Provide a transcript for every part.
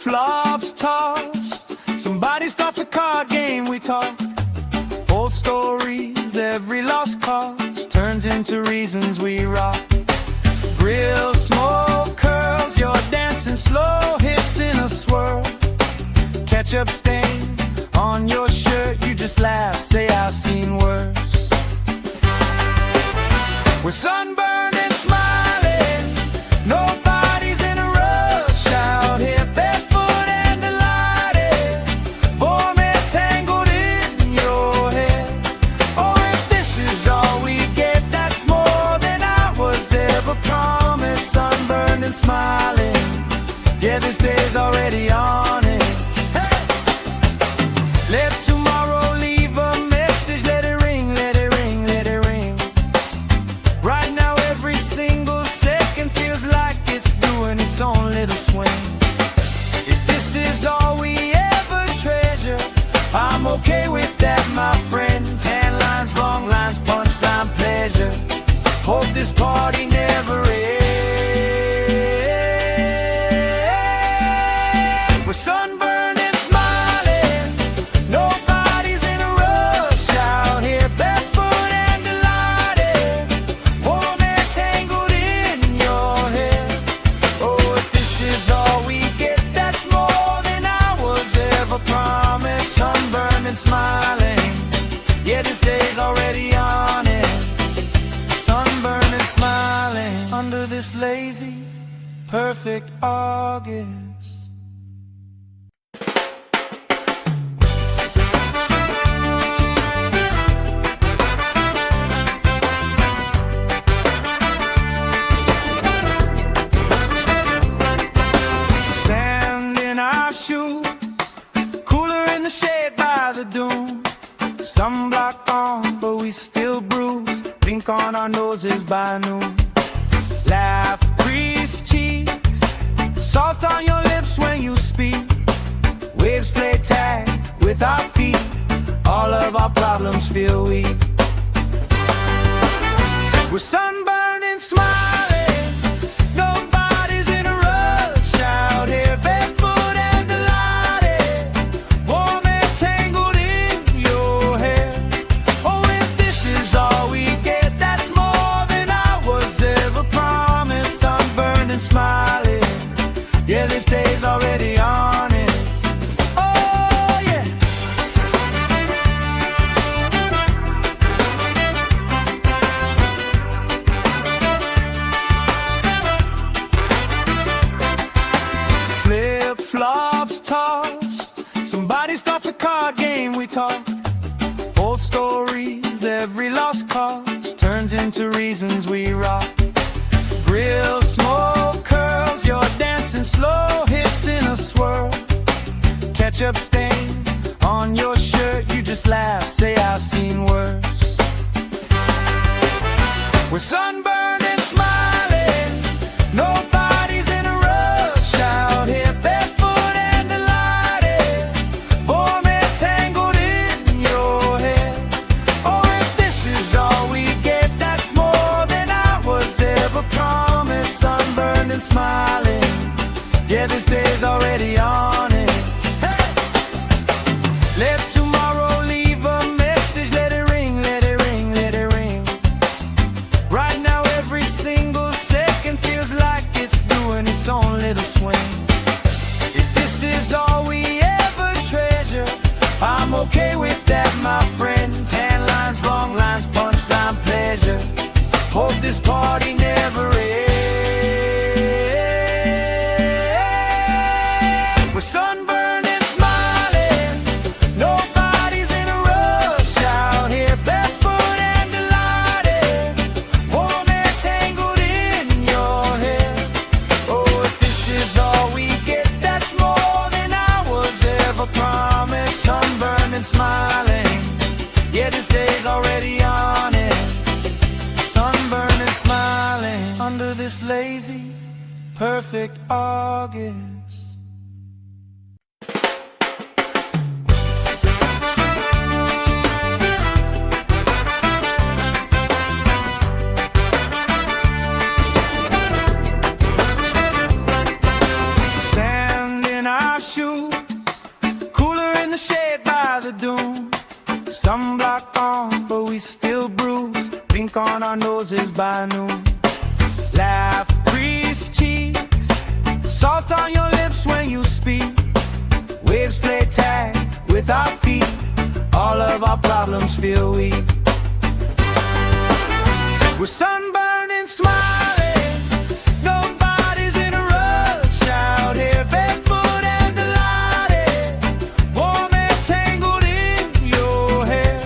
Flops tossed, somebody starts a card game, we talk old stories, every lost cause turns into reasons we rock. Grill smoke curls, you're dancing slow, hips in a swirl. Ketchup stain on your shirt, you just laugh, say I've seen worse. We're sunburned and smiling, nobody's in a rush out here, barefoot and delighted, warm and tangled in your hair. Oh, if this is all we get, that's more than I was ever promised. Sunburned and smiling, yeah, this day's already on it. Hey! Let tomorrow leave a message, let it ring, let it ring, let it ring. Right now every single second feels like it's doing its own little swing. If this is all we ever treasure, I'm okay with that, my friend. Tan lines, wrong lines, punchline, pleasure. Hope this party never ends. We're sunburned and smiling, nobody's in a rush out here, barefoot and delighted, warm and tangled in your hair. Oh, if this is all we get, that's more than I was ever promised. Sunburned and smiling, yeah, this day's already on it. Sunburned and smiling under this lazy, perfect August. Sand in our shoes, cooler in the shade by the dune. Sunblock on, but we still bruise. Pink on our noses by noon. Laugh, crease cheeks, salt on your lips when you speak. Waves play tag with our feet. All of our problems feel weak. We're sunburned and smiling, nobody's in a rush out here, barefoot and delighted, warm and tangled in your hair. Oh, if this is all we get, that's more than I was ever promised. Sunburned and smiling, yeah, this day's already on it. Oh, yeah. Flip-flops tossed, somebody starts a card game, we talk old stories, every lost cause turns into reasons we rock. Grill smoke curls, you're dancing slow, hips in a swirl. Ketchup stain on your shirt, you just laugh, say I've seen worse. We're sunburned and smiling, nobody's in a rush out here, barefoot and delighted, warm and tangled in your hair. Oh, if this is all we get, that's more than I was ever promised. Sunburned and smiling, yeah, this day's already on it. Hey! Let tomorrow leave a message, let it ring, let it ring, let it ring. Right now every single second feels like it's doing its own little swing. If this is all we ever treasure, I'm okay with that, my friend. Tan lines, wrong lines, punchline, pleasure. Hope this party never ends. We're sunburned and smiling, nobody's in a rush out here, barefoot and delighted, warm and tangled in your hair. Oh, if this is all we get, that's more than I was ever promised. Sunburned and smiling, yeah, this day's already on it. Sunburned and smiling under this lazy, perfect August. Sand in our our shoes, cooler in the shade by the dune. Sunblock on, but we still bruise. Pink on our noses by noon. Laugh, grease cheeks, salt on your lips when you speak. Waves play tag with our feet. All of our problems feel weak. We're sunburned and smiling. Nobody's in a rush out here, barefoot and delighted. Warm and tangled in your hair.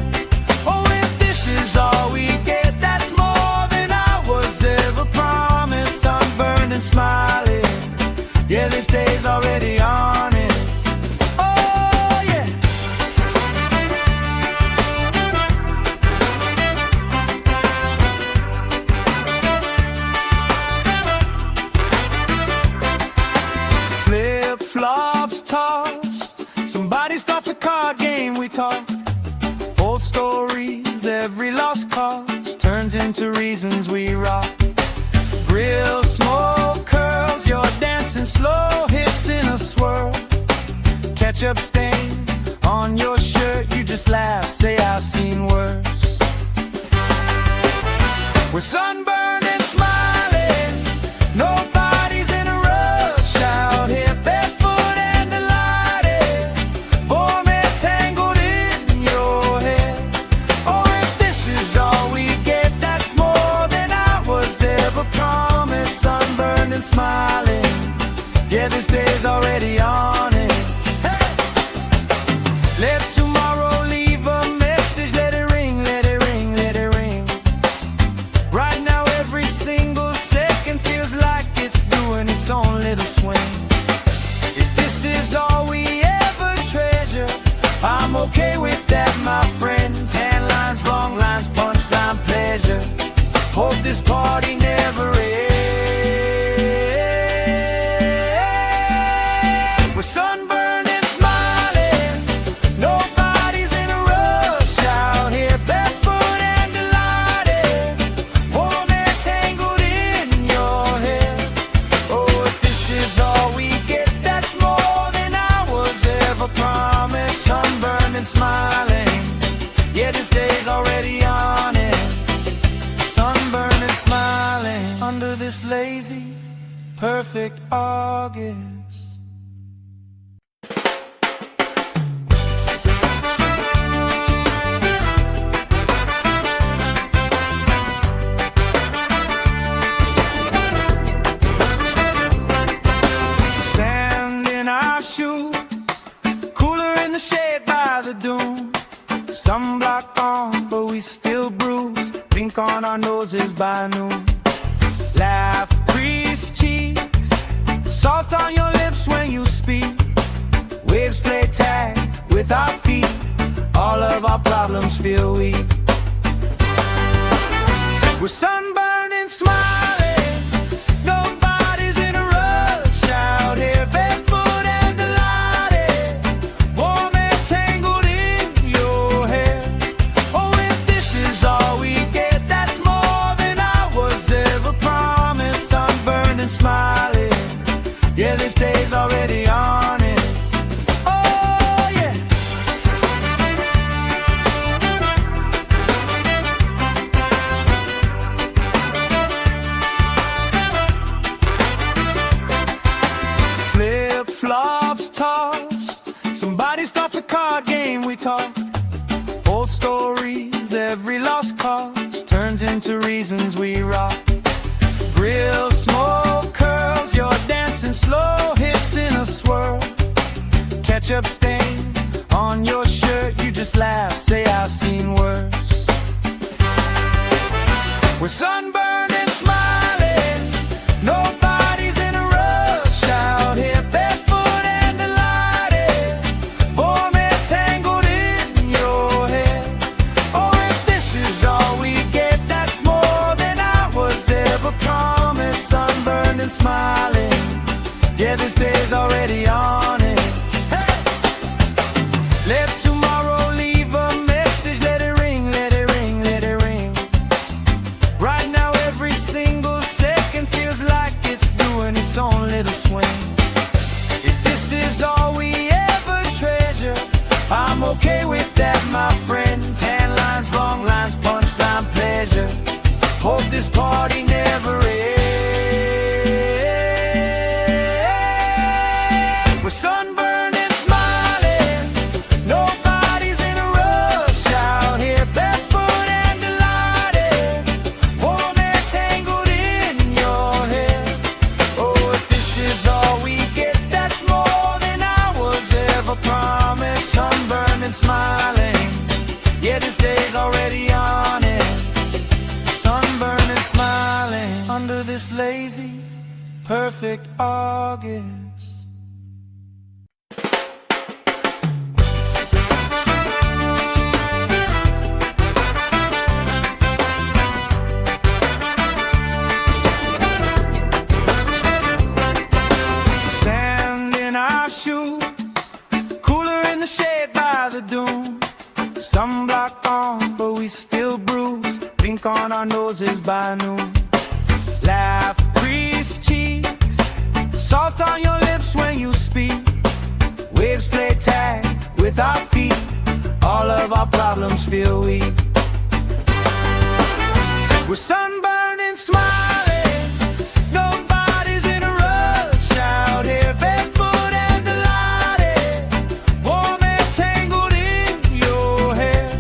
Oh, if this is all we get, that's more than I was ever promised. Sunburned and smiling. Yeah, this day's already honest. Oh, yeah. Flip-flops tossed. Somebody starts a card game, we talk. Old stories, every lost cause turns into reasons we rock. Grill smoke curls, you're dancing slow, hips in a swirl. Ketchup stain on your shirt, you just laugh, say I've seen worse. We're sunburned and smiling. Nobody's in a rush out here, barefoot and delighted. Warm and tangled in your hair. Oh, if this is all we get, that's more than I was ever promised. Sunburned and smiling. Yeah, this day's already on it. Hey! Let tomorrow leave a message. Let it ring, let it ring, let it ring. Right now every single second feels like it's doing its own little swing. If this is all we ever treasure, I'm okay with that, my friend. Tan lines, wrong lines, punchline, pleasure. Hope this party never ends. We're sunburned and smiling. Nobody's in a rush out here, barefoot and delighted. Warm and tangled in your hair. Oh, if this is all we get, that's more than I was ever promised. Sunburned and smiling. Yeah, this day's already on it. Sunburned and smiling under this lazy, perfect August. Sand in our shoes, cooler in the shade by the dune. Sunblock on, but we still bruise. Pink on our noses by noon. Laugh, grease cheeks, salt on your lips when you speak. Waves play tag with our feet. All of our problems feel weak. We're sunburned and smiling. Nobody's in a rush out here, barefoot and delighted. Warm and tangled in your hair. Oh, if this is all we get, that's more than I was ever promised. Sunburned and smiling. Yeah, this day's already on it. Oh, yeah. Flip-flops tossed. Somebody starts a card game, we talk. Old stories, every lost cause turns into reasons we rock. Grill smoke curls, you're dancing slow, hips in a swirl. Ketchup stain on your shirt, you just laugh, say I've seen worse. We're sunburned and smiling. Nobody's in a rush out here, barefoot and delighted. Warm and tangled in your hair. Oh, if this is all we get, that's more than I was ever promised. Sunburned and smiling. Yeah, this day's already on it. Hey! Let tomorrow leave a message. Let it ring, let it ring, let it ring. Right now every single second feels like it's doing its own little swing. If this is all perfect August. Sand in our shoes, cooler in the shade by the dune. Sunblock on, but we still bruise. Pink on our noses by noon. Laugh, crease cheeks, salt on your lips when you speak. Waves play tag with our feet. All of our problems feel weak. We're sunburned and smiling. Nobody's in a rush out here, barefoot and delighted. Warm and tangled in your hair.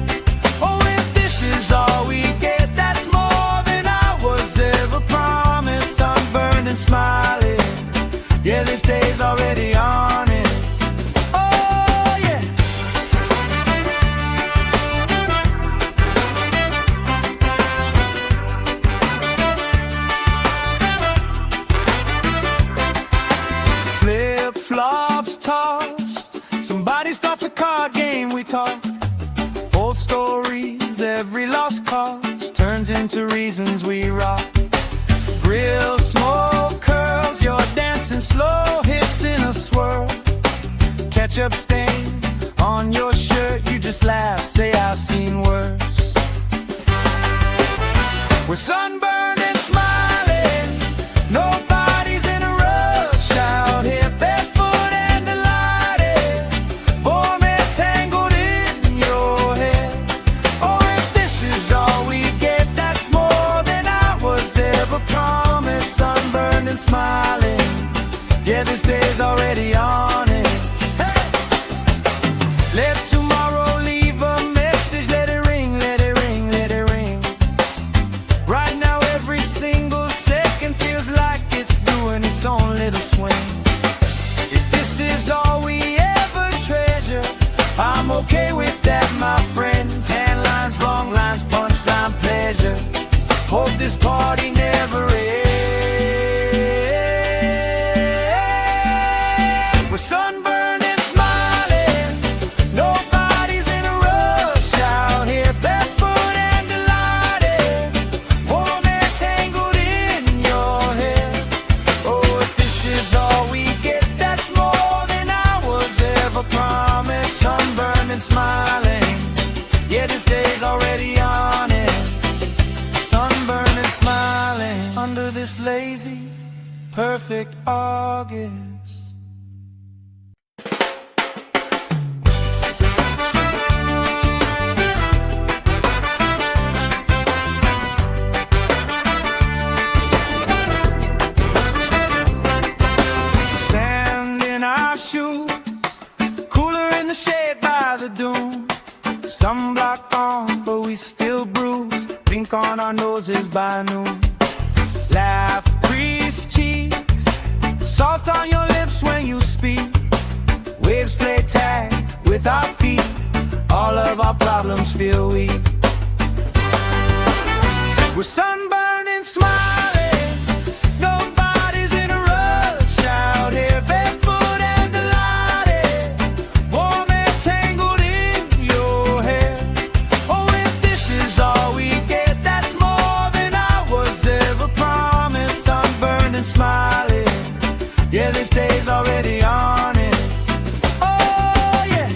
Oh, if this is all we get, that's more than I was ever promised. Sunburned and smiling. Yeah, this day's already honest. Oh, yeah. Flip-flops tossed. Somebody starts a card game, we talk. Old stories, every lost cause turns into reasons we rock. Grill smoke curls, you're dancing slow, hips in a swirl. Ketchup stain on your shirt, you just laugh, say I've seen worse. We're sunburned and smiling. Nobody's in a rush out here, barefoot and delighted. Warm and tangled in your hair. Oh, if this is all we get, that's more than I was ever promised. Sunburned and smiling. Yeah, this day's already on it. Hey! Let tomorrow leave a message. Let it ring, let it ring, let it ring. Right now every single second feels like it's doing its own little swing. If this is all we ever treasure, I'm okay with that, my friend. Tan lines, wrong lines, punchline, pleasure. Hope this party never ends. We're sunburned and smiling. Nobody's in a rush out here, barefoot and delighted. Warm and tangled in your hair. Oh, if this is all we get, that's more than I was ever promised. Sunburned and smiling. Yeah, this day's already on it. Sunburned and smiling under this lazy, perfect August. Sand in our shoes, cooler in the shade by the dune. Sunblock on, but we still bruise. Pink on our noses by noon. Laugh, crease cheeks, salt on your lips when you speak. Waves play tag with our feet. All of our problems feel weak. We're sunburned and smiling. Nobody's in a rush out here, barefoot and delighted. Warm and tangled in your hair. Oh, if this is all we get, that's more than I was ever promised. Sunburned and smiling. Yeah, this day's already honest. Oh, yeah.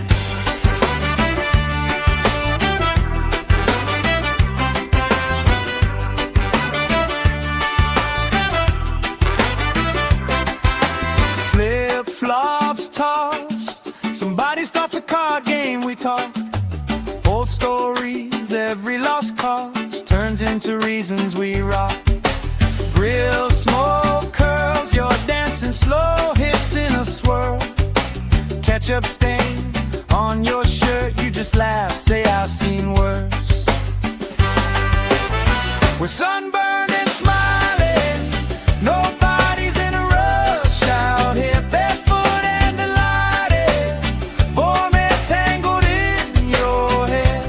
Flip-flops tossed. Somebody starts a card game, we talk. Old stories, every lost cause turns into reasons we rock. Grill smoke curls, you're dancing slow, hips in a swirl. Ketchup stain on your shirt, you just laugh, say I've seen worse. We're sunburned and smiling. Nobody's in a rush out here, barefoot and delighted. Warm and tangled in your hair.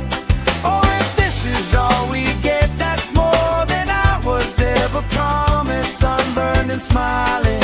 Oh, if this is all we get, that's more than I was ever promised. Sunburned and smiling.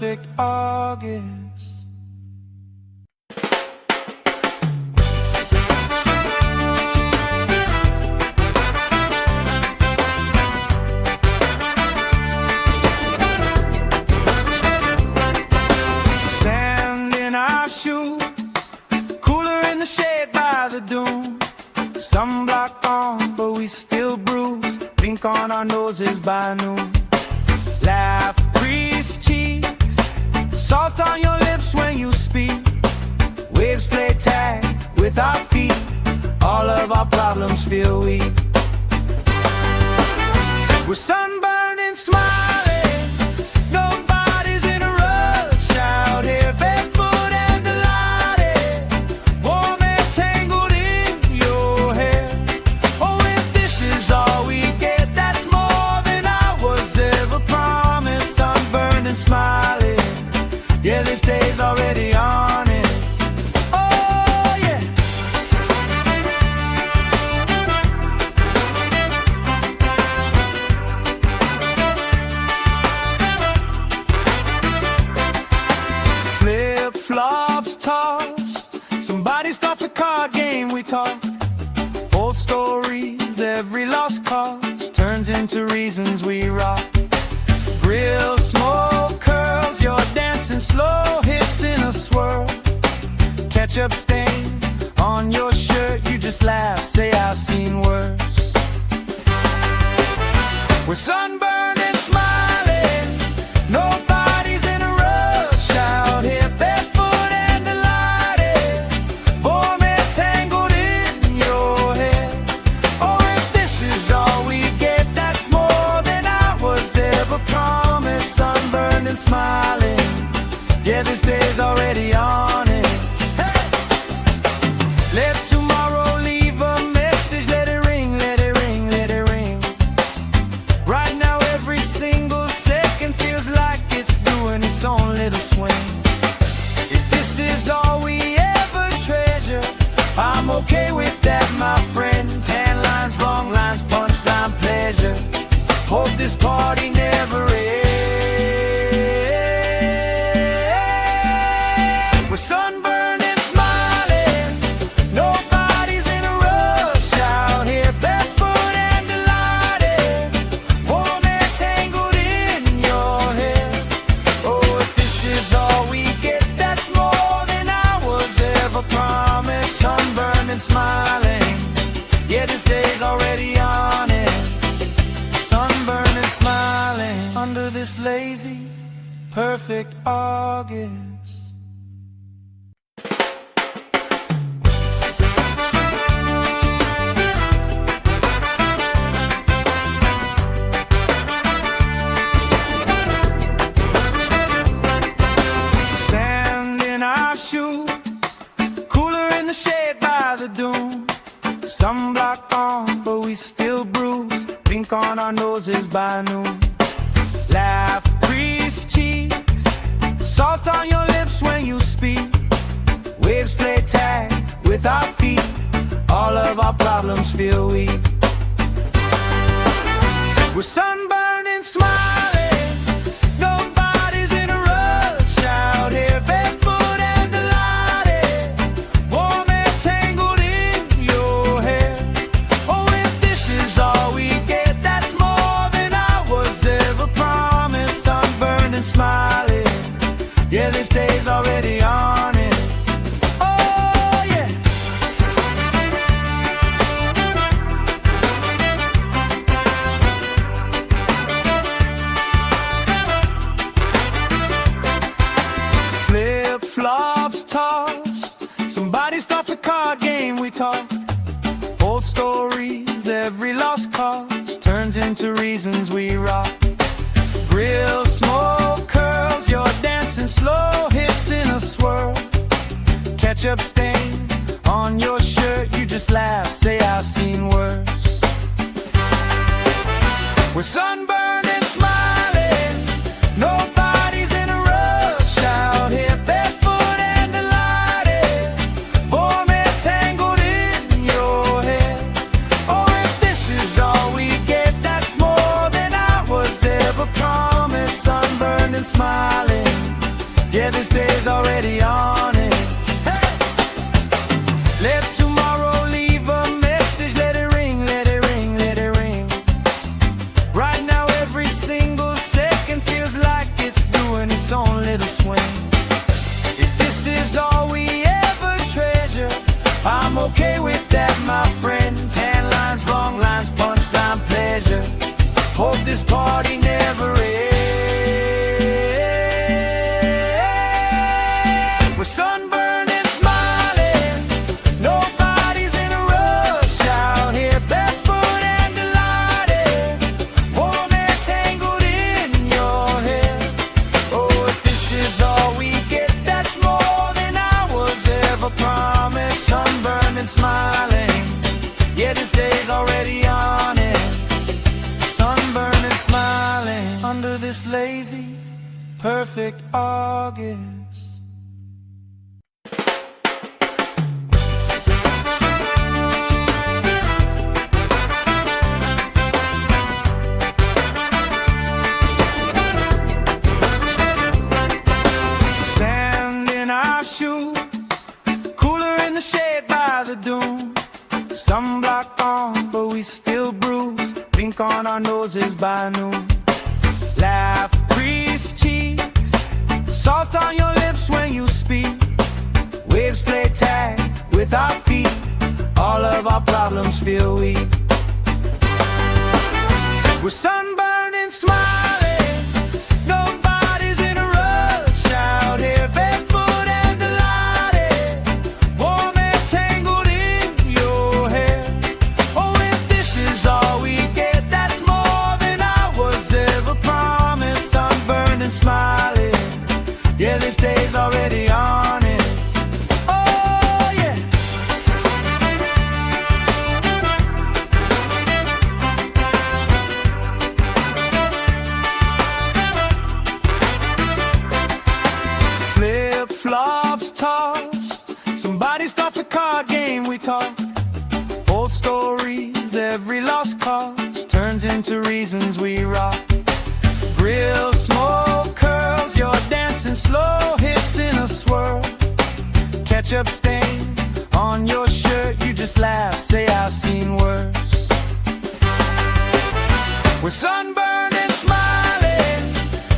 perfect August. Sand in our shoes, cooler in the shade by the dune. Sunblock on, but we still bruise. Pink on our noses by noon. Laugh, crease cheeks, salt on your lips when you speak. Waves play tag with our feet. All of our problems feel weak. We're sunburned and smiling. Nobody's in a rush out here. Barefoot and delighted, warm and tangled in your hair. Oh, if this is all we get, that's more than I was ever promised. Sunburned and smiling, yeah, this day's already honest. Oh, yeah. Flip-flops tossed, somebody starts a card game, we talk. Old stories, every lost cause turns into reasons we rock. Grill smoke curls, you're dancing slow, hips in a swirl. Ketchup stain on your shirt, you just laugh, say I've seen worse. We're sunburned and smiling, nobody's in a rush out here. Barefoot and delighted, warm and tangled in your hair. Oh, if this is all we get, that's more than I was ever promised. Sunburned and smiling, yeah, this day's already on it. Hey! Let tomorrow leave a message, let it ring, let it ring, let it ring. Right now every single second feels like it's doing its own little swing. If this is all we ever treasure, I'm okay with that, my friend. Tan lines, wrong lines, punchline, pleasure. Hope this party never ends. We're sunburned and smiling, nobody's in a rush out here. Barefoot and delighted, warm and tangled in your hair. Oh, if this is all we get, that's more than I was ever promised. Sunburned and smiling, yeah, this day's already on it. Sunburned and smiling under this lazy, perfect August. Sand in our shoes, cooler in the shade by the dune. Sunblock on, but we still bruise. Pink on our noses by noon. Laugh, crease cheeks, salt on your lips when you speak. Waves play tag with our feet. All of our problems feel weak. We're sunburned and smiling, nobody's in a rush out here. Barefoot and delighted, warm and tangled in your hair. Oh, if this is all we get, that's more than I was ever promised. Sunburned and smiling, yeah, this day's already honest. Oh, yeah. Flip-flops tossed, somebody starts a card game, we talk. Old stories, every lost cause turns into reasons we rock. Grill smoke curls, you're dancing slow, hips in a swirl. Ketchup stain on your shirt, you just laugh, say I've seen worse. We're sunburned and smiling, nobody's in a rush out here. Barefoot and delighted, warm and tangled in your hair. Oh, if this is all we get, that's more than I was ever promised. Sunburned and smiling, perfect August. Sand in our shoes, cooler in the shade by the dune. Sunblock on, but we still bruise. Pink on our noses by noon. Laugh, crease cheeks, salt on your lips when you speak. Waves play tag with our feet. All of our problems feel weak. We're sunburned and smiling. Nobody's in a rush out here, barefoot and delighted. Warm and tangled in your hair. Oh, if this is all we get, that's more than I was ever promised. Sunburned and smiling. Yeah, this day's already honest. Oh, yeah. Flip-flops tossed. Somebody starts a card game, we talk. Old stories, every lost cause turns into reasons we rock. Grill smoke curls, you're dancing slow, hips in a swirl. Ketchup stain on your shirt, you just laugh, say I've seen worse. We're sunburned and smiling.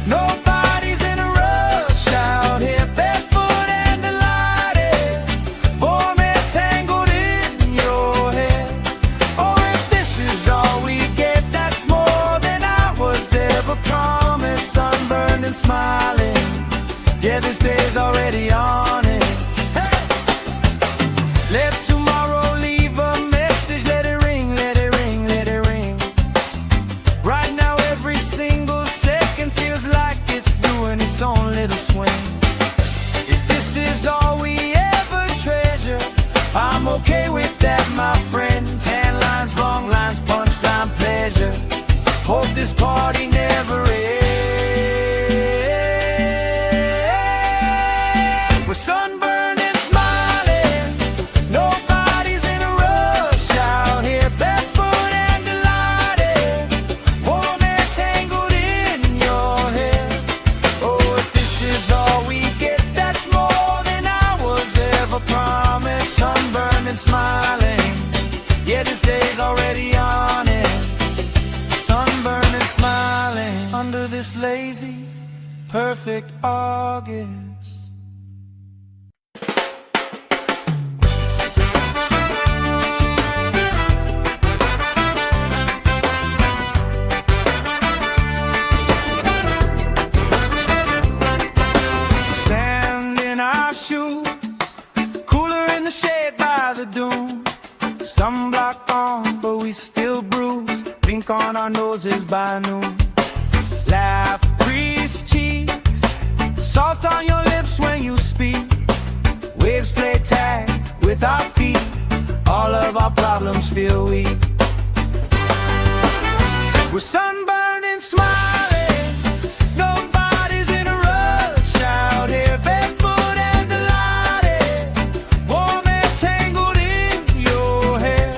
Nobody's in a rush out here, barefoot and delighted. Warm and tangled in your hair. Oh, if this is all we get, that's more than I was ever promised. Sunburned and smiling. Yeah, this day's already on it. Hey! Let tomorrow leave a message. Let it ring, let it ring, let it ring. Right now every single second feels like it's doing its own little swing. If this is all we ever treasure, I'm okay with that, my friend. Tan lines, wrong lines, punchline, pleasure. Hope this party never ends. We're sunburned and smiling. Nobody's in a rush out here, barefoot and delighted. Warm and tangled in your hair. Oh, if this is all we get, that's more than I was ever promised. Sunburned and smiling. Yeah, this day's already on it. Sunburned and smiling under this lazy, perfect August. Sand in our shoes, cooler in the shade by the dune. Sunblock on, but we still bruise. Pink on our noses by noon. Laugh, crease cheeks, salt on your lips when you speak. Waves play tag with our feet. All of our problems feel weak. We're sunburned and smiling. Nobody's in a rush out here, barefoot and delighted. Warm and tangled in your hair.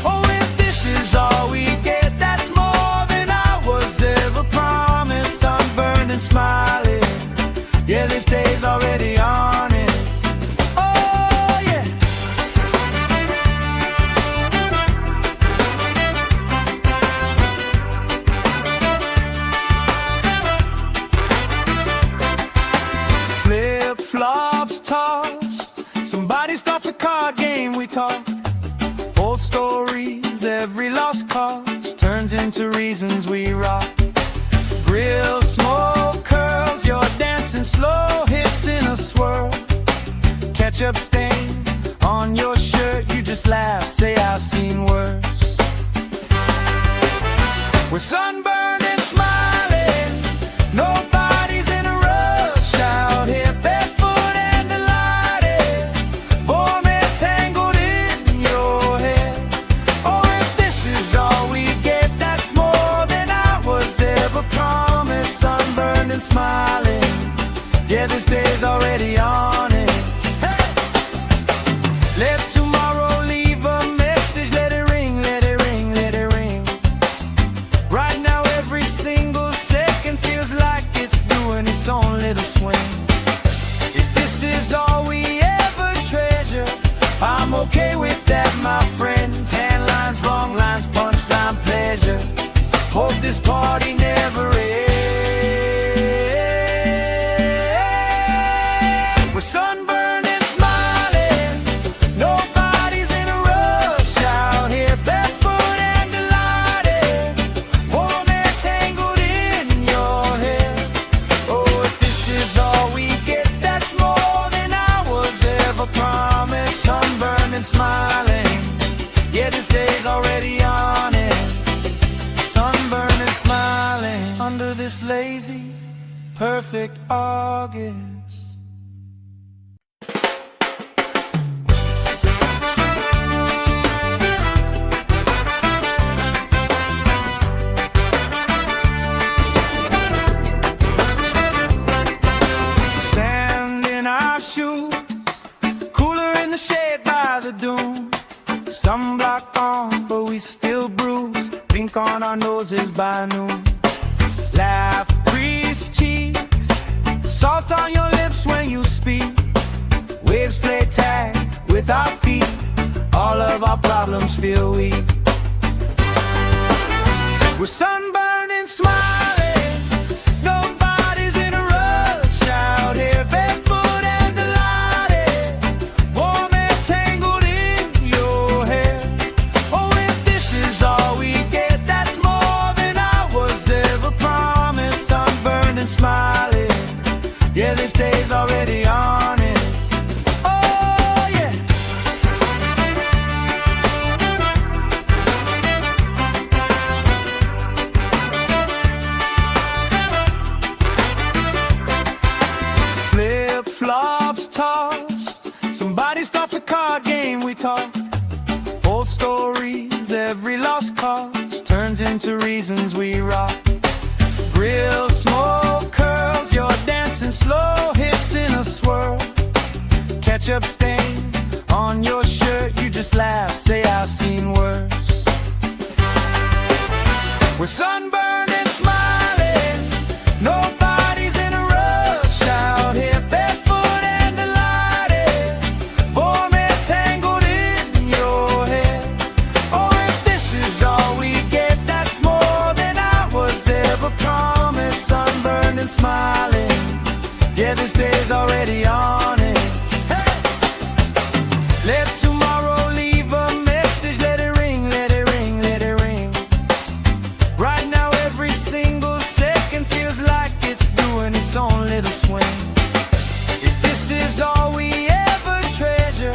Oh, if this is all we get, that's more than I was ever promised. Sunburned and smiling. Yeah, this day's already honest. Oh, yeah. Flip-flops tossed. Somebody starts a card game, we talk. Old stories, every lost cause turns into reasons we rock. Grill smoke curls, you're dancing slow, hips in a swirl. Ketchup stain on your shirt, you just laugh, say I've seen worse. We're sunburned and smiling. Nobody's in a rush out here, barefoot and delighted. Warm and tangled in your hair. Oh, if this is all we get, that's more than I was ever promised. Sunburned and smiling. I'm okay with that, my friend. Tan lines, wrong lines, punchline, pleasure. Hope this party never ends. We're sunburned and smiling. Nobody's in a rush out here, barefoot and delighted. Warm and tangled in your hair. Oh, if this is all we get, that's more than I was ever promised. Sunburned and smiling. Yeah, this day's already on it. Sunburned and smiling under this lazy, perfect August. Sand in our shoes, cooler in the shade by the dune. Sunblock on, but we still bruise. Pink on our noses by noon. Laugh, grease cheeks, salt on your lips when you speak. Waves play tag with our feet. All of our problems feel weak. We're sunburned and smiling. Nobody's in a rush out here, barefoot and delighted. Warm and tangled in your hair. Oh, if this is all we get, that's more than I was ever promised. Sunburned and smiling. Yeah, this day's already honest. Oh, yeah. Flip-flops tossed. Somebody starts a card game, we talk. Old stories, every lost cause turns into reasons we rock. Grill, smoke, curls, you're dancing slow, hips in a swirl. Ketchup stain on your shirt, you just laugh, say I've seen worse. We're sunburned and smiling. Nobody's in a rush out here, barefoot and delighted. Warm and tangled in your hair. Oh, if this is all we get, that's more than I was ever promised. Sunburned and smiling. Yeah, this day's already on it. Hey! Let tomorrow leave a message. Let it ring, let it ring, let it ring. Right now every single second feels like it's doing its own little swing. If this is all we ever treasure,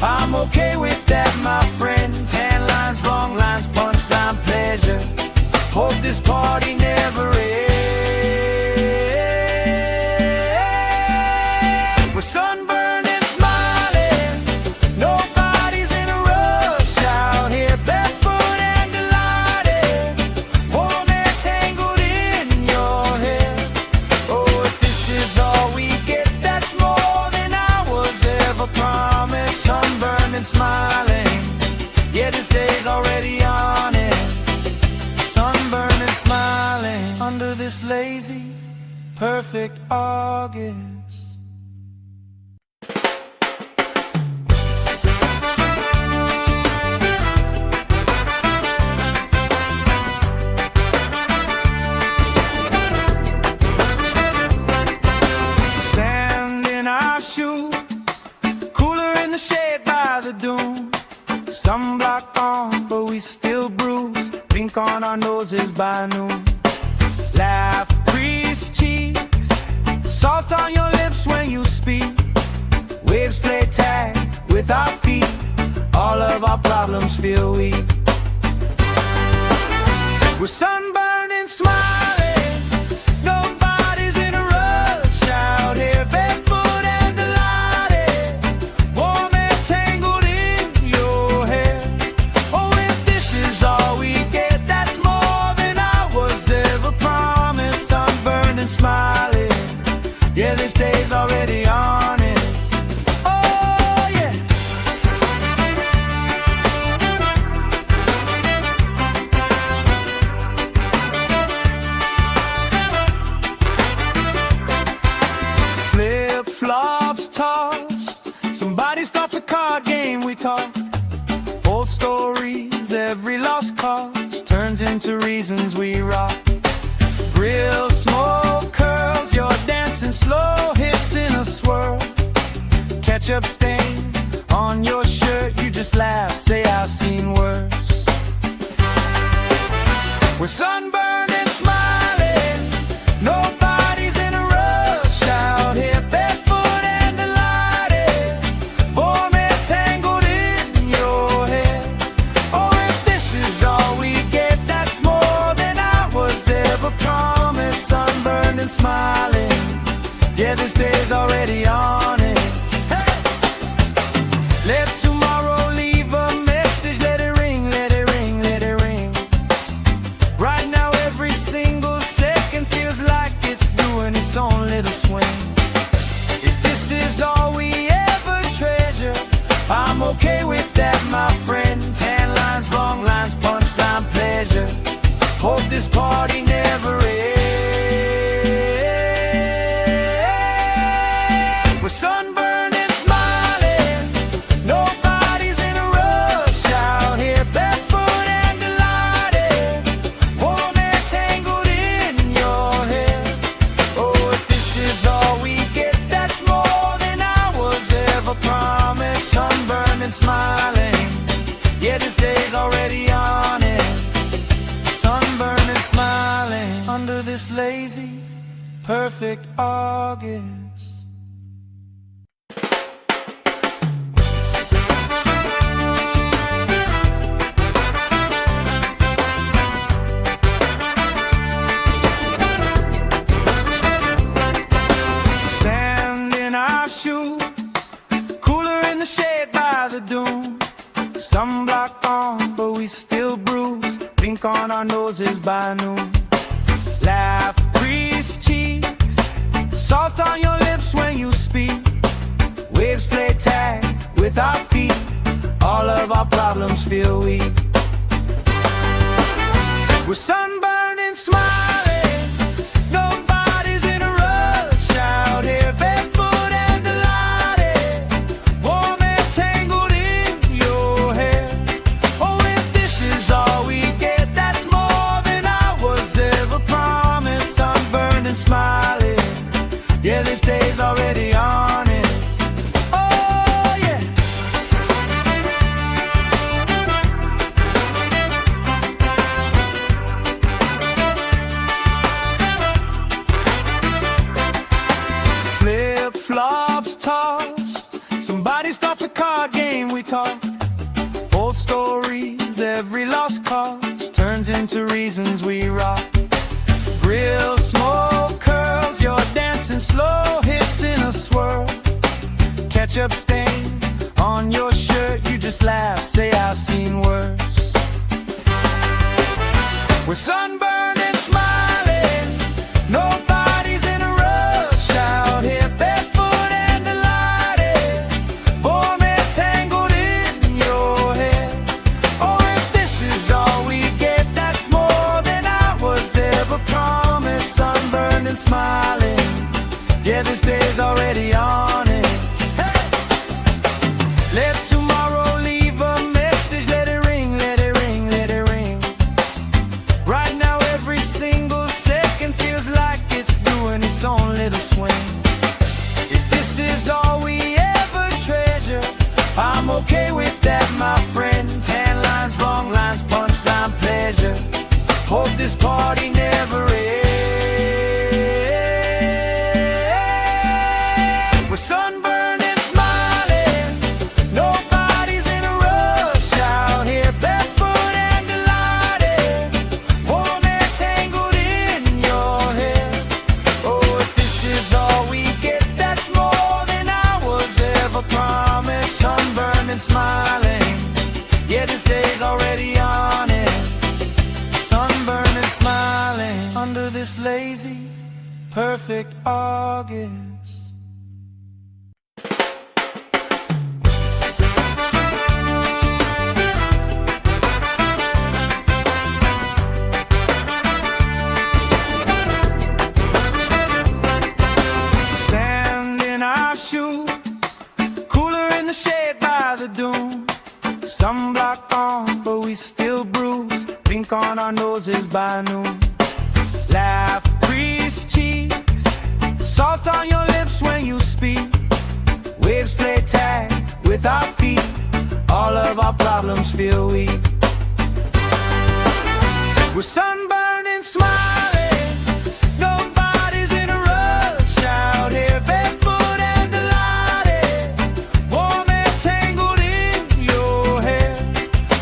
I'm okay with that, my friend. Tan lines, wrong lines, punchline, pleasure. Hope this party never ends. We're sunburned and smiling. Nobody's in a rush out here, barefoot and delighted. Warm and tangled in your hair. Oh, if this is all we get, that's more than I was ever promised. Sunburned and smiling. Yeah, this day's already on it. Sunburned and smiling under this lazy, perfect August. Sand in our shoes, cooler in the shade by the dune. Sunblock on, but we still bruise. Pink on our noses by noon. Laugh, grease cheeks, salt on your lips when you speak. Waves play tag with our feet. All of our problems feel weak. We're sunburned and smiling. Nobody's in a rush out here, barefoot and delighted. Warm and tangled in your hair. Oh, if this is all we get, that's more than I was ever promised. Sunburned and smiling. Yeah, this day's already honest. Oh, yeah. talk. Old stories, every lost cause turns into reasons we rock. Grill, smoke, curls, you're dancing slow, hips in a swirl. Ketchup stain on your shirt, you just laugh, say I've seen worse. We're sunburned and smiling, nobody's in a rush out here, barefoot and delighted, warm and tangled in your hair. Oh, if this is all we get, that's more than I was ever promised. Sunburned and smiling, yeah, this day's already on it. Hey! Let tomorrow leave a message, let it ring, let it ring, let it ring. Right now every single second feels like it's doing its own little swing. If this is all we ever treasure, I'm okay with that, my friend. Tan lines, wrong lines, punchline, pleasure. Hope this party never ends. We're sunburned and smiling, nobody's in a rush out here, barefoot and delighted, warm and tangled in your hair. Oh, if this is all we get, that's more than I was ever promised. Sunburned and smiling, yeah, this day's already on it. Sunburned and smiling under this lazy, perfect August. Sand in our shoes, cooler in the shade by the dune. Sunblock on, but we still bruise. Pink on our noses by noon. Laugh, crease cheeks, salt on your lips when you speak. Waves play tag with our feet. All of our problems feel weak. We're sunburned and smiling, nobody's in a rush out here, barefoot and delighted, warm and tangled in your hair. Oh, if this is all we get, that's more than I was ever promised. Sunburned and smiling, yeah, this day's already on it. Oh, yeah. Flip-flops tossed, somebody starts a card game, we talk. Old stories, every lost cause turns into reasons we rock. Grill, smoke, curls, you're dancing slow, hips in a swirl. Ketchup stain on your shirt, you just laugh, say I've seen worse. We're sunburned and smiling, nobody's in a rush out here, barefoot and delighted, warm and tangled in your hair. Oh, if this is all we get, that's more than I was ever promised. Sunburned and smiling, yeah, this day's already on it. Hey! Let tomorrow leave a message, let it ring, let it ring, let it ring. Right now every single second feels like it's doing its own little swing. If this is all we ever treasure, I'm okay with that, my friend. Tan lines, wrong lines, punchline, pleasure. Hope this party never ends. We're sunburned and smiling, nobody's in a rush out here, barefoot and delighted, warm and tangled in your hair. Oh, if this is all we get, that's more than I was ever promised. Sunburned and smiling, yeah, this day's already on it. Sunburned and smiling under this lazy, perfect August. Sand in our shoes, cooler in the shade by the dune. Sunblock on, but we still bruise. Pink on our noses by noon. Laugh, grease cheeks, salt on your lips when you speak. Waves play tag with our feet. All of our problems feel weak. We're sunburned and smiling. Nobody's in a rush out here, barefoot and delighted. Warm and tangled in your hair.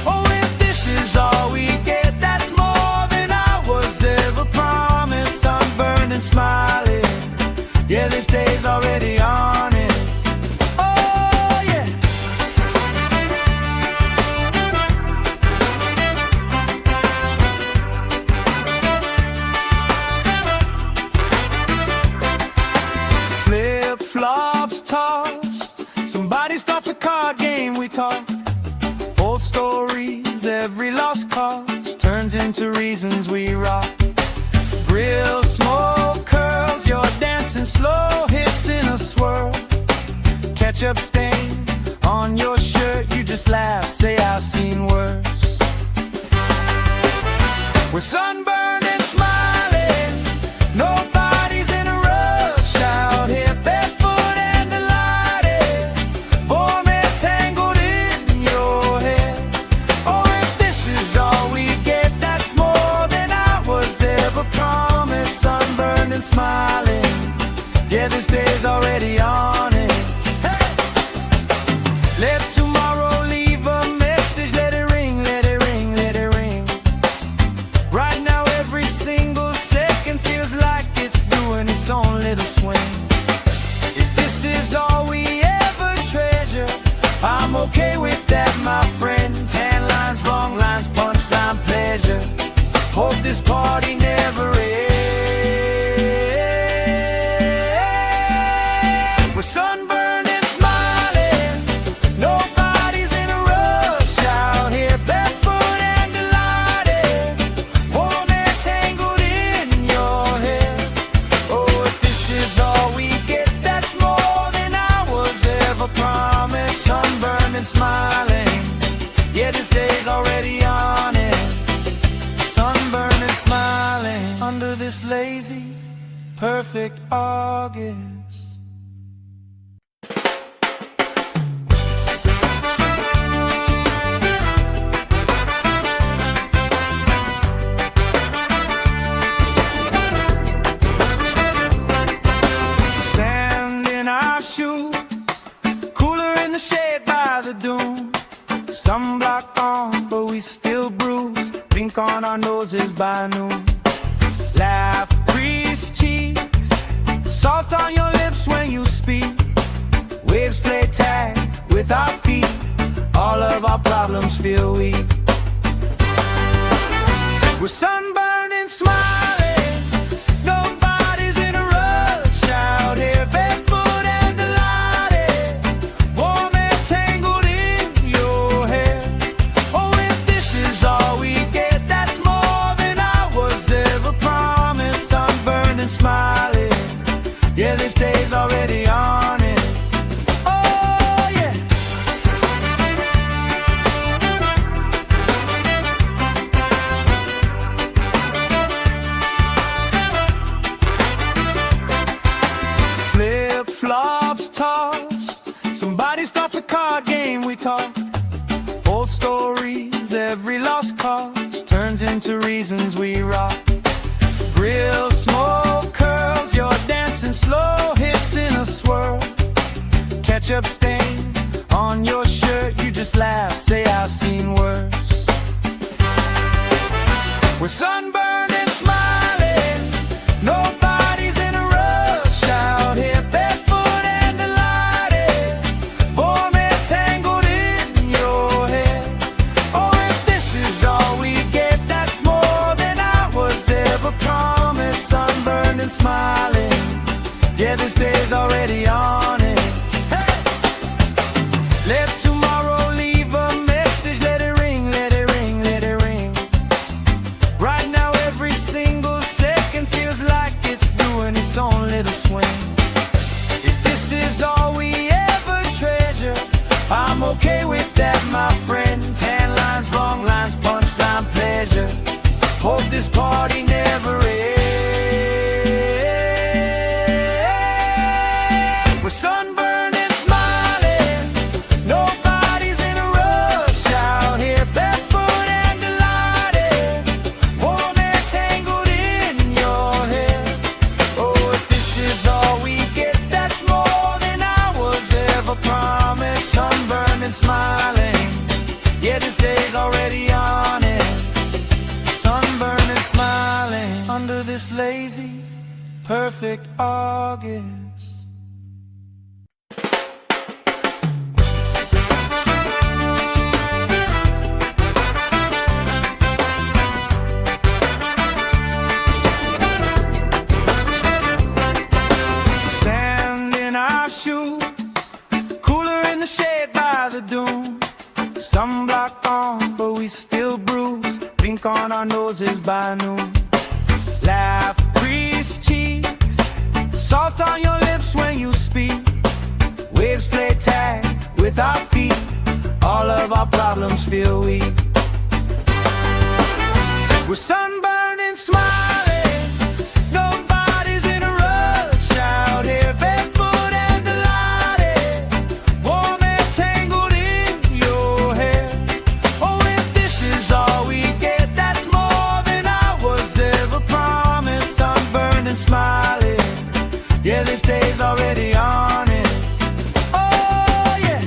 Oh, if this is all we get, that's more than I was ever promised. Sunburned and smiling. Yeah, this day's already on it. Flops tossed. Somebody starts a card game, we talk. Old stories, every lost cause turns into reasons we rock. Grill, smoke, curls, you're dancing slow, hips in a swirl. Ketchup stain on your shirt, you just laugh, say I've seen worse. We're sunburned and smiling. Nobody's in a rush out here. Smiling, yeah, this day's already on it. Hey! Let tomorrow leave a message, let it ring, let it ring, let it ring. Right now every single second feels like it's doing its own little swing. If this is all we ever treasure, I'm okay with that, my friend. Tan lines, wrong lines, punchline, pleasure. Hope this party never ends. We're sunburned and smiling. Nobody's in a rush out here, barefoot and delighted. Warm and tangled in your hair. Oh, if this is all we get, that's more than I was ever promised. Sunburned and smiling. Yeah, this day's already on it. Sunburned and smiling under this lazy, perfect August. Sunblock on, but we still bruise. Pink on our noses by noon. Laugh, grease cheeks, salt on your lips when you speak. Waves play tag with our feet. All of our problems feel weak. We're sunburned and smiling. Nobody's in a rush out here, barefoot and delighted. Warm and tangled in your hair. Oh, if this is all we get, that's more than I was ever promised. Sunburned and smiling. Yeah, this day's already on it. Oh, yeah. Flip-flops tossed. Somebody starts a card game, we talk. Old stories, every lost cause turns into reasons we rock. Grill, smoke, curls, you're dancing slow, hips in a swirl. Ketchup stain on your shirt, you just laugh, say I've seen worse. We're sunburned and smiling. Nobody's in a rush out here, barefoot and delighted. Warm and tangled in your hair. Oh, if this is all we get, that's more than I was ever promised. Sunburned and smiling. Yeah, this day's already on it. Hey! Let tomorrow leave a message, let it ring, let it ring, let it ring. Right now every single second feels like it's doing its own little swing. If this is all we ever treasure, I'm okay with that, my friend. this party never ends. We're sunburned and smiling, nobody's in a rush out here, barefoot and delighted, warm and tangled in your hair. Oh, if this is all we get, that's more than I was ever promised. Sunburned and smiling, yeah, this day's already on it. Sunburned and smiling under this lazy, perfect August. Sand in our shoes, cooler in the shade by the dune. Sunblock on, but we still bruise. Pink on our noses by noon. Laugh, grease cheeks, salt on your lips when you speak. Waves play tag with our feet. All of our problems feel weak. We're sunburned and smiling, nobody's in a rush out here, barefoot and delighted, warm and tangled in your hair. Oh, if this is all we get, that's more than I was ever promised. Sunburned and smiling, yeah, this day's already honest. Oh, yeah.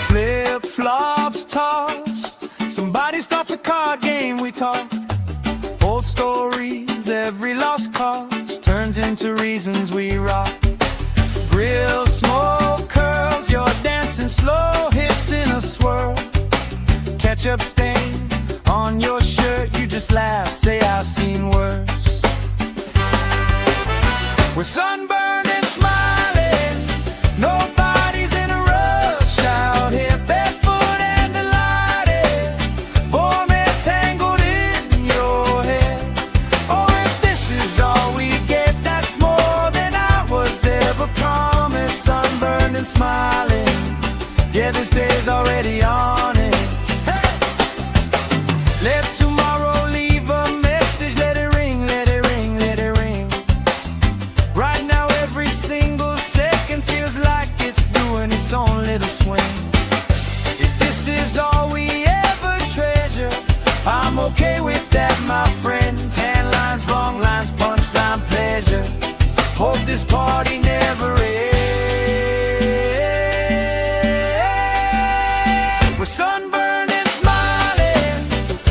Flip-flops tossed, somebody starts a card game, we talk. Old stories, every lost cause turns into reasons we rock. Grill smoke curls, you're dancing slow, hips in a swirl. Ketchup stain on your shirt, you just laugh, say I've seen worse. We're sunburned and smiling, nobody's in a rush out here, barefoot and delighted, warm and tangled in your hair. Oh, if this is all we get, that's more than I was ever promised. Sunburned and smiling, yeah, this day's already on it. Hey! Let tomorrow leave a message, let it ring, let it ring, let it ring. Right now every single second feels like it's doing its own little swing. If this is all we ever treasure, I'm okay with that, my friend. Tan lines, wrong lines, punchline, pleasure. Hope this party never ends. We're sunburned and smiling,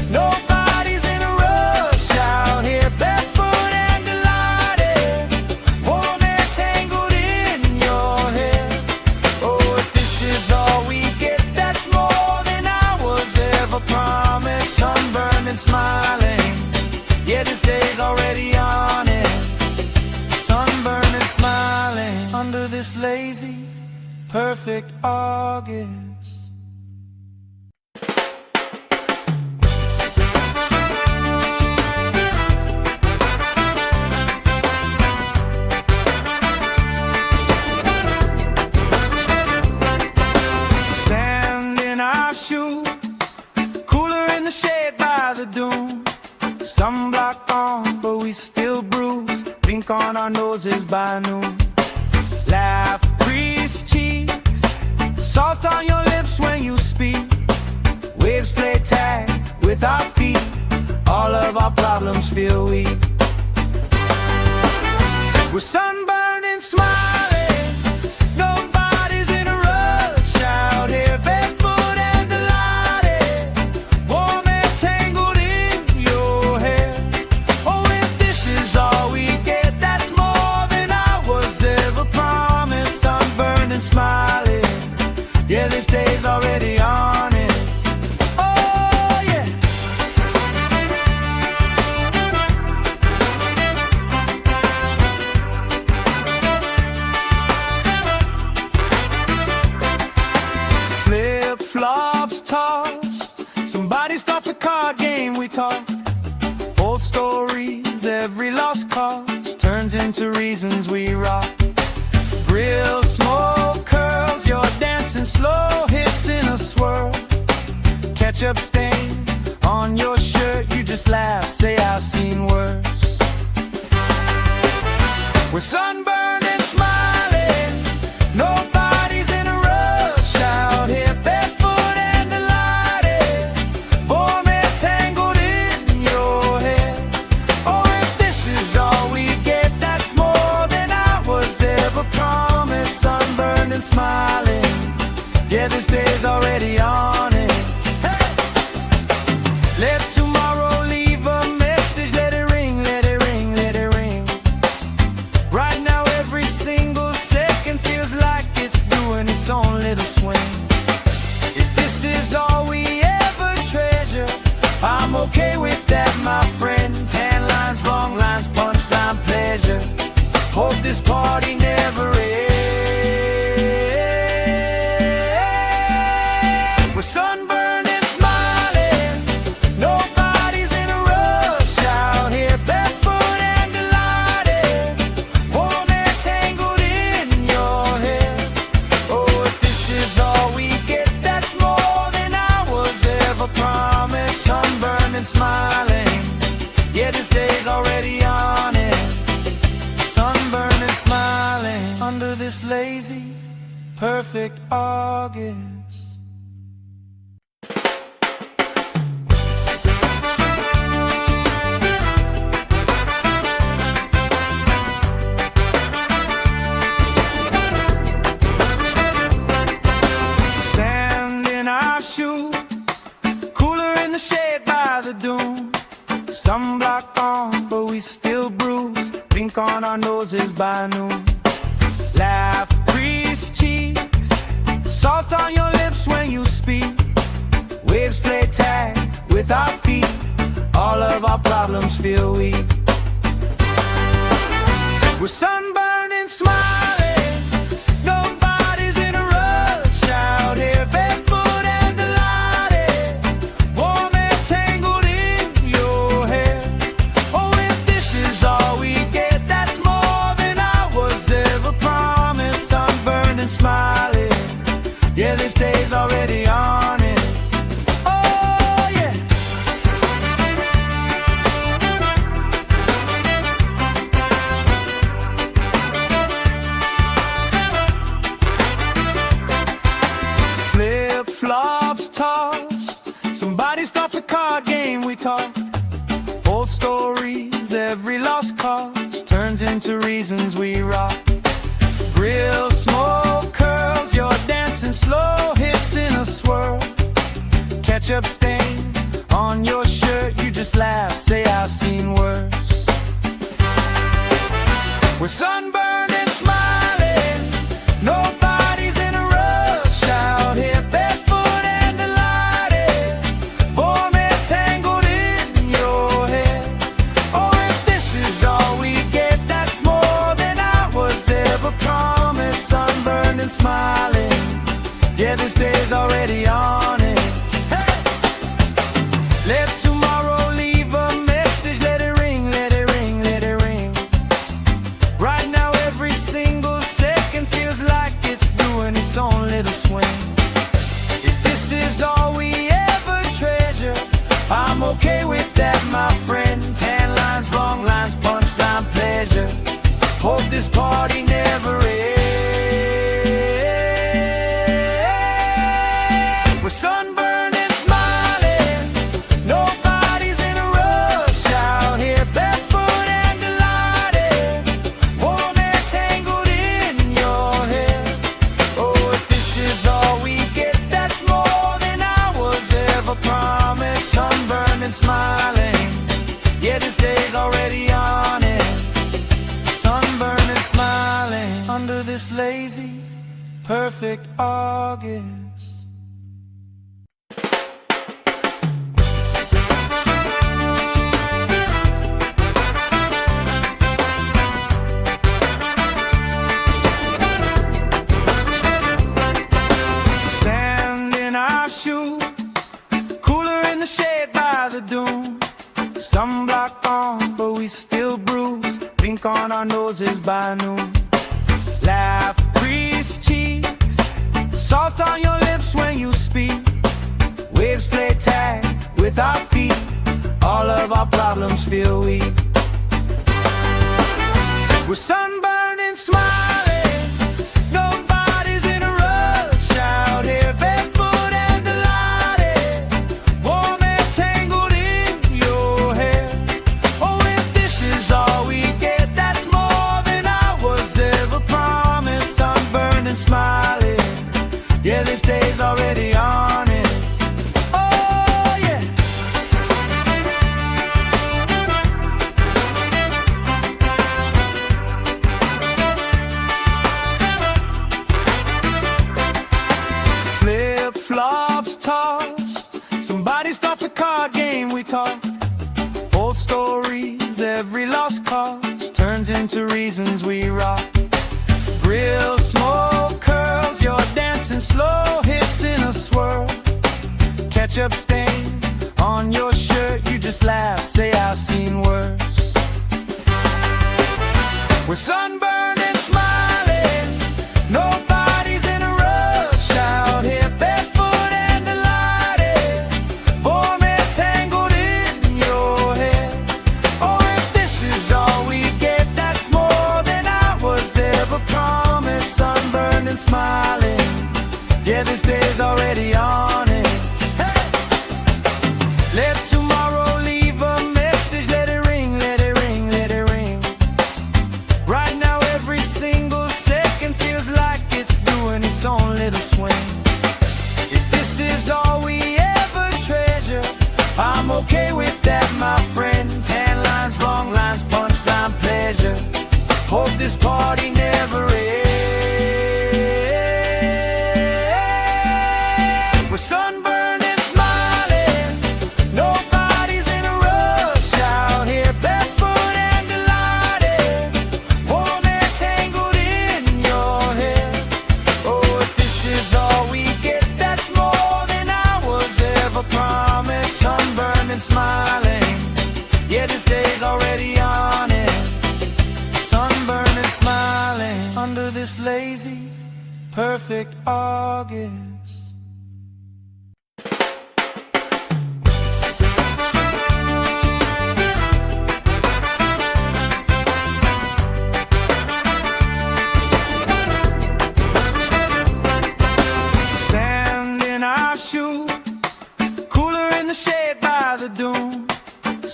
nobody's in a rush out here, barefoot and delighted, warm and tangled in your hair. Oh, if this is all we get, that's more than I was ever promised. Sunburned and smiling, yeah, this day's already on it. Sunburned and smiling under this lazy, perfect August. Sand in our shoes, cooler in the shade by the dune. Sunblock on, but we still bruise. Pink on our noses by noon. Laugh, grease cheeks, salt on your lips when you speak. Waves play tag with our feet. All of our problems feel weak. We're sunburned and smiling, nobody's in a rush out here, barefoot and delighted, warm and tangled in your hair. Oh, if this is all we get, that's more than I was ever promised. Sunburned and smiling, yeah, this day's already on it. Oh, yeah. into reasons we rock. Grill, smoke, curls, you're dancing slow hits in a swirl. Ketchup stain on your shirt, you just laugh, say I've seen worse. We're sunburned and smiling, nobody's in a rush out here, barefoot and delighted, vomit tangled in your hair. Oh, if this is all we get, that's more than I was ever promised. Sunburned and smiling, yeah, this day's already on it. Hey! Let tomorrow leave a message, let it ring, let it ring, let it ring. Right now every single second feels like it's doing its own little swing. If this is all we ever treasure, I'm okay with that, my friend. Tan lines, wrong lines, punchline, pleasure. Hope this party never ends. We're sunburned and smiling, nobody's in a rush out here, barefoot and delighted, warm and tangled in your hair. Oh, if this is all we get, that's more than I was ever promised. Sunburned and smiling, yeah, this day's already on it. Sunburned and smiling under this lazy, perfect August. Sand in our shoes, cooler in the shade by the dune. Sunblock on, but we still bruise. Pink on our noses by noon. Laugh, grease cheeks, salt on your lips when you speak. Waves play tag with our feet. All of our problems feel weak. We're sunburned and smiling, nobody's in a rush out here, barefoot and delighted, warm and tangled in your hair. Oh, if this is all we get, that's more than I was ever promised. Sunburned and smiling, yeah, this day's already on it. Oh, yeah. Flip-flops tossed, somebody starts a card game, we talk. Old stories, every lost cause turns into reasons we rock. Grill, smoke, curls, you're dancing slow hips in a swirl. Ketchup stain on your shirt, you just laugh, say I've seen worse. We're sunburned and smiling, nobody's in a rush out here, barefoot and delighted, warm and tangled in your hair. Oh, if this is all we get, that's more than I was ever promised. Sunburned and smiling, yeah, this day's already on it. Hey! Let tomorrow leave a message, let it ring, let it ring, let it ring. Right now every single second feels like it's doing its own little swing. If this is all we ever treasure, I'm okay with that, my friend. Tan lines, wrong lines, punchline, pleasure. Hope this party never ends. We're sunburned and smiling, nobody's in a rush out here, barefoot and delighted, warm and tangled in your hair. Oh, if this is all we get, that's more than I was ever promised. Sunburned and smiling, yeah, this day's already on it. Sunburned and smiling under this lazy, perfect August. Sand in our shoes, cooler in the shade by the dune. Sunblock on, but we still bruise. Pink on our noses by noon. Laugh, crease cheeks, salt on your lips when you speak. Waves play tag with our feet. All of our problems feel weak. We're sunburned and smiling. Nobody's in a rush out here, barefoot and delighted. Warm and tangled in your hair. Oh, if this is all we get, that's more than I was ever promised. Sunburned and smiling. Yeah, this day's already on it. Somebody starts a card game, we talk. Old stories, every lost cause turns into reasons we rock. Grill, smoke, curls, you're dancing slow, hips in a swirl. Ketchup stain on your shirt, you just laugh, say I've seen worse. We're sunburned and smiling. Nobody's in a rush out here. Smiling, yeah, this day's already on it. Hey! Let tomorrow leave a message, let it ring, let it ring, let it ring. Right now every single second feels like it's doing its own little swing. If this is all we ever treasure, I'm okay with that, my friend. Tan lines, wrong lines, punchline, pleasure. Hope this party never ends. Sunburned and smiling. Nobody's in a rush out here, barefoot and delighted. Warm and tangled in your hair. Oh, if this is all we get, that's more than I was ever promised. Sunburned and smiling. Yeah, this day's already on it. Sunburned and smiling under this lazy, perfect August.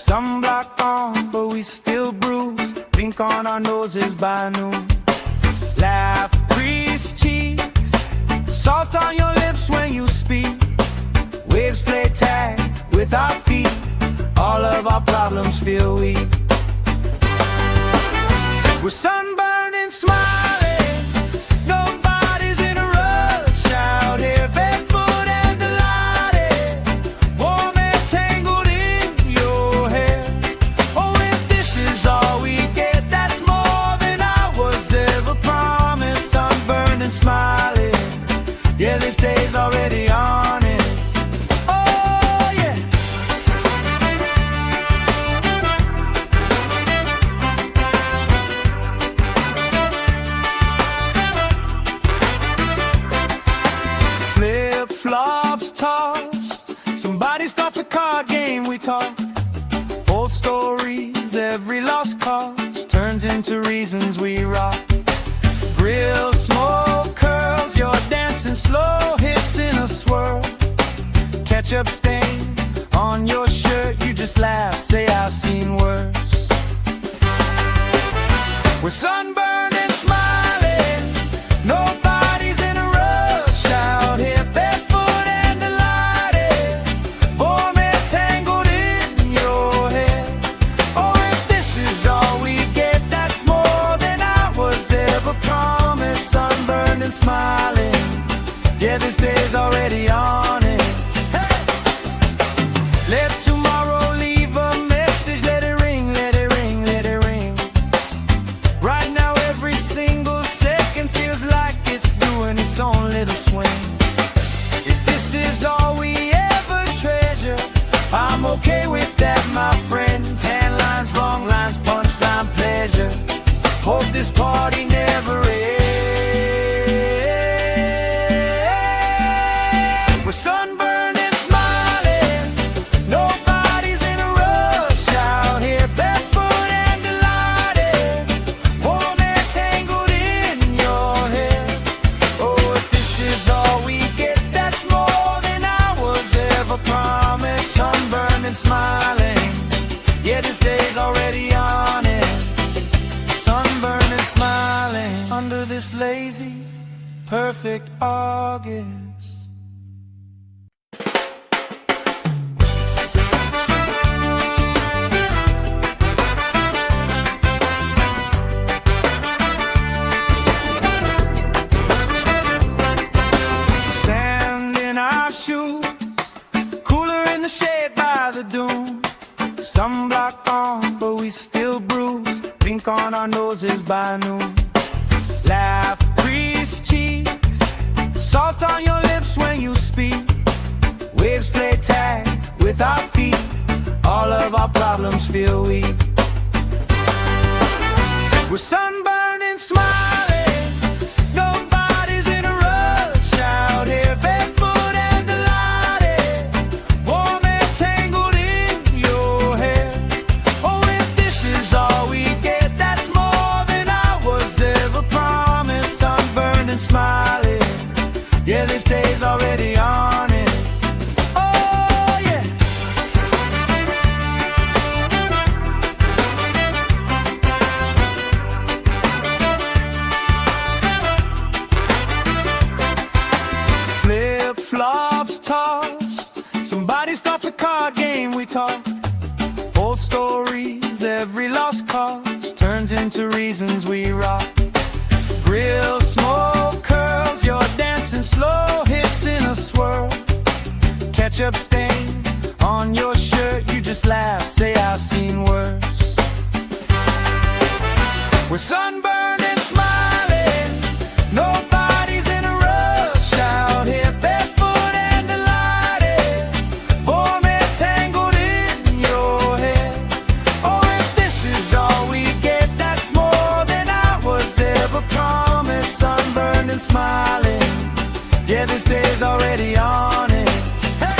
Sunblock on, but we still bruise. Pink on our noses by noon. Laugh, crease cheeks, salt on your lips when you speak. Waves play tag with our feet. All of our problems feel weak. We're sunburned and smiling. Nobody's in a rush out here, barefoot and delighted. Warm and tangled in your hair. Oh, if this is all we get, that's more than I was ever promised. Sunburned and smiling. Yeah, this day's already on it. Oh, yeah. Flip-flops tossed. Somebody starts a card game, we talk. Old stories, every lost cause turns into reasons we rock. Grill, smoke, curls, you're dancing slow, hips in a swirl. Ketchup stain on your shirt, you just laugh, say I've seen worse. We're sunburned and smiling. Nobody's in a rush out here, barefoot and delighted. Warm and tangled in your hair. Oh, if this is all we get, that's more than I was ever promised. Sunburned and smiling. Yeah, this day's already on it. Hey! Let tomorrow leave a message, day's already on it. Sunburned and smiling under this lazy, perfect August. Sand in our shoes, cooler in the shade by the dune. Sunblock on, but we still bruise. Pink on our noses by noon. Laugh, crease cheeks, salt on your lips when you speak. Waves play tag with our feet. All of our problems feel weak. We're sunburned and smiling. Nobody's in a rush out here, barefoot and delighted. Warm and tangled in your hair. Oh, if this is all we get, that's more than I was ever promised. Sunburned and smiling. Yeah, this day's already honest. Oh, yeah. Flip-flops tossed. Somebody starts a card game, we talk. Old stories, every lost cause turns into reasons we rock. Grill smoke curls, you're dancing slow hips in a swirl. Ketchup stain on your shirt, you just laugh, say I've seen worse. We're sunburned and smiling. Nobody's in a rush out here, barefoot and delighted. Warm and tangled in your hair. Oh, if this is all we get, that's more than I was ever promised. Sunburned and smiling. Yeah, this day's already on it. Hey!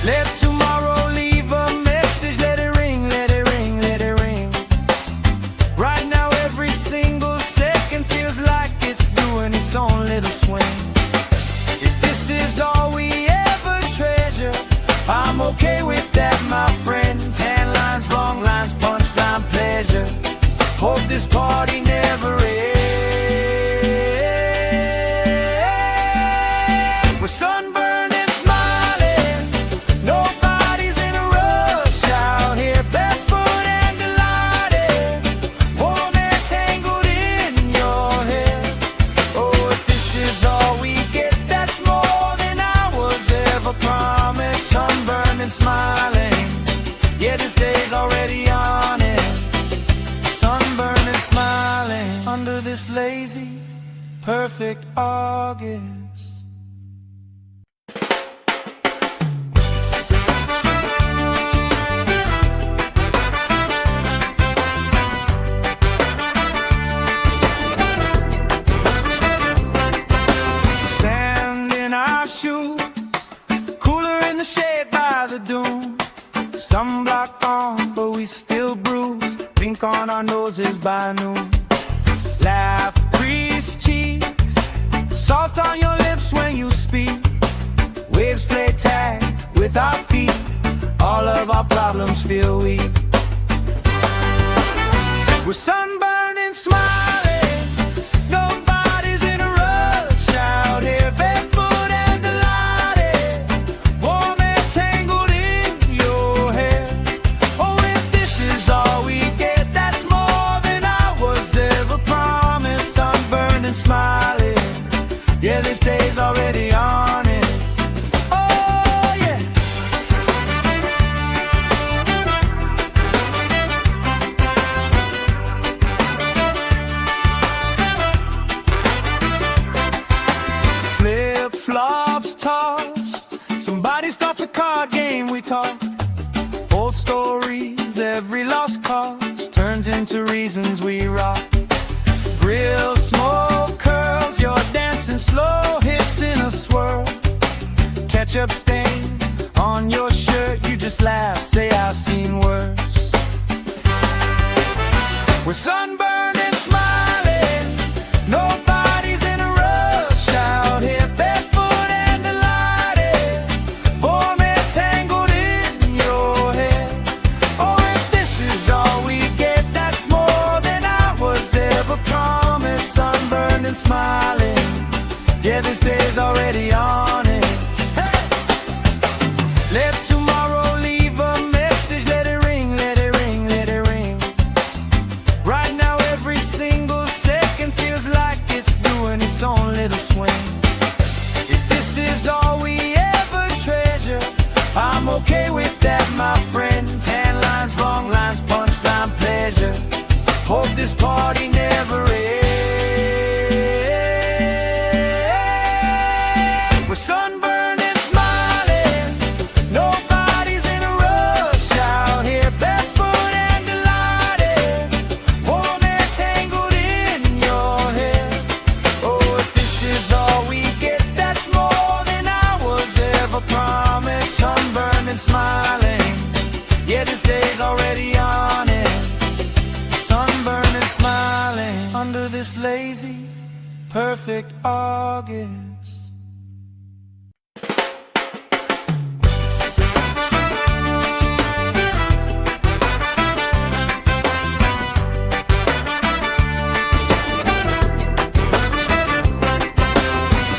Let tomorrow leave a message. Let it ring, let it ring, let it ring. Right now every single second feels like it's doing its own little swing. If this is all we ever treasure, I'm okay with that, my friend. Tan lines, wrong lines, punchline, pleasure. Hope this party never ends. We're sunburned and smiling. Nobody's in a rush out here, barefoot and delighted. Warm and tangled in your hair. Oh, if this is all we get, that's more than I was ever promised. Sunburned and smiling. Yeah, this day's already on it. Sunburned and smiling under this lazy, perfect August. Sand in our shoes, cooler in the shade by the dune. Sunblock on, but we still bruise. Pink on our noses by noon. Laugh, crease cheeks, salt on your lips when you speak. Waves play tag with our feet. All of our problems feel weak. We're sunburned and smiling. Nobody's in a rush out here, barefoot and delighted. Warm and tangled in your hair. Oh, if this is all we get, that's more than I was ever promised. Sunburned and smiling. Yeah, this day's already honest. Oh, yeah. Flip-flops tossed. Somebody starts a card game, we talk. Old stories, every lost cause turns into reasons we rock. Grill smoke curls, you're dancing slow hips in a swirl. Ketchup stain on your shirt, you just laugh, say I've seen worse. We're sunburned and smiling. Nobody's in a rush out here, barefoot and delighted. Warm and tangled in your hair. Oh, and smiling. Yeah, this day's already on it. Hey! Let tomorrow leave a message. Let it ring, let it ring, let it ring. Right now every single second feels like it's doing its own little swing. If this is all we ever treasure, I'm okay with that, my friend. Tan lines, wrong lines, punchline, pleasure. Hope this party never ends. We're sunburned and smiling. Nobody's in a rush out here, barefoot and delighted. Warm air tangled in your hair. Oh, if this is all we get, that's more than I was ever promised. Sunburned and smiling. Yeah, this day's already on it. Sunburned and smiling under this lazy, perfect August.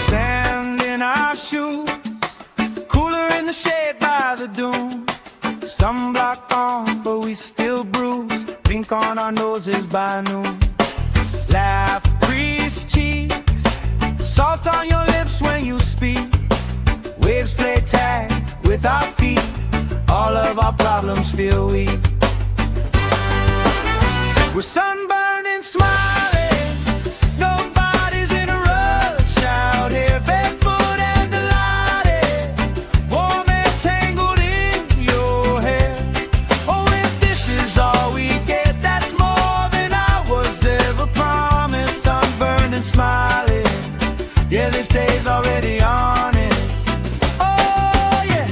Sand in our shoes, cooler in the shade by the dune. Sunblock on, but we still bruise. Pink on our noses by noon. Laugh, crease cheeks, salt on your lips when you speak. Waves play tag with our feet. All of our problems feel weak. We're sunburned and smiling. Nobody's in a rush out here, barefoot and delighted. Warm air tangled in your hair. Oh, if this is all we get, that's more than I was ever promised. Sunburned and smiling. Yeah, this day's already on it. Oh, yeah.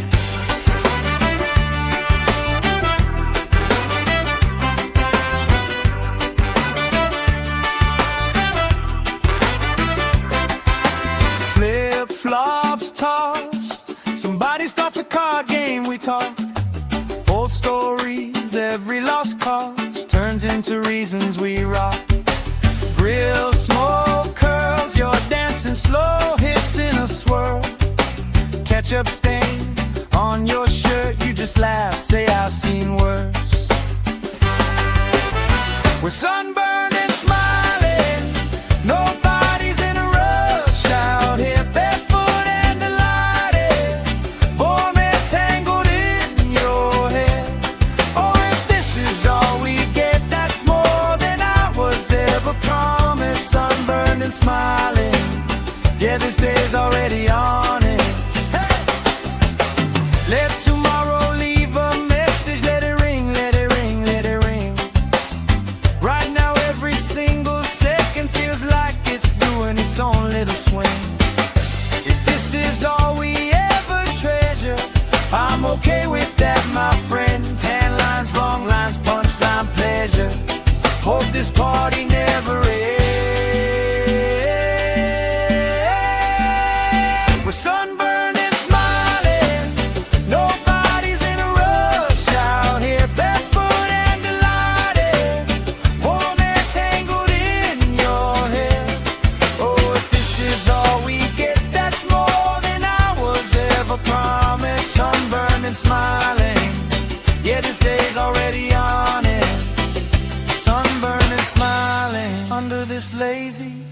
Flip-flops tossed. Somebody starts a card game, we talk. Old stories, every lost cause turns into reasons we rock. Grill smoke curls, you're dancing slow, hips in a swirl. Ketchup stain on your shirt, you just laugh, say I've seen worse. We're sunburned and smiling. Nobody's in a rush out here, barefoot and delighted. Warm air tangled in your hair. Oh, if this is all we get, that's more than I was ever promised. Sunburned and smiling. Yeah, this day's already on it. Hey! Let tomorrow leave a message. Let it ring, let it ring, let it ring. Right now every single second feels like it's doing its own little swing. If this is all we ever treasure, I'm okay with that, my friend. Tan lines, wrong lines, punchline, pleasure. Hope this party never ends. We're sunburned and smiling. Nobody's in a rush out here, barefoot and delighted. Warm air tangled in your hair. Oh, if this is all we get, that's more than I was ever promised. Sunburned and smiling. Yeah, this day's already on it. Sunburned and smiling under this lazy,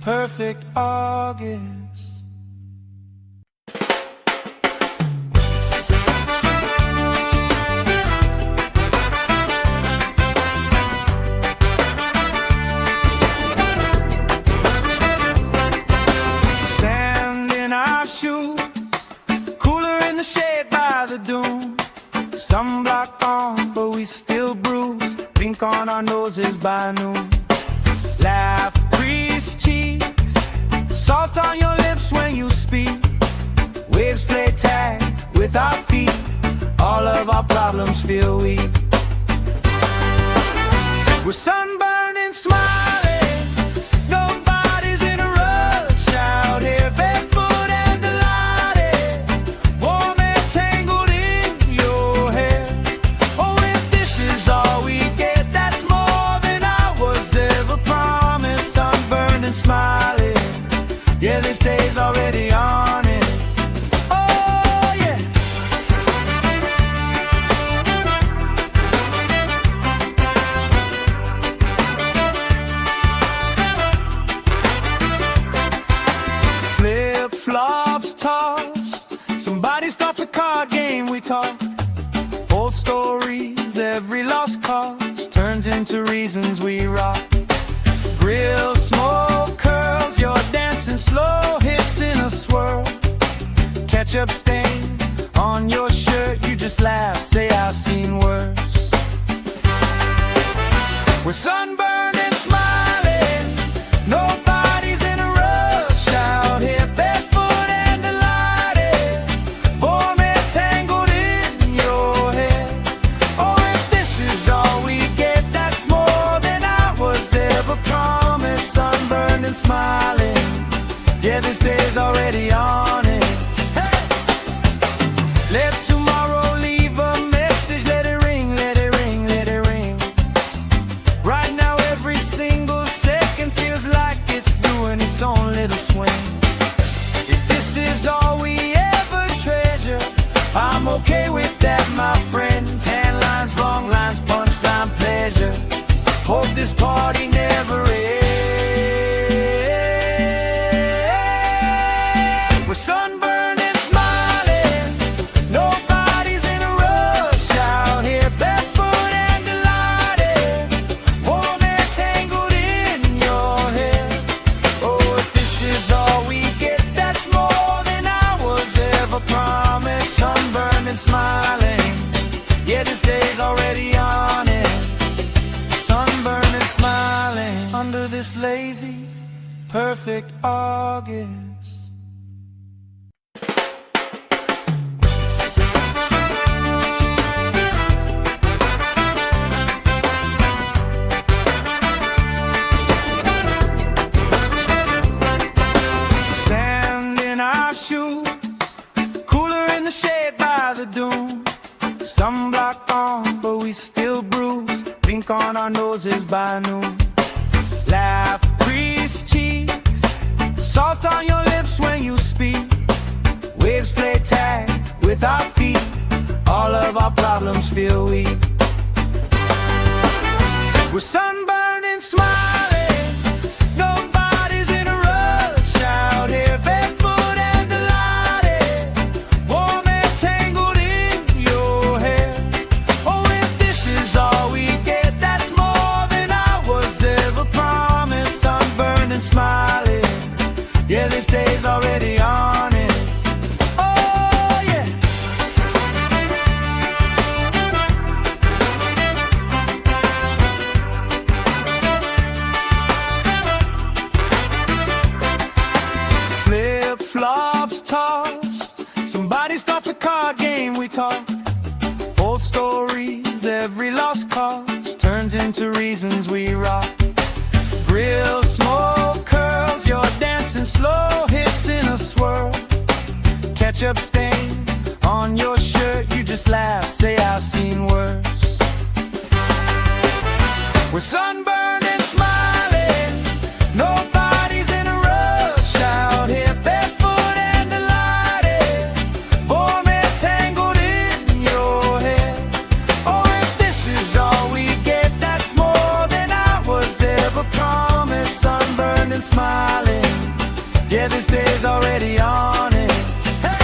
perfect August. Sand in our shoes, cooler in the shade by the dune. Sunblock on, but we still bruise. Pink on our noses by noon. Laugh, crease cheeks, salt on your lips when you speak. Waves play tag with our feet. All of our problems feel weak. We're sunburned and smiling. Nobody's in a rush out here, barefoot and delighted. Warm air tangled in your hair. Oh, if this is all we get, that's more than I was ever promised. Sunburned and smiling. talk. Old stories, every lost cause turns into reasons we rock. Grill, smoke, curls, you're dancing slow, hips in a swirl. Ketchup stain on your shirt, you just laugh, say I've seen worse. We're sunburned and smiling, nobody's in a rush out here, barefoot and delighted, warm and tangled in your hair. Oh, if this is all we get, that's more than I was ever promised. Sunburned and smiling, yeah, this day's already on it. Hey! Let tomorrow leave a message, let it ring, let it ring, let it ring. Right now every single second feels like it's doing its own little swing. If this is all we ever treasure, I'm okay with that, my friend. Tan lines, wrong lines, punchline, pleasure. Hope this party never ends. We're sunburned and smiling, nobody's in a rush out here, barefoot and delighted, warm and tangled in your hair. Oh, if this is all we get, that's more than I was ever promised. Sunburned and smiling, yeah, this day's already on it. Sunburned and smiling under this lazy, perfect August. Sand in our shoes, cooler in the shade by the dune. Sunblock on, but we still bruise. Pink on our noses by noon. Laugh, crease cheeks, salt on your lips when you speak. Waves play tag with our feet. All of our problems feel weak. We're sunburned and smiling, nobody's in a rush out here, barefoot and delighted, warm and tangled in your hair. Oh, if this is all we get, that's more than I was ever promised. Sunburned and smiling, yeah, this day's already on it. Oh, yeah. Flip-flops tossed, somebody starts a card game, we talk. Old stories, every lost cause turns into reasons we rock. Grill, smoke, curls, you're dancing slow, hips in a swirl. Ketchup stain on your shirt, you just laugh, say I've seen worse. We're sunburned and smiling, nobody's in a rush out here, barefoot and delighted, warm and tangled in your hair. Oh, if this is all we get, that's more than I was ever promised. Sunburned and smiling, yeah, this day's already on it. Hey!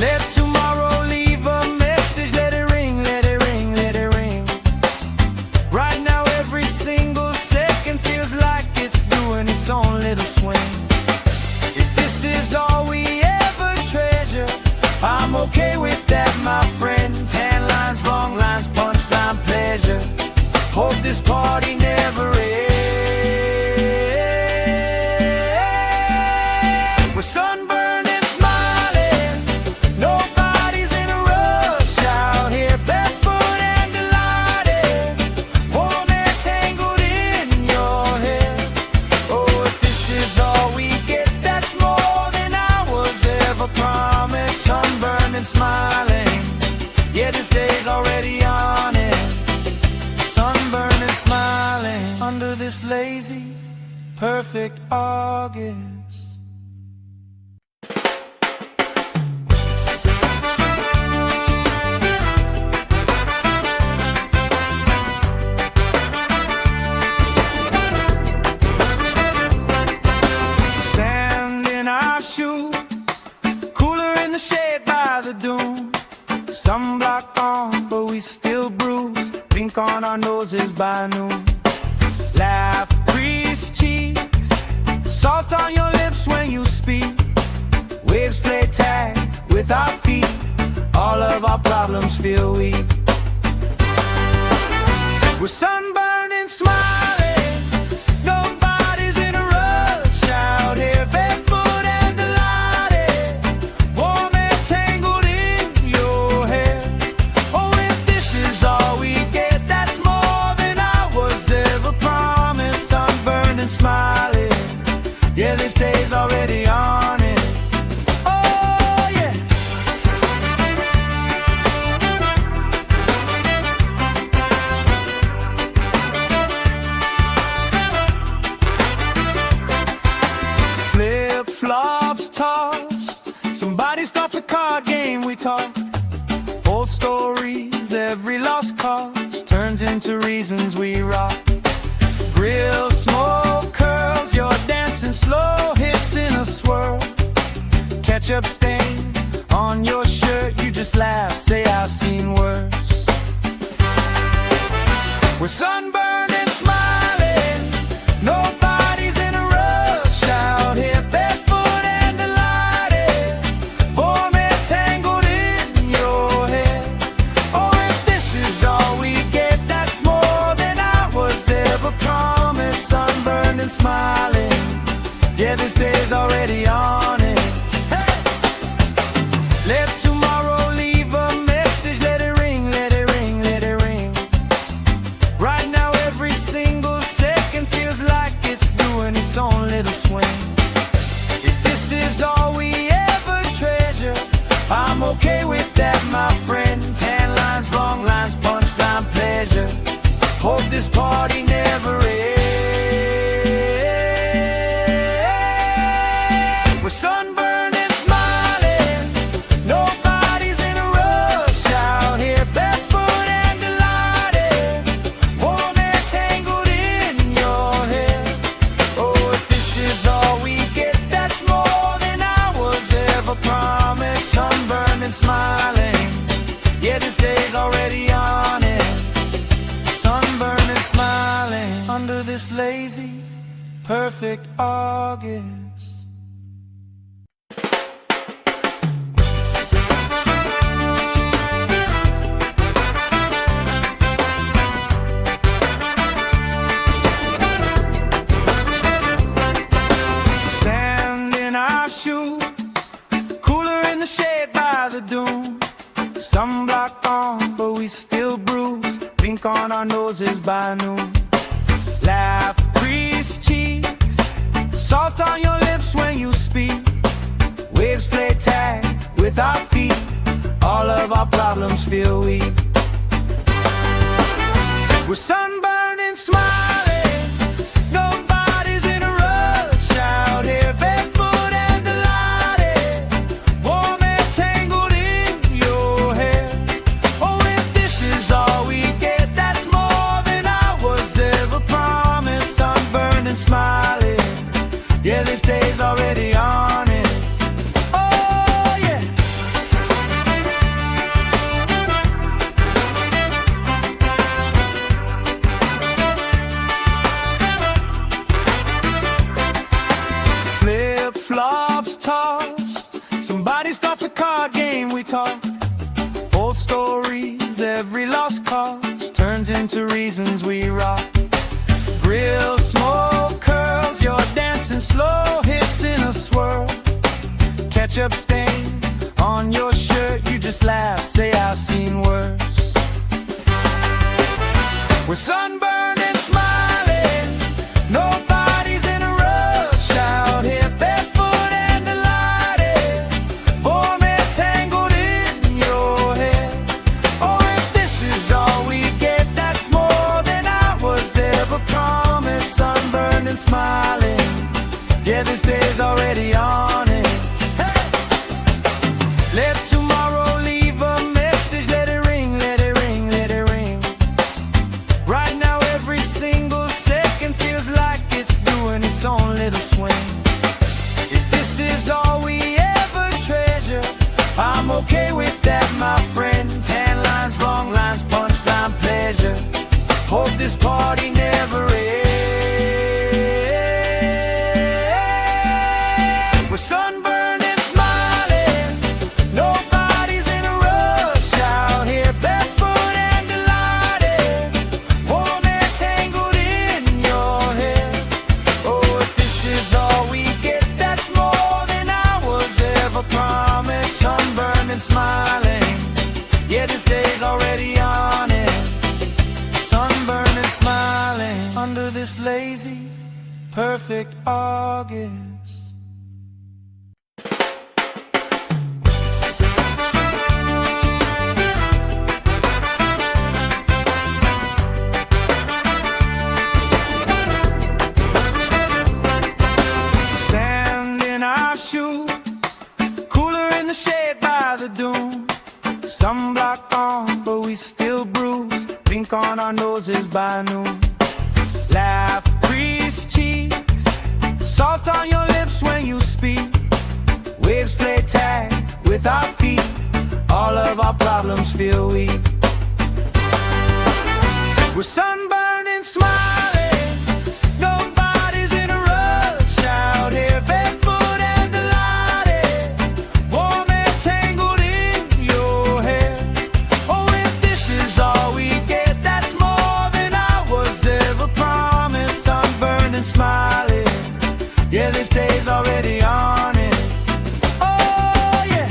Let tomorrow leave a message, let it ring, let it ring, let it ring. Right now every single second feels like it's doing its own little swing. If this is all we ever treasure, I'm okay with that, my friend. Tan lines, wrong lines, punchline, pleasure. Hope this party never ends. We're sunburned and smiling, nobody's in a rush out here, barefoot and delighted, warm and tangled in your hair. Oh, if this is all we get, that's more than I was ever promised. Sunburned and smiling, yeah, this day's already on it. Sunburned and smiling under this lazy, perfect August. Sand in our shoes, cooler in the shade by the dune. pink on our noses by noon. Laugh, crease cheeks, salt on your lips when you speak. Waves play tag with our feet, all of our problems feel weak. We're sunburned and smiling, nobody's in a rush out here, barefoot and delighted, warm and tangled in your hair. Oh, if this is all we get, that's more than I was ever promised. Sunburned and smiling, yeah, this day's already honest. Oh, yeah. Flip-flops tossed, somebody starts a card game, we talk. Old stories, every lost cause turns into reasons we rock. Grill smoke curls, you're dancing slow, hips in a swirl. Ketchup stain on your shirt, you just laugh, say I've seen worse. We're sunburned and smiling, nobody's in a rush out here, barefoot and delighted, warm and tangled in your hair. Oh, if this is all we get, that's more than I was ever promised. Sunburned and smiling, yeah, this day's already on it. Hey! Let tomorrow leave a message, let it ring, let it ring, let it ring. Right now every single second feels like it's doing its own little swing. If this is all we ever treasure, I'm okay with that, my friend. Tan lines, wrong lines, punchline, pleasure. Hope this party never ends. We're sunburned and smiling, nobody's in a rush out here, barefoot and delighted, warm and tangled in your hair. Oh, if this is all we get, that's more than I was ever promised. Sunburned and smiling, yeah, this day's already on it. Sunburned and smiling under this lazy, perfect August. Sand in our shoes, cooler in the shade by the dune. Sunblock on, but we still bruise, pink on our noses by noon. Laugh, crease cheeks, salt on your lips when you speak. Waves play tag with our feet, all of our problems feel weak. We're sunburned and smiling, nobody's in a rush out here, barefoot and delighted, warm and tangled in your hair. Oh, if this is all we get, that's more than I was ever promised. Sunburned and smiling, yeah, this day's already honest. Oh, yeah. Flip-flops tossed, somebody starts a card game, we talk. Old stories, every lost cause turns into reasons we rock. Grill smoke curls, you're dancing slow, hips in a swirl. Ketchup stain on your shirt, you just laugh, say I've seen worse. We're sunburned and smiling, nobody's in a rush out here, barefoot and delighted, warm and tangled in your hair. Oh, if this is all we get, that's more than I was ever promised. Sunburned and smiling, yeah, this day's already on it. Hey! Let tomorrow leave a message, let it ring, let it ring, let it ring. Right now every single second feels like it's doing its own little swing. If this is all we ever treasure, I'm okay with that, my friend. Tan lines, wrong lines, punchline, pleasure. Hope this party never ends. We're sunburned and smiling, nobody's in a rush out here, barefoot and delighted, warm and tangled in your hair. Oh, if this is all we get, that's more than I was ever promised. Sunburned and smiling, yeah, this day's already on it. Sunburned and smiling under this lazy, perfect August. Sand in our shoes, cooler in the shade by the dune. Sunblock on, but we still bruise. Pink on our noses by noon. Laugh, crease cheeks, salt on your lips when you speak. Waves play tag with our feet. All of our problems feel weak. We're sunburned and smiling, nobody's in a rush out here, barefoot and delighted, warm and tangled in your hair. Oh, if this is all we get, that's more than I was ever promised. Sunburned and smiling, yeah, this day's already honest. Oh, yeah.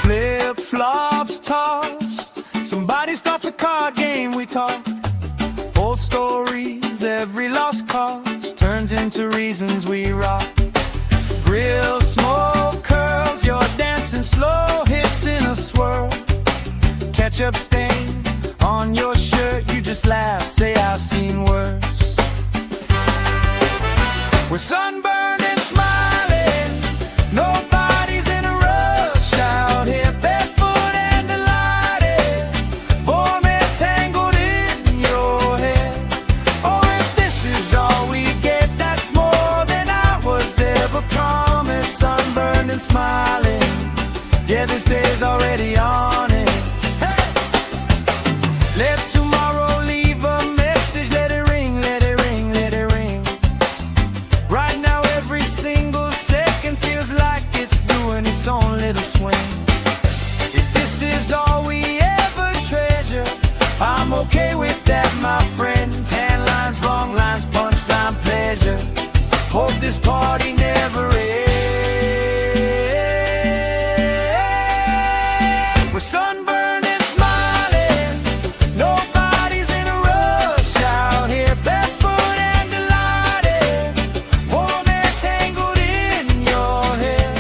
Flip-flops tossed, somebody starts a card game, we talk. Old stories, every lost cause turns into reasons we rock. Grill smoke curls, you're dancing slow, hips in a swirl. Ketchup stain on your shirt, you just laugh, say I've seen worse. We're sunburned and smiling, nobody's in a rush out here, barefoot and delighted, warm and tangled in your hair. Oh, if this is all we get, that's more than I was ever promised. Sunburned and smiling, yeah, this day's already on it. Hey! Let tomorrow leave a message, let it ring, let it ring, let it ring. Right now every single second feels like it's doing its own little swing. If this is all we ever treasure, I'm okay with that, my friend. Tan lines, wrong lines, punchline, pleasure. Hope this party never ends. We're sunburned and smiling, nobody's in a rush out here, barefoot and delighted, warm and tangled in your hair.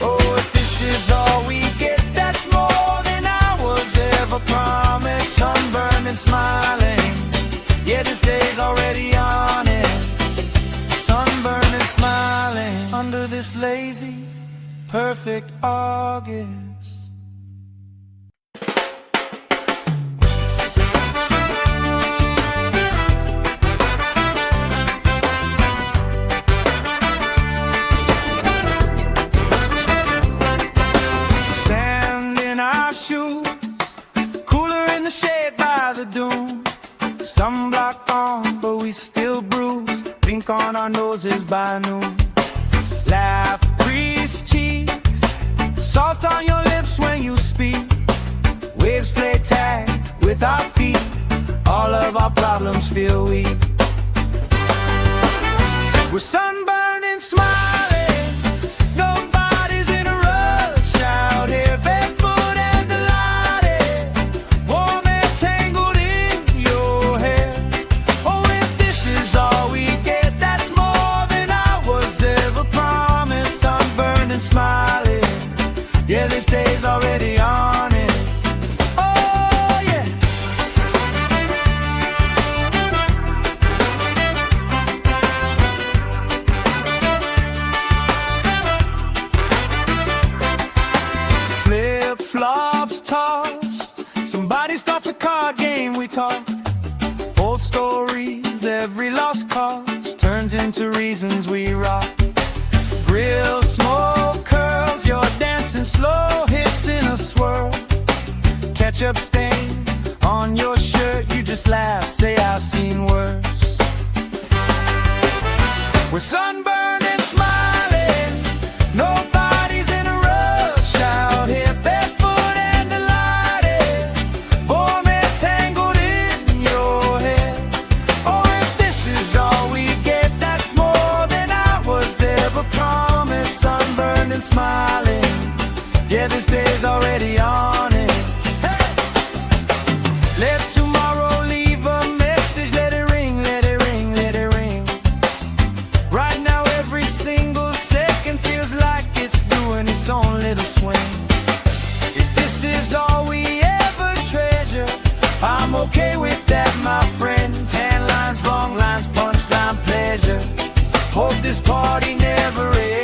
Oh, if this is all we get, that's more than I was ever promised. Sunburned and smiling, yeah, this day's already on it. Sunburned and smiling under this lazy, perfect August. Sand in our shoes, cooler in the shade by the dune. Sunblock on, but we still bruise. Pink on our noses by noon. Laugh, crease cheeks, salt on your lips when you speak. Waves play tag with our feet. All of our problems feel weak. We're sunburned and smiling, nobody's in a rush out here, barefoot and delighted, warm and tangled in your hair. Oh, if this is all we get, that's more than I was ever promised. Sunburned and smiling, yeah, this day's already on it. Oh, yeah. Flip-flops tossed, somebody starts a card game, we talk. Old stories, every lost cause turns into into reasons we rock. Grill, smoke, curls, you're dancing slow, hips in a swirl. Ketchup stain on your shirt, you just laugh, say I've seen worse. We're sunburned and smiling, nobody's in a rush out here, barefoot and delighted, warm and tangled in your hair. Oh, if this is all we get, that's more than I was ever promised. Sunburned and smiling, yeah, this day's already on it. Let tomorrow leave a message, let it ring, let it ring, let it ring. Right now every single second feels like it's doing its own little swing. If this is all we ever treasure, I'm okay with that, my friend. Tan lines, wrong lines, punchline, pleasure. Hope this party never ends.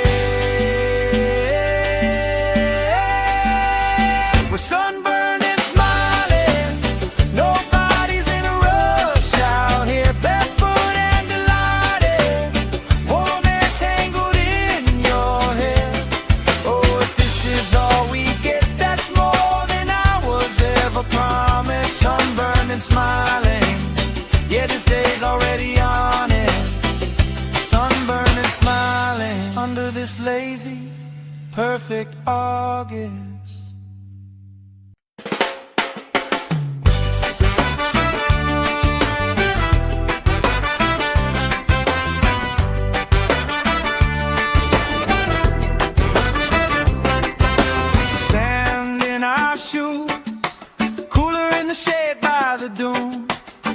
We're sunburned and smiling, nobody's in a rush out here, barefoot and delighted, warm and tangled in your hair. Oh, if this is all we get, that's more than I was ever promised. Sunburned and smiling, yeah, this day's already on it. Sunburned and smiling under this lazy, perfect August. Sand in our shoes, cooler in the shade by the dune.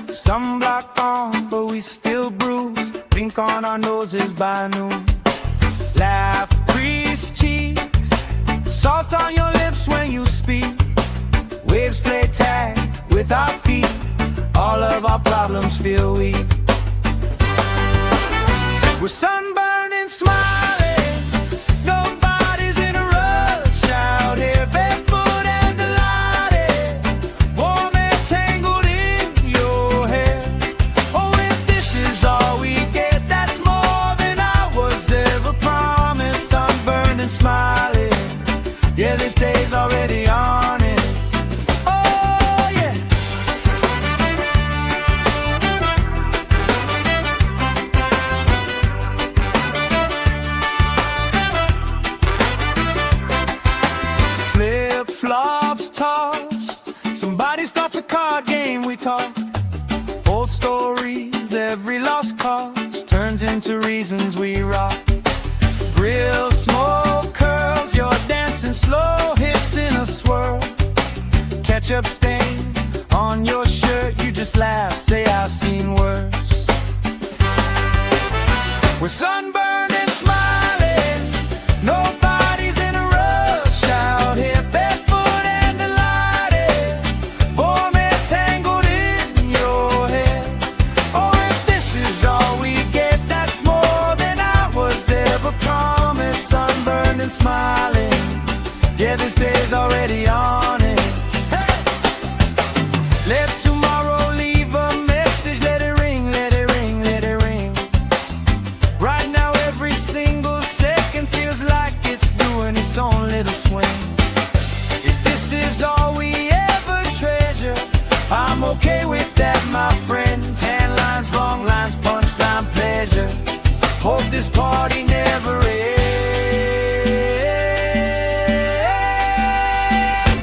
Sunblock on, but we still bruise. Pink on our noses by noon. Laugh, crease cheeks, salt on your lips when you speak. Waves play tag with our feet. All of our problems feel weak. We're sunburned and smiling, nobody's in a rush out here, barefoot and delighted, warm and tangled in your hair. Oh, if this is all we get, that's more than I was ever promised. Sunburned and smiling, yeah, this day's already on it. Oh, yeah. Flip-flops tossed, somebody starts a card game, we talk. Old stories, every lost cause turns into reasons we rock. Grill, smoke, curls, you're dancing slow, hips in a swirl. Ketchup stain on your shirt, you just laugh, say I've seen worse. We're sunburned and smiling, nobody's in a rush out here, barefoot and delighted, warm and tangled in your hair. Oh, if this is all we get, that's more than I was ever promised. Sunburned and smiling, yeah, this day's already on it. Hey! Let tomorrow leave a message, let it ring, let it ring, let it ring. Right now every single second feels like it's doing its own little swing. If this is all we ever treasure, I'm okay with that, my friend. Tan lines, wrong lines, punchline, pleasure. Hope this party never ends.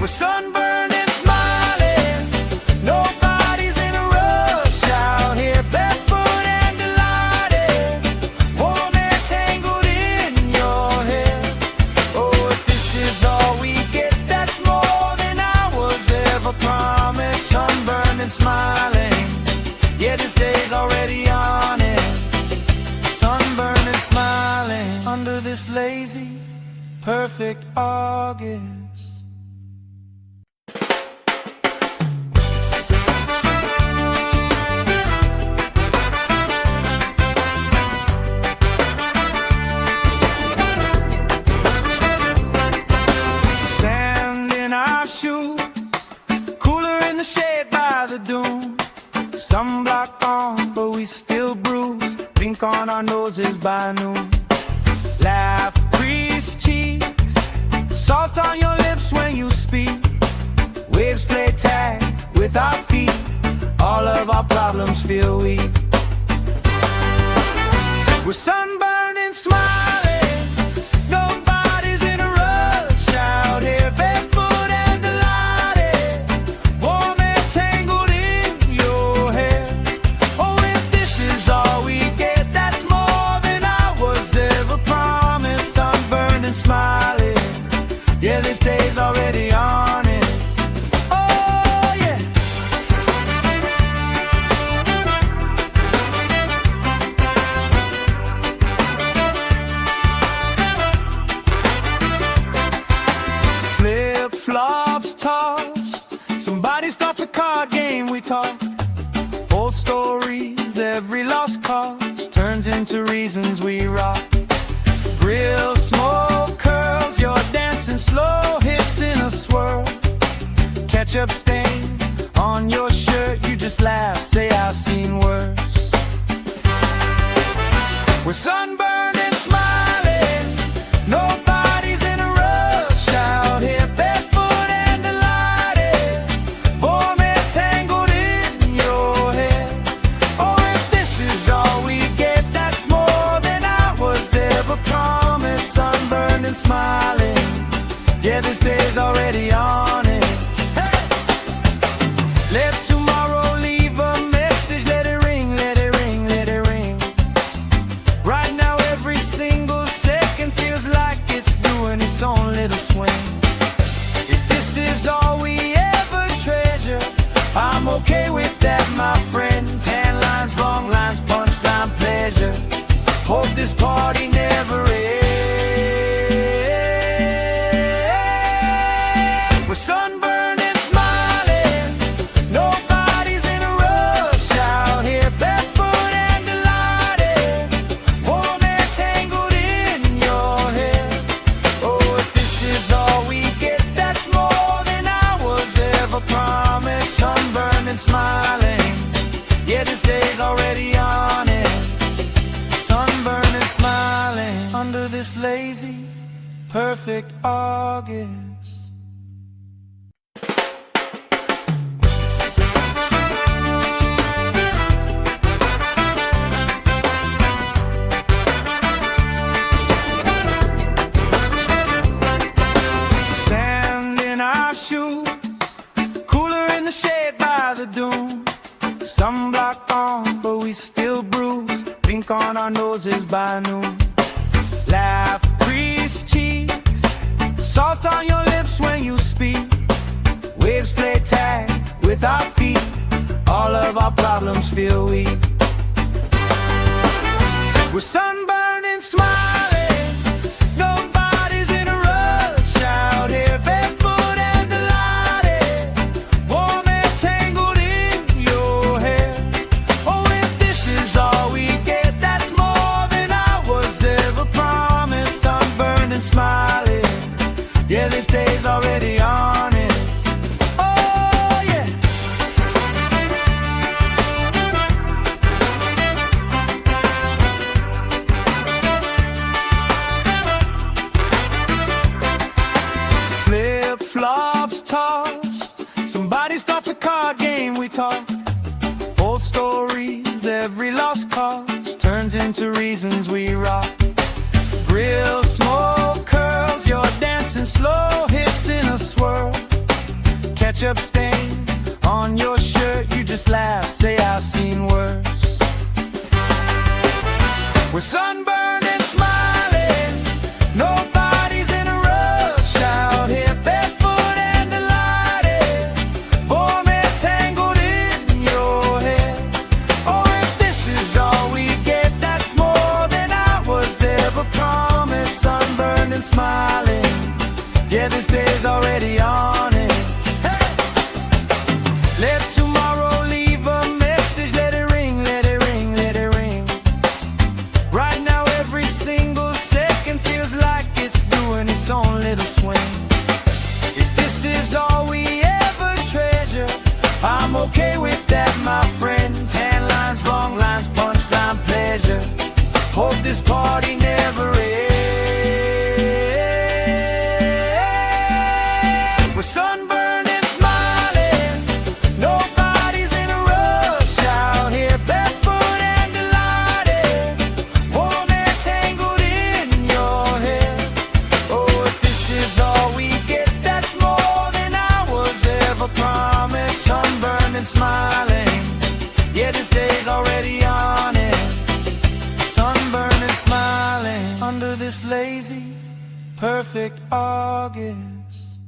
We're sunburned and smiling, nobody's in a rush out here, barefoot and delighted, warm and tangled in your hair. Oh, if this is all we get, that's more than I was ever promised. Sunburned and smiling, yeah, this day's already on it. Sunburned and smiling under this lazy, perfect August. Sand in our shoes, cooler in the shade by the dune. Sunblock on, but we still bruise. Pink on our our noses by noon. Laugh, grease cheeks, salt on your lips when you speak. Waves play tag with our feet, all of our problems feel weak. We're sunburned and smiling, nobody's in a rush out here, barefoot and delighted, warm and tangled in your hair. Oh, if this is all we get, that's more than I was ever promised. Sunburned and smiling, yeah, this day's already honest. Oh, yeah. Flip-flops tossed, somebody starts a card game, we talk. Old stories, every lost cause turns into reasons we rock. Grill smoke curls, you're dancing slow, hips in a swirl. Ketchup stain on your shirt, you just laugh, say I've seen worse. We're sunburned and smiling, nobody's in a rush out here, barefoot and delighted, warm and tangled in your hair. Oh, if this is all we get, that's more than I was ever promised. Sunburned and smiling, yeah, this day's already on it. Hey! Let tomorrow leave a message, let it ring, let it ring, let it ring. Right now every single second feels like it's doing its own little swing. If this is all we ever treasure, I'm okay with that, my friend. Tan lines, wrong lines, punchline, pleasure. Hope this party never ends. We're sunburned and smiling, nobody's in a rush out here, barefoot and delighted, warm and tangled in your hair. Oh, if this is all we get, that's more than I was ever promised. Sunburned and smiling, yeah, this day's already on it. Sunburned and smiling under this lazy, perfect August. Sand in our shoes, cooler in the shade by the dune. Sunblock on, but we still bruise. Pink on our noses by noon. Laugh, grease cheeks, salt on your lips when you speak. Waves play tag with our feet, all of our problems feel weak. We're sunburned and smiling, nobody's in a rush out here, barefoot and delighted, warm and tangled in your hair. Oh, if this is all we get, that's more than I was ever promised. Sunburned and smiling, yeah, this day's already honest. Oh, yeah. Flip-flops tossed, somebody starts a card game, we talk. Old stories, every lost cause turns into reasons we rock. Grill smoke curls, you're dancing slow, hips in a swirl. Ketchup stain on your shirt, you just laugh, say I've seen worse. We're sunburned and smiling, nobody's in a rush out here, barefoot and delighted, warm and tangled in your hair. Oh, if this is all we get, that's more than I was ever promised. Sunburned and smiling, yeah, this day's already on it. Hey! Let tomorrow leave a message, let it ring, let it ring, let it ring. Right now every single second feels like it's doing its own little swing. If this is all we ever treasure, I'm okay with that, my friend. Tan lines, wrong lines, punchline, pleasure. this lazy, perfect August.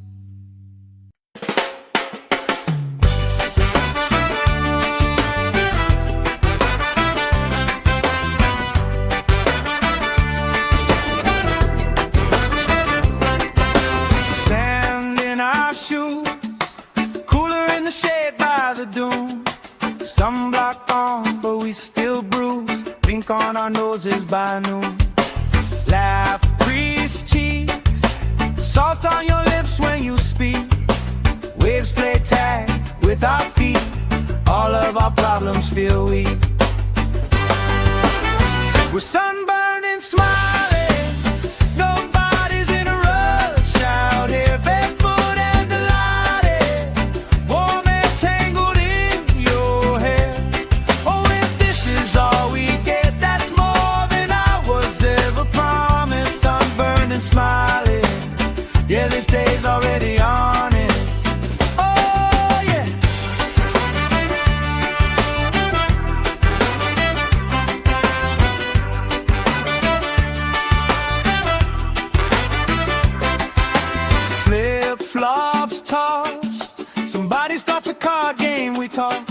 Sand in our shoes, cooler in the shade by the dune. Sunblock on, but we still bruise. Pink on our noses by noon. Laugh, crease cheeks, salt on your lips when you speak. Waves play tag with our feet. All of our problems feel weak. We're sunburned and smiling. Nobody's in a rush out here, barefoot and delighted. Warm and tangled in your hair. Oh, if this is all we get, that's more than I was ever promised. Sunburned and smiling. Yeah, this day's already honest. Oh, yeah. Flip-flops tossed. Somebody starts a card game, we talk.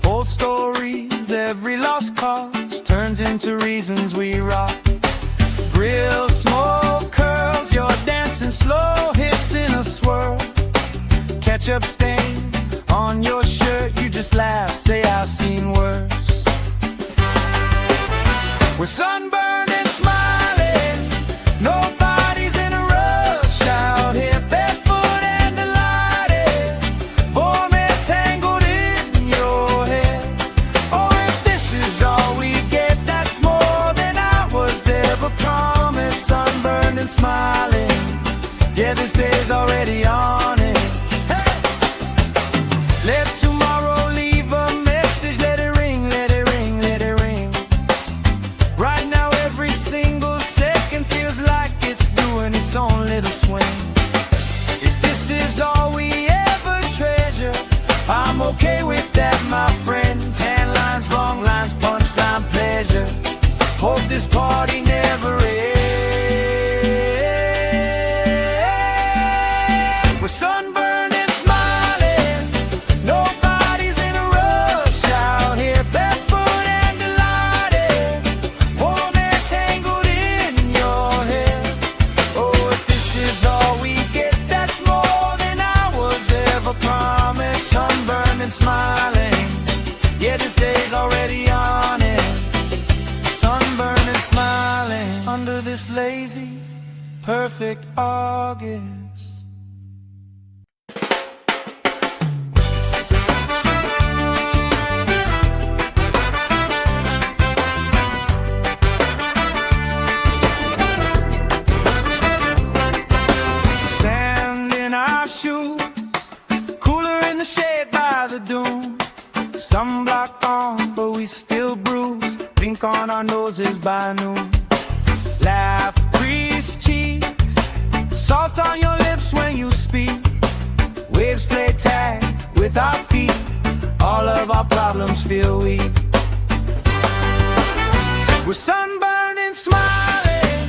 Old stories, every lost cause turns into reasons we rock. Grill smoke curls, you're dancing slow hits in a swirl. Ketchup stain on your shirt, you just laugh, say I've seen worse. We're sunburned and smiling. Nobody's in a rush out here, barefoot and delighted. Warm and tangled in your hair. Oh, if this is all we get, that's more than I was ever promised. Sunburned and smiling. Yeah, this day's already on it. Hey! Let tomorrow leave a message. Let it ring, let it ring, let it ring. Right now every single second feels like it's doing its own little swing. If this is all we ever treasure, I'm okay with that, my friend. Tan lines, wrong lines, punchline, pleasure. Hope this party never ends. We're sunburned and smiling. Nobody's in a rush out here, barefoot and delighted. Warm and tangled in your hair. Oh, if this is all we get, that's more than I was ever promised. Sunburned and smiling. Yeah, this day's already on it. Sunburned and smiling under this lazy, perfect August. Sand in our shoes, cooler in the shade by the dune. Sunblock on, but we still bruise. Pink on our noses by noon. Laugh, crease cheeks, salt on your lips when you speak. Waves play tag with our feet. All of our problems feel weak. We're sunburned and smiling.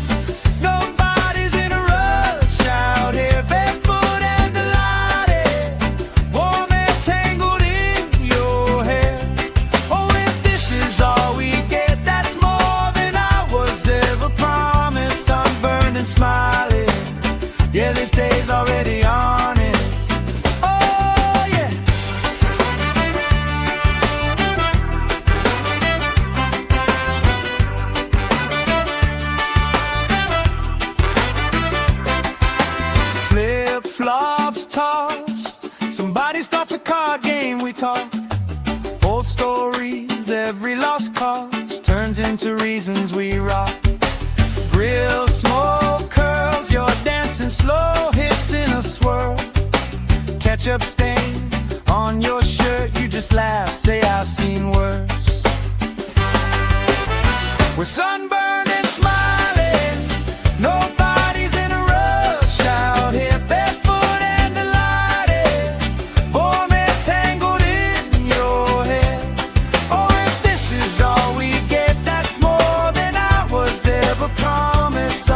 Nobody's in a rush out here, barefoot and delighted. Warm and tangled in your hair. Oh, if this is all we get, that's more than I was ever promised. Sunburned and smiling. Yeah, this day's already honest. Oh, yeah. Flip-flops tossed. Somebody starts a card game, we talk. Old stories, every lost cause turns into reasons we rock. Grill smoke curls, you're dancing slow hits in a swirl. Ketchup stain on your shirt, you just laugh, say I've seen worse. We're sunburned and smiling. Nobody's in a rush out here, barefoot and delighted. Warm and tangled in your hair. Oh, if this is all we get, that's more than I was ever promised.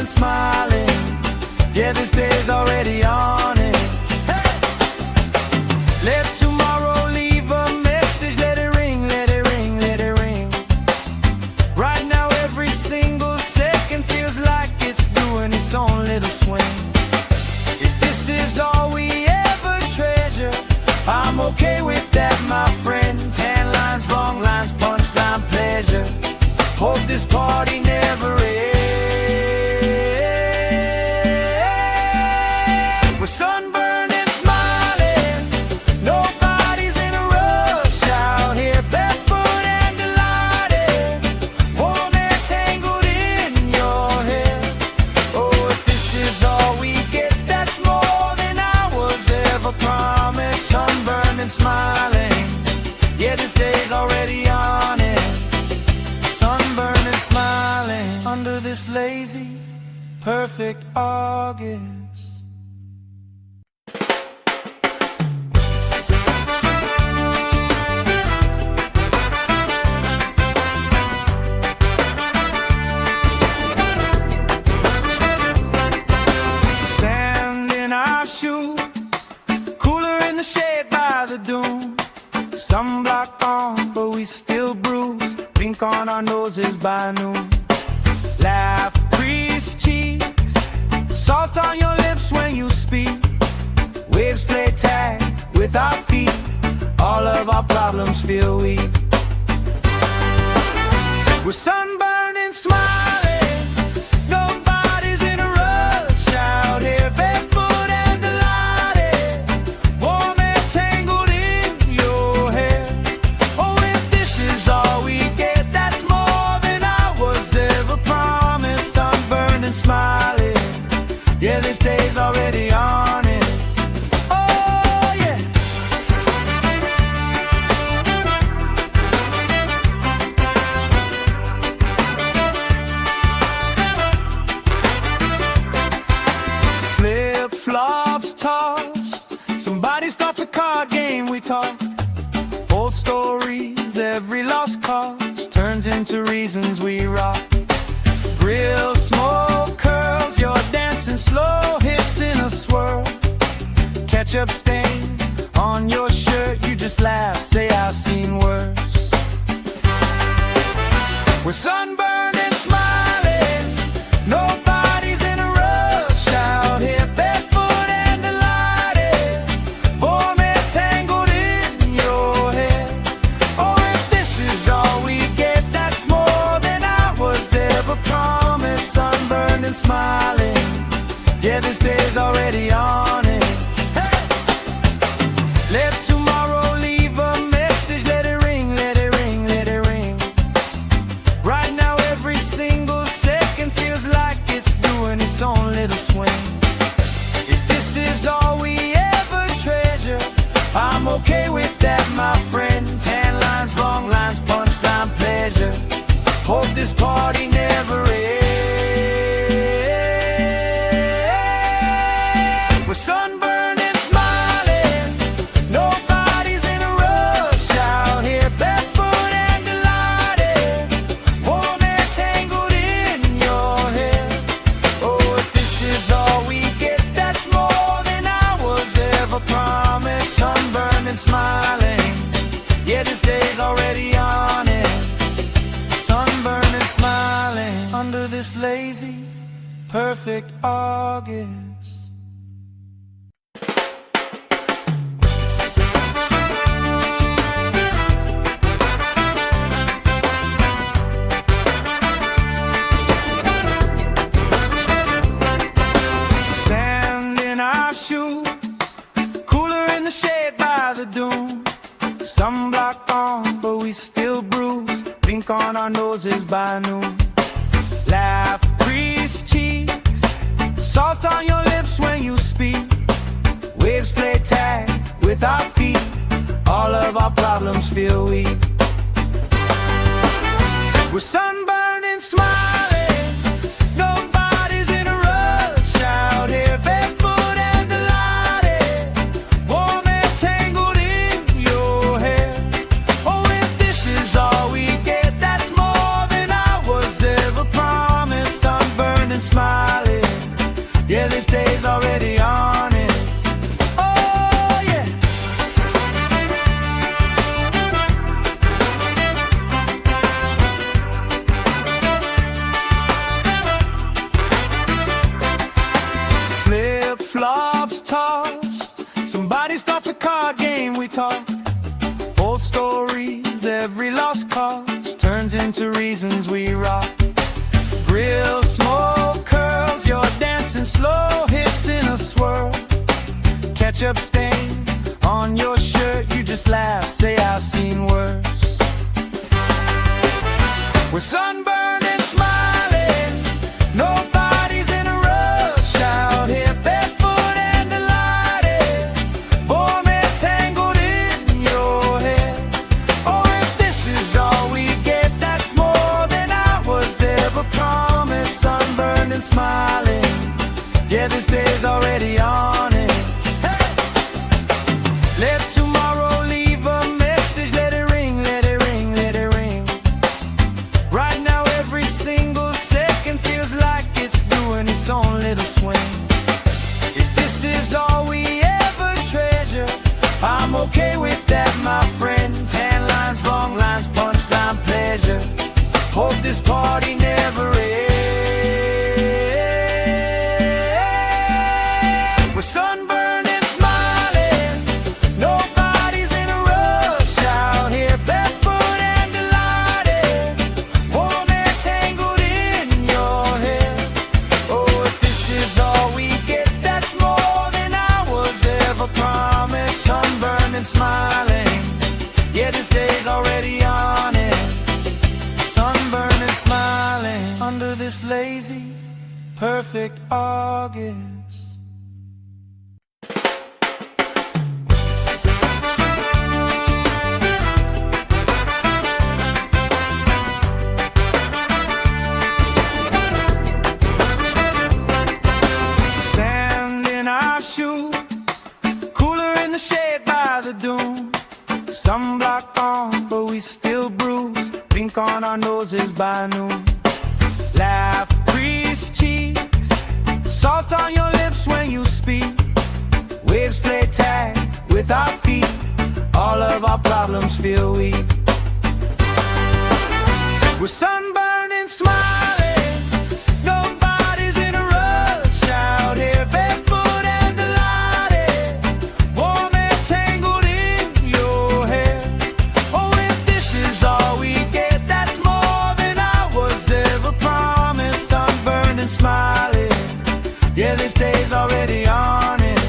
and smiling. Yeah, this day's already on it. Hey! Let tomorrow leave a message. Let it ring, let it ring, let it ring. Right now every single second feels like it's doing its own little swing. If this is all we ever treasure, I'm okay with that, my friend. Tan lines, wrong lines, punchline, pleasure. Hope this party never ends. We're sunburned and smiling. Nobody's in a rush out here, barefoot and delighted. Warm air tangled in your hair. Oh, if this is all we get, that's more than I was ever promised. Sunburned and smiling. Yeah, this day's already on it. Sunburned and smiling under this lazy, perfect August. Sand in our shoes, cooler in the shade by the dune. Sunblock on, but we still bruise. Pink on our noses by noon. Laugh, crease cheeks, salt on your lips when you speak. Waves play tag with our feet. All of our problems feel weak. We're sunburned and smiling. Nobody's in a rush out here, barefoot and delighted. Warm air tangled in your hair. Oh, if this is all we get, that's more than I was ever promised. Sunburned and smiling. Yeah, this day's already on it. Oh, yeah. Flip-flops tossed. Somebody starts a card game, we talk. Old stories, every lost cause turns into reasons we rock. Grill smoke curls, you're dancing slow, hips in a swirl. Ketchup stain on your shirt, you just laugh, say I've seen worse. We're sunburned and smiling. Nobody's in a rush out here, barefoot and delighted. Warm air tangled in your hair. Oh, if this is all we get, that's more than I was ever promised. Sunburned and smiling. Yeah, this day's already on it. Hey! Let tomorrow leave a message. Let it ring, let it ring, let it ring. Right now every single second feels like it's doing its own little swing. If this is all we ever treasure, I'm okay with that, my friend. Tan lines, wrong lines, punchline, pleasure. Hope this party never ends. We're sunburned and smiling. Nobody's in a rush out here, barefoot and delighted. Warm air tangled in your hair. Oh, if this is all we get, that's more than I was ever promised. Sunburned and smiling. Yeah, this day's already on it. Sunburned and smiling under this lazy, perfect August. Sand in our shoes, cooler in the shade by the dune. Sunblock on, but we still bruise. Pink on our noses by noon. Laugh, crease cheeks, salt on your lips when you speak. Waves play tag with our feet. All of our problems feel weak. We're sunburned and smiling. Nobody's in a rush out here, barefoot and delighted. Warm air tangled in your hair. Oh, if this is all we get, that's more than I was ever promised. Sunburned and smiling. talk. Old stories, every lost cause turns into reasons we rock. Grill, smoke, curls, you're dancing slow, hips in a swirl. Ketchup stain on your shirt, you just laugh, say I've seen worse. We're sunburned and smiling, nobody's in a rush out here, barefoot and delighted, warm and tangled in your hair. Oh, if this is all we get, that's more than I was ever promised. Sunburned and smiling, yeah, this day's already on it. Hey! Let tomorrow leave a message, let it ring, let it ring, let it ring. Right now every single second feels like it's doing its own little swing. If this is all we ever treasure, I'm okay with that, my friend. Tan lines, wrong lines, punchline, pleasure. Hope this party never ends. We're sunburned and smiling, nobody's in a rush out here, barefoot and delighted, warm and tangled in your hair. Oh, if this is all we get, that's more than I was ever promised. Sunburned and smiling, yeah, this day's already on it. Sunburned and smiling under this lazy, perfect August. Sand in our shoes, cooler in the shade by the dune. Sunblock on, but we still bruise. Pink on our noses by noon. Laugh, grease cheeks, salt on your lips when you speak. Waves play tag with our feet. All of our problems feel weak. We're sunburned and smiling, nobody's in a rush out here, barefoot and delighted, warm and tangled in your hair. Oh, if this is all we get, that's more than I was ever promised. Sunburned and smiling, yeah, this day's already on it.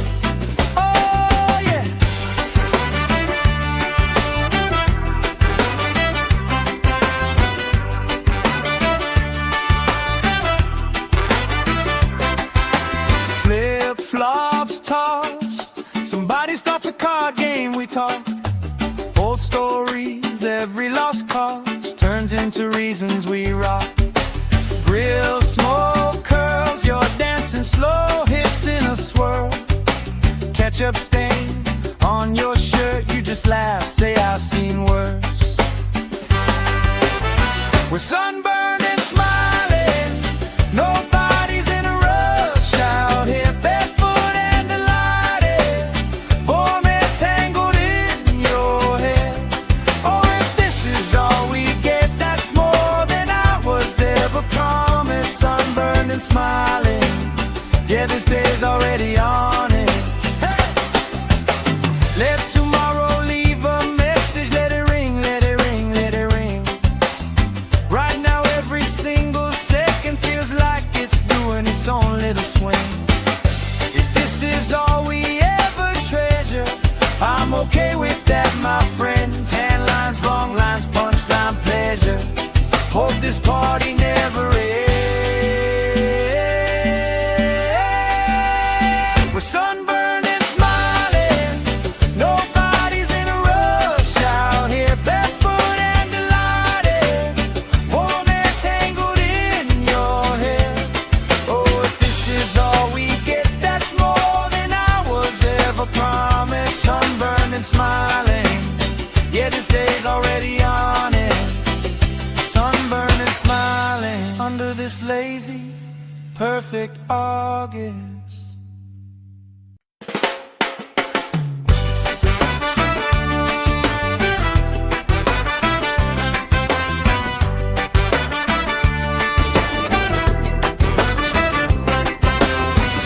Oh, yeah. Flip-flops tossed, somebody starts a card game, we talk. Old stories, every lost cause turns into reasons we rock. Grill, smoke, curls, you're dancing slow, hips in a swirl. Ketchup stain on your shirt, you just laugh, say I've seen worse. We're sunburned and smiling, nobody's in a rush out here, barefoot and delighted, warm and tangled in your hair. Oh, if this is all we get, that's more than I was ever promised. Sunburned and smiling, yeah, this day's already on it. Hey! Let tomorrow leave a message, let it ring, let it ring, let it ring. Right now every single second feels like it's doing its own little swing. If this is all we ever treasure, I'm okay with that, my friend. Tan lines, wrong lines, punchline, pleasure. Hope this party never ends. We're sunburned and smiling, nobody's in a rush out here, barefoot and delighted, warm and tangled in your hair. Oh, if this is all we get, that's more than I was ever promised. Sunburned and smiling, yeah, this day's already on it. Sunburned and smiling under this lazy, perfect August.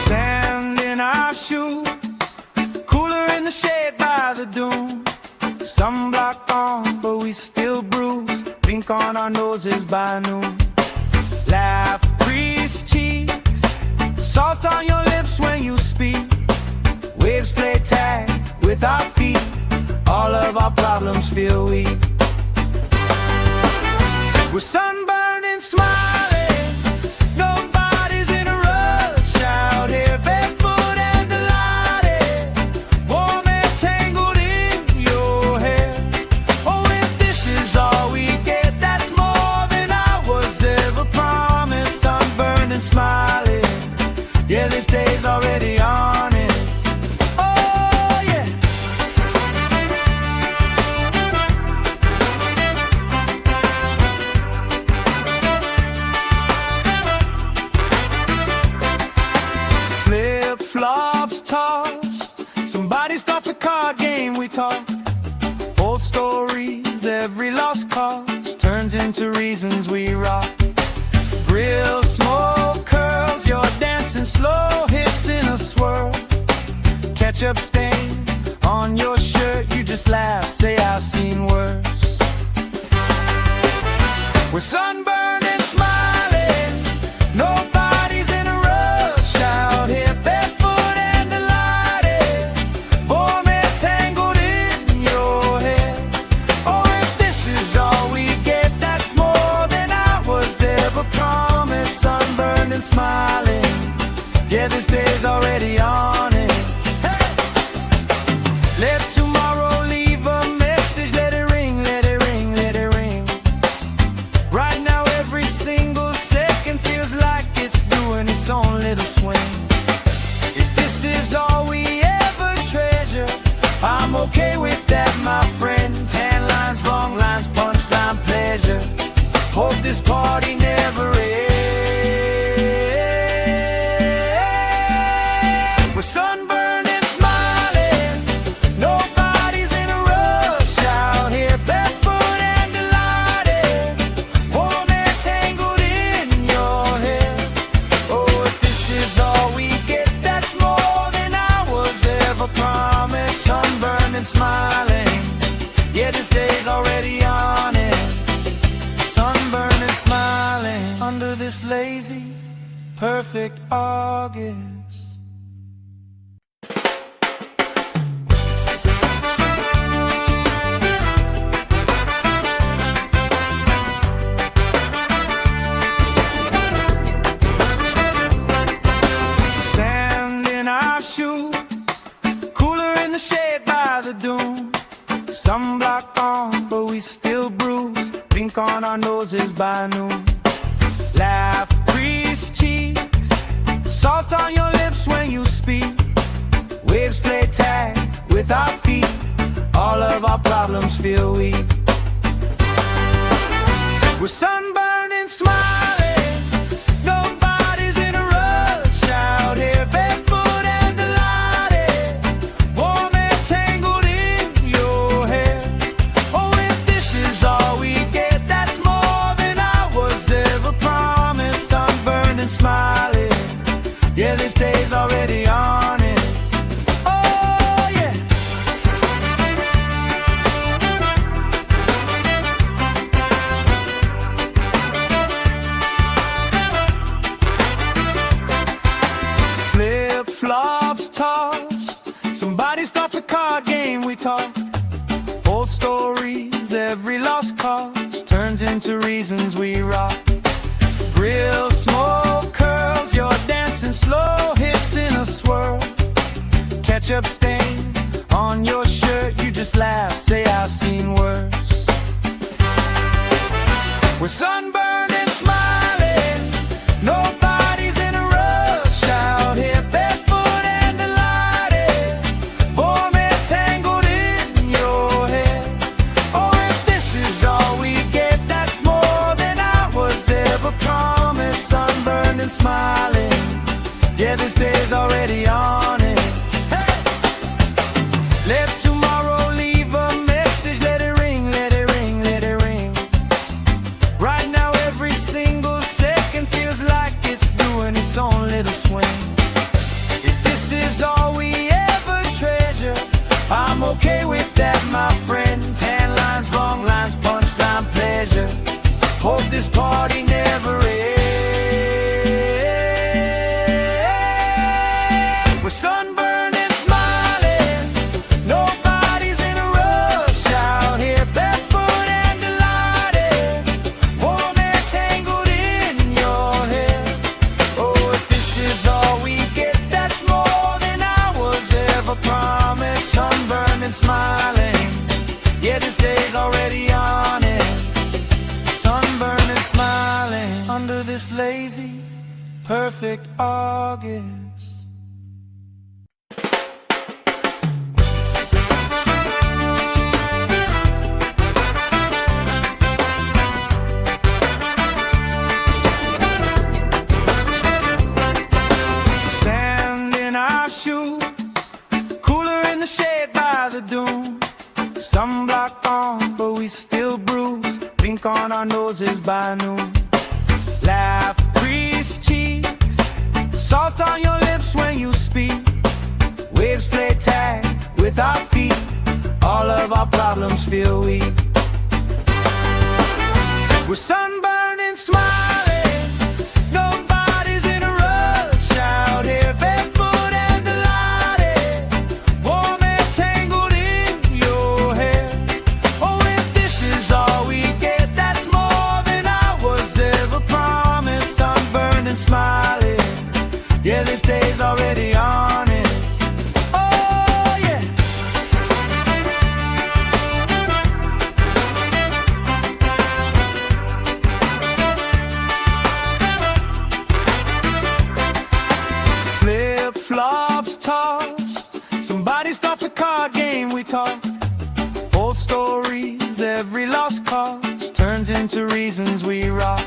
Sand in our shoes, cooler in the shade by the dune. we still bruise. Pink on our noses by noon. Laugh, crease cheeks, salt on your lips when you speak. Waves play tag with our feet. All of our problems feel weak. We're sunburned and smiling. Nobody's in a rush out here, barefoot and delighted. Warm and tangled in your hair. Oh, if this is all we get, that's more than I was ever promised. Sunburned and smiling. Yeah, this day's already honest. Oh, yeah. Flip-flops tossed. Somebody starts a card game, we talk. Old stories, every lost cause turns into reasons we rock. Grill smoke curls, you're dancing slow hips in a swirl. Ketchup stain on your shirt, you just laugh, say I've seen worse. We're sunburned and smiling. Nobody's in a rush out here, barefoot and delighted. Warm and tangled in your hair. Oh, if this is all we get, that's more than I was ever promised. Sunburned and smiling. Yeah, this day's already on it. Hey! Let tomorrow leave a message. Let it ring, let it ring, let it ring. Right now every single second feels like it's doing its own little swing. If this is all we ever treasure, I'm okay with that, my friend. Tan lines, wrong lines, punchline, pleasure. Hope this party never ends. We're sunburned and smiling. Nobody's in a rush out here, barefoot and delighted. Warm and tangled in your hair. Oh, if this is all we get, that's more than I was ever promised. Sunburned and smiling. Yeah, this day's already on it. Sunburned and smiling under this lazy, perfect August. Sand in our shoes, cooler in the shade by the dune. Sunblock on, but we still bruise. Pink on our noses by noon. Laugh, crease cheeks, salt on your lips when you speak. Waves play tag with our feet. All of our problems feel weak. We're sunburned and smiling. Nobody's in a rush out here, barefoot and delighted. Warm and tangled in your hair. Oh, if this is all we get, that's more than I was ever promised. Sunburned and smiling. Yeah, this day's already honest. Oh, yeah. Flip-flops tossed. Somebody starts a card game, we talk. Old stories, every lost cause turns into reasons we rock. Grill smoke curls, you're dancing slow hips in a swirl. Ketchup stain on your shirt, you just laugh, say I've seen worse. We're sunburned and smiling. Nobody's in a rush out here, barefoot and delighted. Warm and tangled in your hair. Oh, if this is all we get, that's more than I was ever promised. Sunburned and smiling. Yeah, this day's already on it. Hey! Let tomorrow leave a message. Let it ring, let it ring, let it ring. Right now every single second feels like it's doing its own little swing. If this is all we ever treasure, I'm okay with that, my friend. Tan lines, wrong lines, lazy, perfect August. Sand in our shoes, cooler in the shade by the dune. Sunblock on, but we still bruise. Pink on our noses by noon. Laugh, grease cheeks, salt on your lips when you speak. Waves play tag with our feet. All of our problems feel weak. We're sunburned and smiling. Nobody's in a rush out here, barefoot and delighted. Warm and tangled in your hair. Oh, if this is all we get, that's more than I was ever promised. Sunburned and smiling. Yeah, this day's already honest. Oh, yeah. Flip-flops tossed. Somebody starts a card game, we talk. Old stories, every lost cause turns into reasons we rock.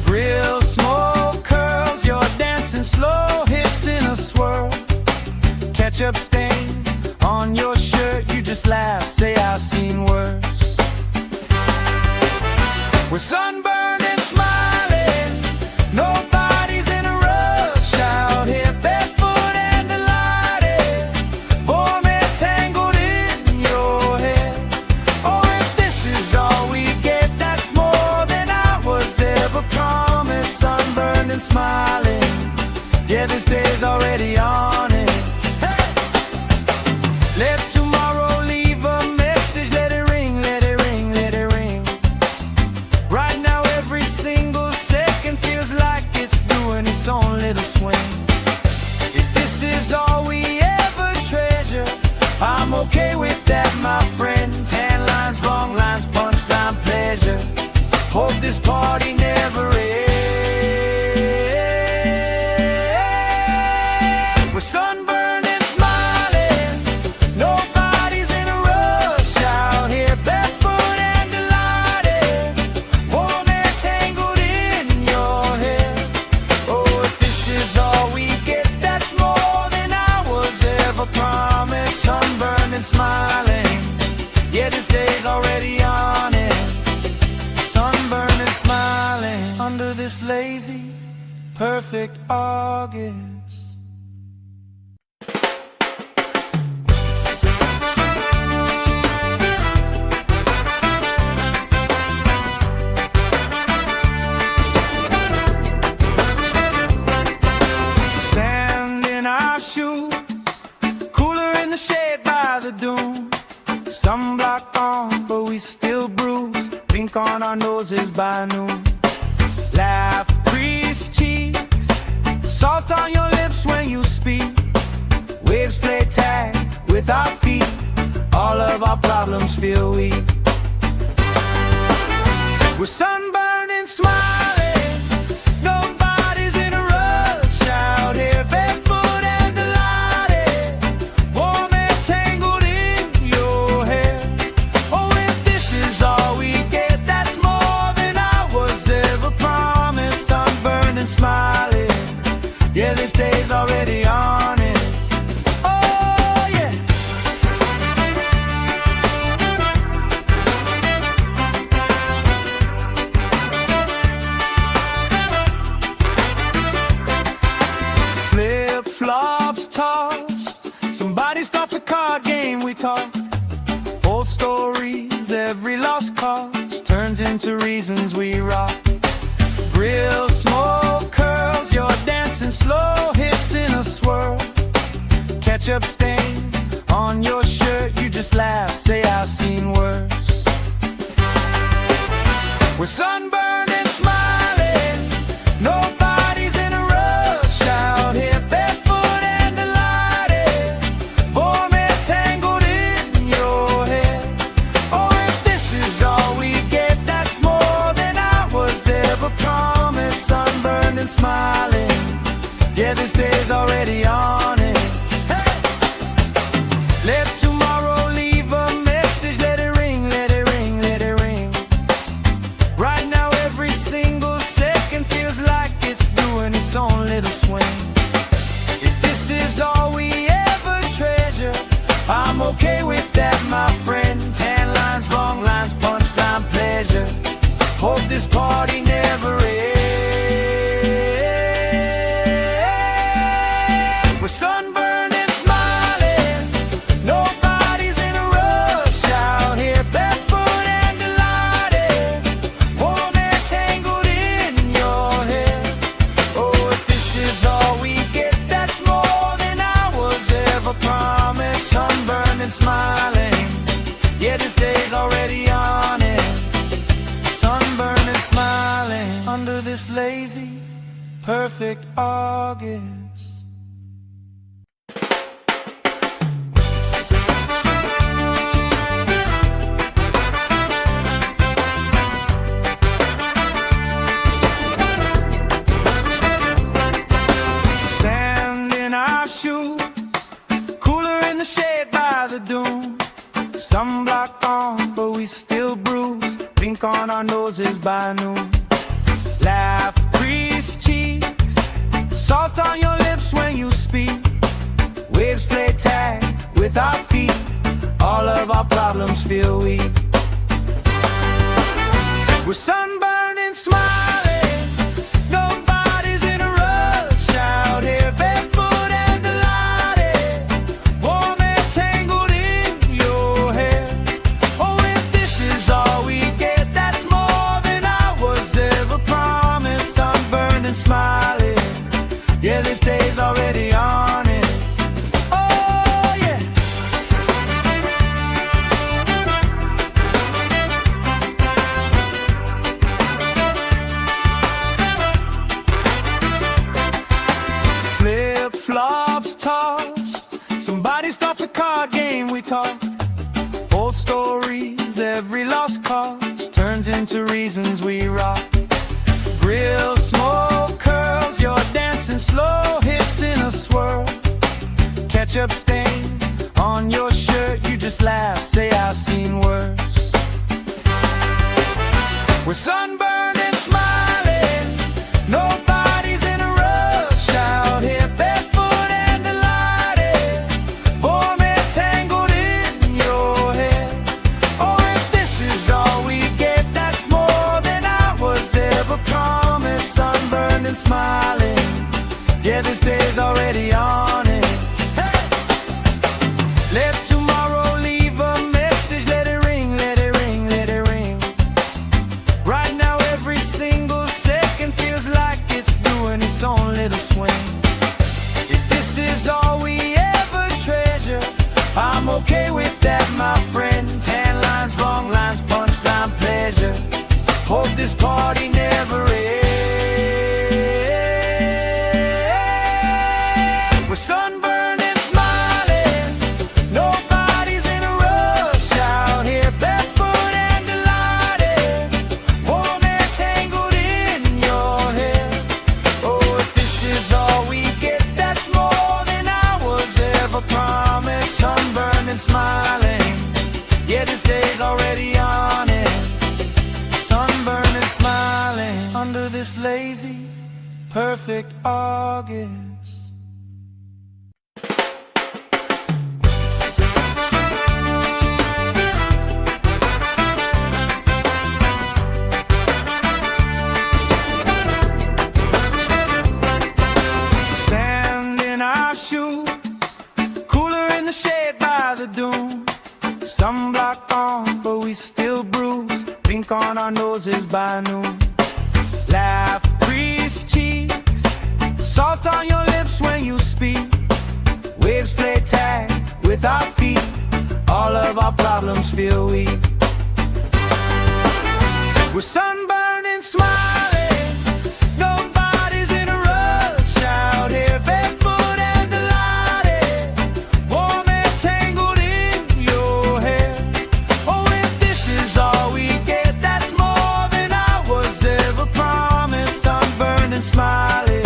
Grill smoke curls, you're dancing slow, hips in a swirl. Ketchup stain on your shirt, you just laugh, say I've seen worse. We're sunburned and smiling. Nobody's in a rush out here, barefoot and delighted. Warm and tangled in your hair. Oh, if this is all we get, that's more than I was ever promised. Sunburned and smiling. Yeah, this day's already on it. Hey! Let tomorrow leave a message. Let it ring, let it ring, let it ring. Right now every single second feels like it's doing its own little swing. If this is all we ever treasure, I'm okay with that, my friend. Tan lines, wrong lines, punchline, pleasure. Hope this party never ends. We're sunburned and smiling. Nobody's in a rush out here, barefoot and delighted. Warm and tangled in your hair. Oh, if this is all we get, that's more than I was ever promised. Sunburned and smiling. Yeah, this day's already on it. Sunburned and smiling under this lazy, perfect August. Sand in our shoes, cooler in the shade by the dune. Sunblock on, but we still bruise. Pink on our noses by noon. Laugh, grease cheeks, salt on your lips when you speak. Waves play tag with our feet. All of our problems feel weak. We're sunburned and smiling. Nobody's in a rush out here, barefoot and delighted. Warm and tangled in your hair. Oh, if this is all we get, that's more than I was ever promised. Sunburned and smiling. Yeah, this day's already honest. Oh, yeah. Flip-flops tossed. Somebody starts a card game, we talk. Old stories, every lost cause turns into reasons we rock. Grill smoke curls, you're dancing slow, hips in a swirl. Ketchup stain on your shirt, you just laugh, say I've seen worse. We're sunburned and smiling. Nobody's in a rush out here, barefoot and delighted. Warm and tangled in your hair. Oh, if this is all we get, that's more than I was ever promised. smiling. Yeah, this day's already on it. Hey! Let tomorrow leave a message. Let it ring, let it ring, let it ring. Right now every single second feels like it's doing its own little swing. If this is all we ever treasure, I'm okay with that, my friend. Tan lines, wrong lines, punchline, pleasure. Hope this party never ends. We're sunburned and smiling. Nobody's in a rush out here, barefoot and delighted. Warm hair tangled in your hair. Oh, if this is all we get, that's more than I was ever promised. Sunburned and smiling. Yeah, this day's already on it. Sunburned and smiling under this lazy, perfect August. Sand in our shoes, cooler in the shade by the dune. Sunblock on, but we still bruise. Pink on our noses by noon. Laugh, crease cheeks, salt on your lips when you speak. Waves play tag with our feet. All of our problems feel weak. We're sunburned and smiling. Nobody's in a rush out here, barefoot and delighted. Warm hair tangled in your hair. Oh, if this is all we get, that's more than I was ever promised. Sunburned and smiling. Yeah, this day's already on it. Oh, yeah. Flip-flops tossed. Somebody starts a card game, we talk. Old stories, every lost cause turns into reasons we rock. Grill smoke curls, you're dancing slow hips in a swirl. Ketchup stain on your shirt, you just laugh, say I've seen worse. We're sunburned and smiling. Nobody's in a rush out here, barefoot and delighted. Warm hair tangled in your hair. Oh, if this is all we get, that's more than I was ever promised. Sunburned and smiling. Yeah, this day's already on it. Hey! Let tomorrow leave a message. Let it ring, let it ring, let it ring. Right now every single second feels like it's doing its own little swing. If this is all we ever treasure, I'm okay with that, my friend. Tan lines, wrong lines, punchline, pleasure. Hope this party never ends. We're sunburned and smiling. Nobody's in a rush out here, barefoot and delighted. Warm hair tangled in your hair. Oh, if this is all we get, that's more than I was ever promised. Sunburned and smiling. Yeah, this day's already on it. Sunburned and smiling under this lazy, perfect August. Sand in our shoes, cooler in the shade by the dune. Sunblock on, but we still bruise. Pink on our noses by noon. Laugh, crease cheeks, salt on your lips when you speak. Waves play tag with our feet. All of our problems feel weak. We're sunburned and smiling. Nobody's in a rush out here, barefoot and delighted. Warm hair tangled in your hair. Oh, if this is all we get, that's more than I was ever promised. Sunburned and smiling.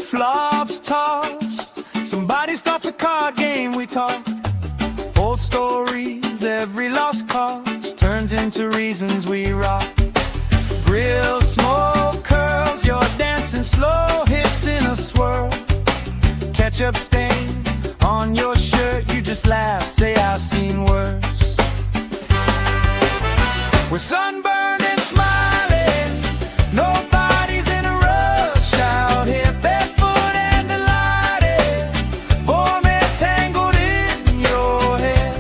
Flip-flops tossed. Somebody starts a card game, we talk. Old stories, every lost cause turns into reasons we rock. Grill smoke curls, you're dancing slow, hips in a swirl. Ketchup stain on your shirt, you just laugh, say I've seen worse. We're sunburned and smiling, nobody's in a rush out here, barefoot and delighted, warm and tangled in your hair.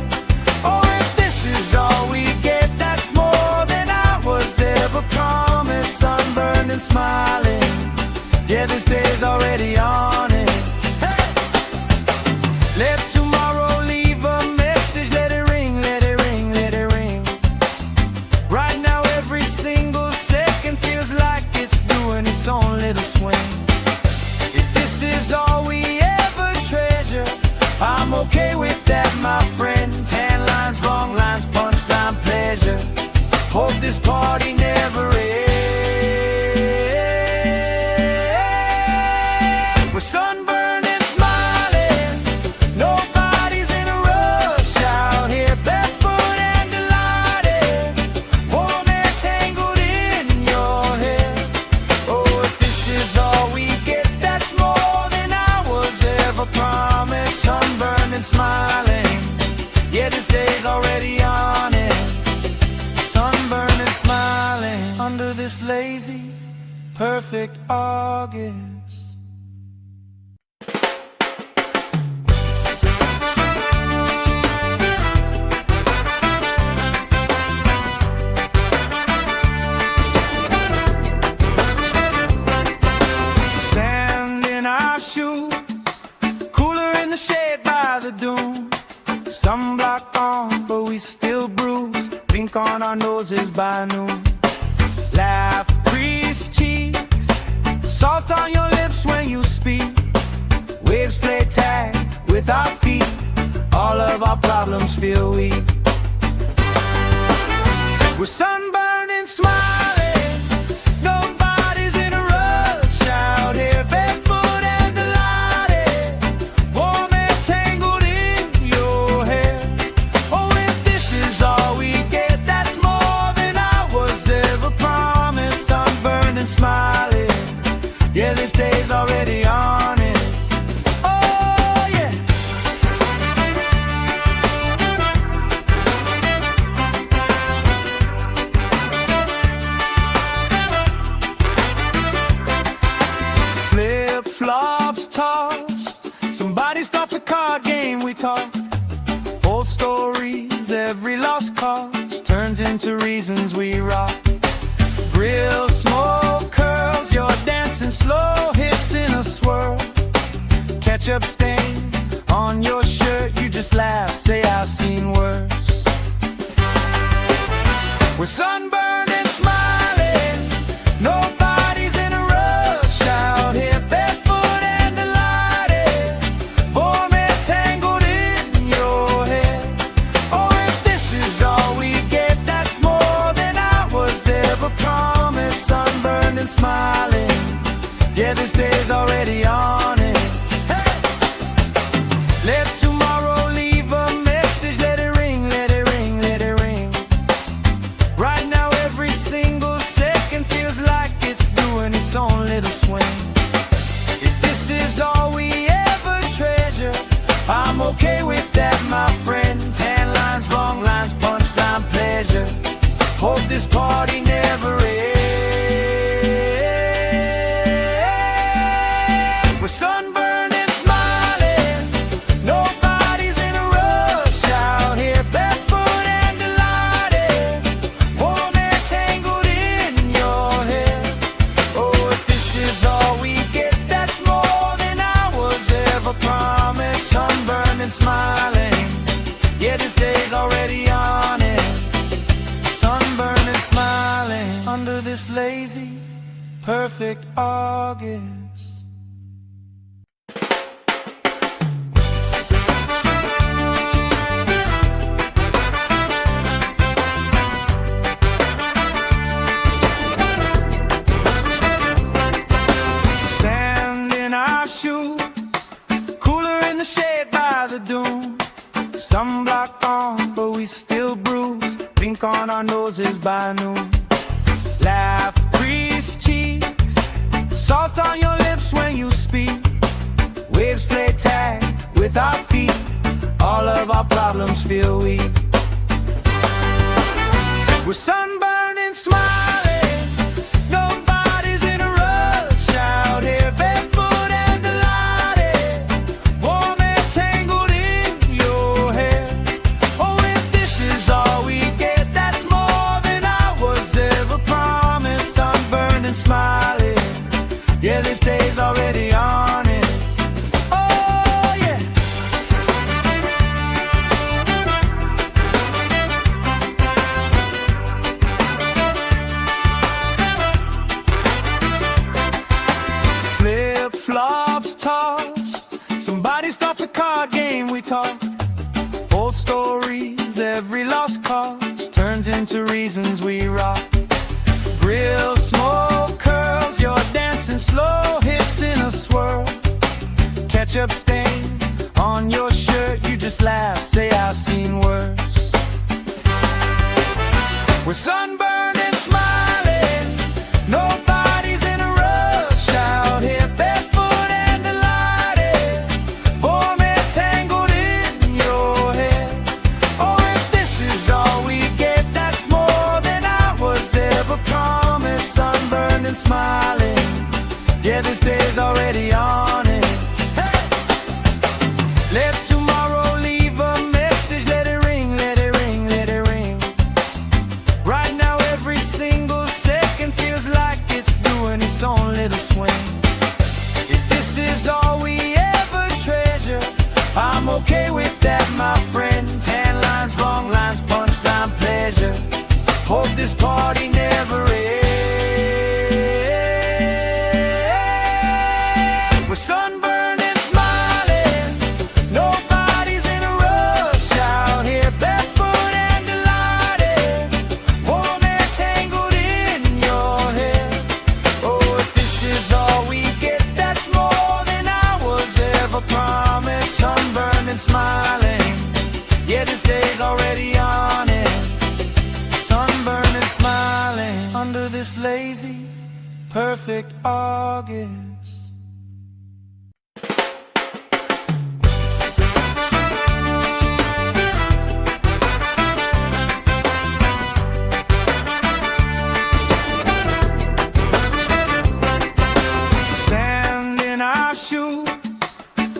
Oh, if this is all we get, that's more than I was ever promised. Sunburned and smiling, yeah, this day's already on it. Hey! Let tomorrow leave a message, let it ring, let it ring, let it ring. Right now every single second feels like it's doing its own little swing. If this is all we ever treasure, I'm okay with that, my friend. Tan lines, wrong lines, punchline, pleasure. Hope this party never ends. We're sunburned and smiling, nobody's in a rush out here, barefoot and delighted, warm and tangled in your hair. Oh, if this is all we get, that's more than I was ever promised. Sunburned and smiling, yeah, this day's already on it. Sunburned and smiling under this lazy, perfect August. Sand in our shoes, cooler in the shade by the dune. Sunblock on, but we still bruise. Pink on our noses by noon. Laugh, crease cheeks, salt on your lips when you speak. Waves play tag with our feet. All of our problems feel weak. We're sunburned and smiling, nobody's in a rush out here, barefoot and delighted, warm and tangled in your hair. Oh, if this is all we get, that's more than I was ever promised. Sunburned and smiling, yeah, this day's already on it. Oh, yeah. Flip-flops tossed. Somebody starts a card game, we talk. Old stories, every lost cause turns into reasons we rock. Grill smoke curls, you're dancing slow, hips in a swirl. Ketchup stain on your shirt, you just laugh, say I've seen worse. We're sunburned and smiling, nobody's in a rush out here, barefoot and delighted, warm and tangled in your hair. Oh, if this is all we get, that's more than I was ever promised. Sunburned and smiling, yeah, this day's already on it. Hey! Let tomorrow leave a message, let it ring, let it ring, let it ring. Right now every single second feels like it's doing its own little swing. If this is all we ever treasure, I'm okay with that, my friend. Tan lines, wrong lines, punchline, pleasure. Hope this party never ends. We're sunburned and smiling, nobody's in a rush out here, barefoot and delighted, warm and tangled in your hair. Oh, if this is all we get, that's more than I was ever promised. Sunburned and smiling, yeah, this day's already on it. Sunburned and smiling under this lazy, perfect August. Sand in our our noses by noon. Laugh, grease cheeks, salt on your lips when you speak. Waves play tag with our feet, all of our problems feel weak. We're sunburned and smiling, nobody's in a rush out here, barefoot and delighted, warm and tangled in your hair. Oh, if this is all we get, that's more than I was ever promised. Sunburned and smiling, yeah, this day's already honest. Oh, yeah. Flip-flops tossed, somebody starts a card game, we talk. Old stories, every lost cause turns into reasons we rock. Grill smoke curls, you're dancing slow, hips in a swirl. Ketchup stain on your shirt, you just laugh, say I've seen worse. We're sunburned and smiling, nobody's in a rush out here, barefoot and delighted, warm and tangled in your hair. Oh, if this is all we get, that's more than I was ever promised. Sunburned and smiling, yeah, this day's already on it. Hey! Let tomorrow leave a message, let it ring, let it ring, let it ring. Right now every single second feels like it's doing its own little swing. If this is all we ever treasure, I'm okay with that, my friend. Tan lines, wrong lines, punchline, pleasure. Hope this party never ends. We're sunburned and smiling, nobody's in a rush out here, barefoot and delighted, warm and tangled in your hair. Oh, if this is all we get, that's more than I was ever promised. Sunburned and smiling, yeah, this day's already on it. Sunburned and smiling under this lazy, perfect August. Sand in our shoes,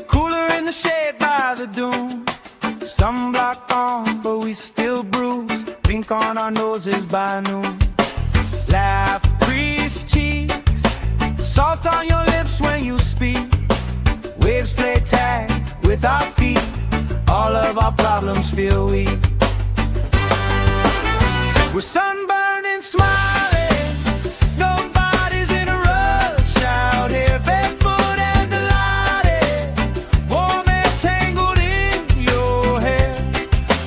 cooler in the shade by the dune. Sunblock on, but we still bruise. Pink on our noses by noon. Laugh, grease cheeks, salt on your lips when you speak. Waves play tag with our feet, all of our problems feel weak. We're sunburned and smiling, nobody's in a rush out here, barefoot and delighted, warm and tangled in your hair.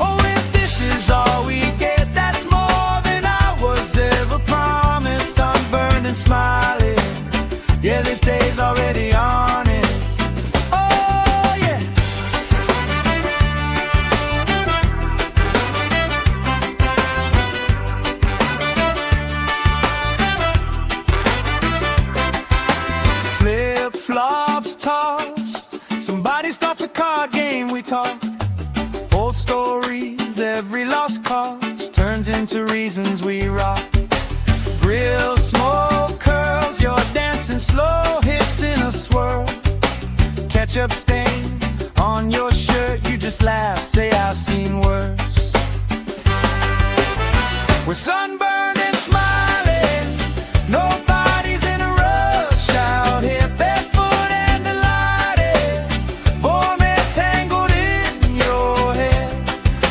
Oh, if this is all we get, that's more than I was ever promised. Sunburned and smiling, yeah, this day's already honest. Oh, yeah. Flip-flops tossed, somebody starts a card game, we talk. Old stories, every lost cause turns into reasons we rock. Grill smoke curls, you're dancing slow, hips in a swirl. Ketchup stain on your shirt, you just laugh, say I've seen worse. We're sunburned and smiling, nobody's in a rush out here, barefoot and delighted, warm and tangled in your hair.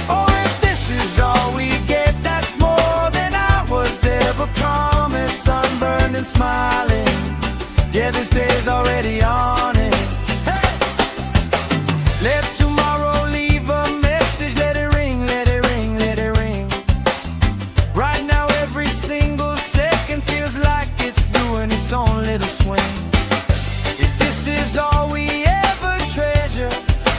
Oh, if this is all we get, that's more than I was ever promised. Sunburned and smiling, yeah, this day's already on it. Hey! Let tomorrow leave a message, let it ring, let it ring, let it ring. Right now every single second feels like it's doing its own little swing. If this is all we ever treasure,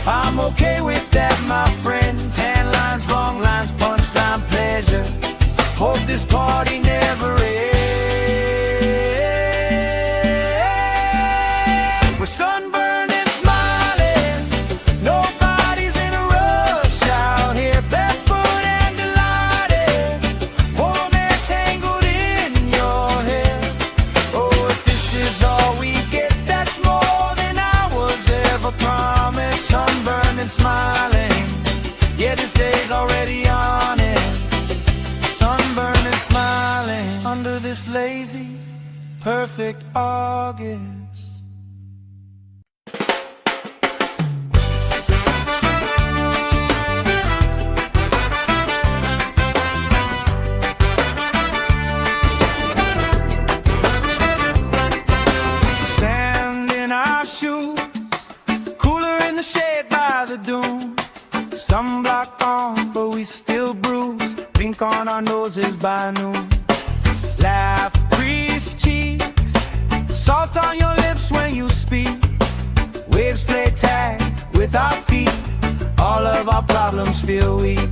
I'm okay with that, my friend. Tan lines, wrong lines, punchline, pleasure. this party never ends. We're sunburned and smiling, nobody's in a rush out here, barefoot and delighted, warm and tangled in your hair. Oh, if this is all we get, that's more than I was ever promised. Sunburned and smiling, yeah, this day's already on it. Sunburned and smiling under this lazy, perfect August. Sand in our shoes, cooler in the shade by the dune. Sunblock on, but we still bruise. Pink on our noses by noon. Laugh, crease cheeks, salt on your lips when you speak. Waves play tag with our feet. All of our problems feel weak.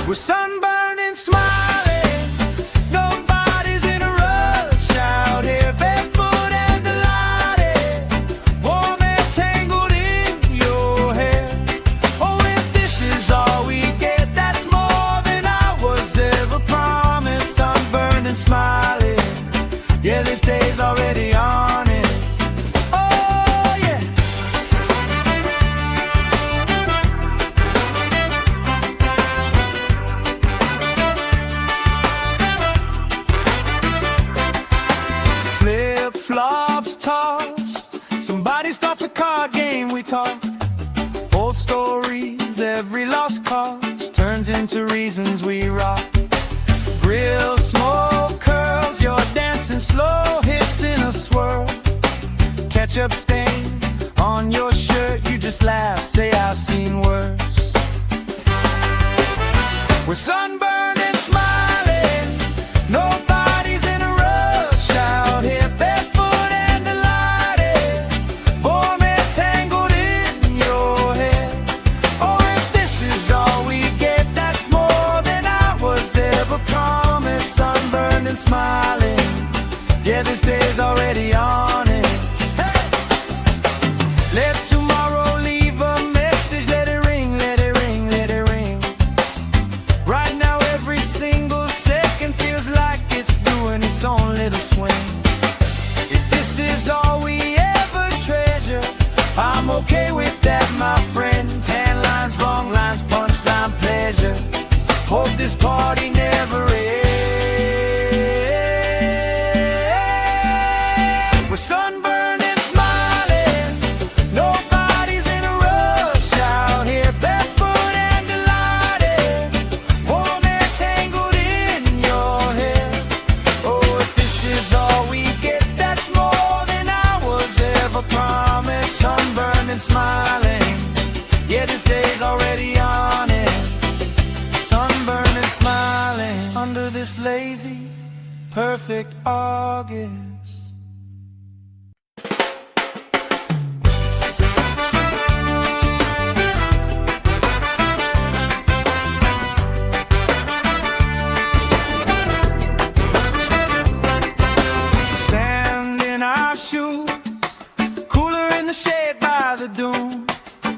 We're sunburned and smiling, nobody's in a rush out here, barefoot and delighted, warm and tangled in your hair. Oh, if this is all we get, that's more than I was ever promised. Sunburned and smiling, yeah, this day's already on it. Oh, yeah. Flip-flops tossed, somebody starts a card game, we talk. Old stories, every lost cause turns into reasons we rock. Grill smoke curls, you're dancing slow, hips in a swirl. Ketchup stain on your shirt, you just laugh, say I've seen worse. We're sunburned and smiling, nobody's in a rush out here, barefoot and delighted, warm and tangled in your hair. Oh, if this is all we get, that's more than I was ever promised. Sunburned and smiling, yeah, this day's already on it. Hey! Let tomorrow leave a message, let it ring, let it ring, let it ring. Right now every single second feels like it's doing its own little swing. If this is all we ever treasure, I'm okay with that, my friend. Tan lines, wrong lines, punchline, pleasure. Hope this party never ends. We're sunburned and smiling, nobody's in a rush out here, barefoot and delighted, warm and tangled in your hair. Oh, if this is all we get, that's more than I was ever promised. Sunburned and smiling, yeah, this day's already on it. Sunburned and smiling under this lazy, perfect August. Sand in our shoes, cooler in the shade by the dune.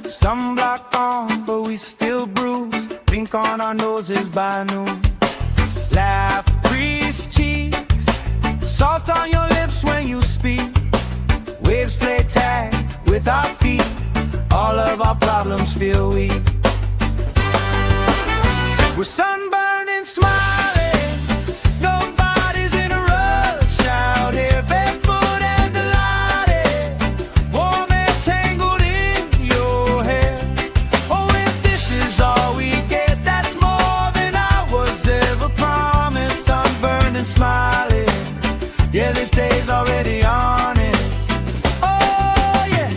Sunblock on, but we still bruise. Pink on our noses by noon. Laugh, crease cheeks, salt on your lips when you speak. Waves play tag with our feet. All of our problems feel weak. We're sunburned and smiling, nobody's in a rush out here, barefoot and delighted, warm and tangled in your hair. Oh, if this is all we get, that's more than I was ever promised. Sunburned and smiling, yeah, this day's already on it. Oh, yeah.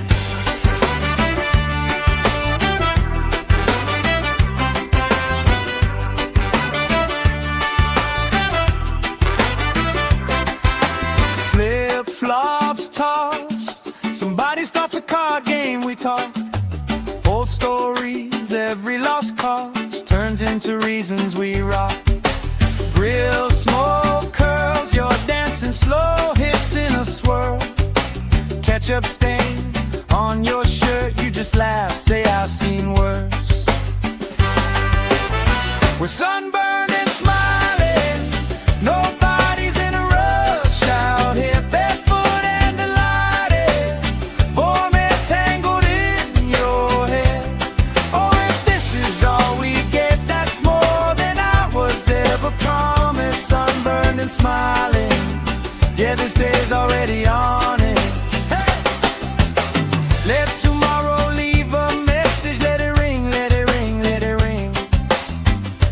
Flip-flops tossed, somebody starts a card game, we talk. Old stories, every lost cause turns into real. reasons we rock. Grill, smoke, curls, you're dancing slow, hips in a swirl. Ketchup stain on your shirt, you just laugh, say I've seen worse. We're sunburned and smiling, nobody's in a rush out here, barefoot and delighted, warm and tangled in your hair. Oh, if this is all we get, that's more than I was ever promised. Sunburned and smiling, yeah, this day's already on it. Hey! Let tomorrow leave a message, let it ring, let it ring, let it ring.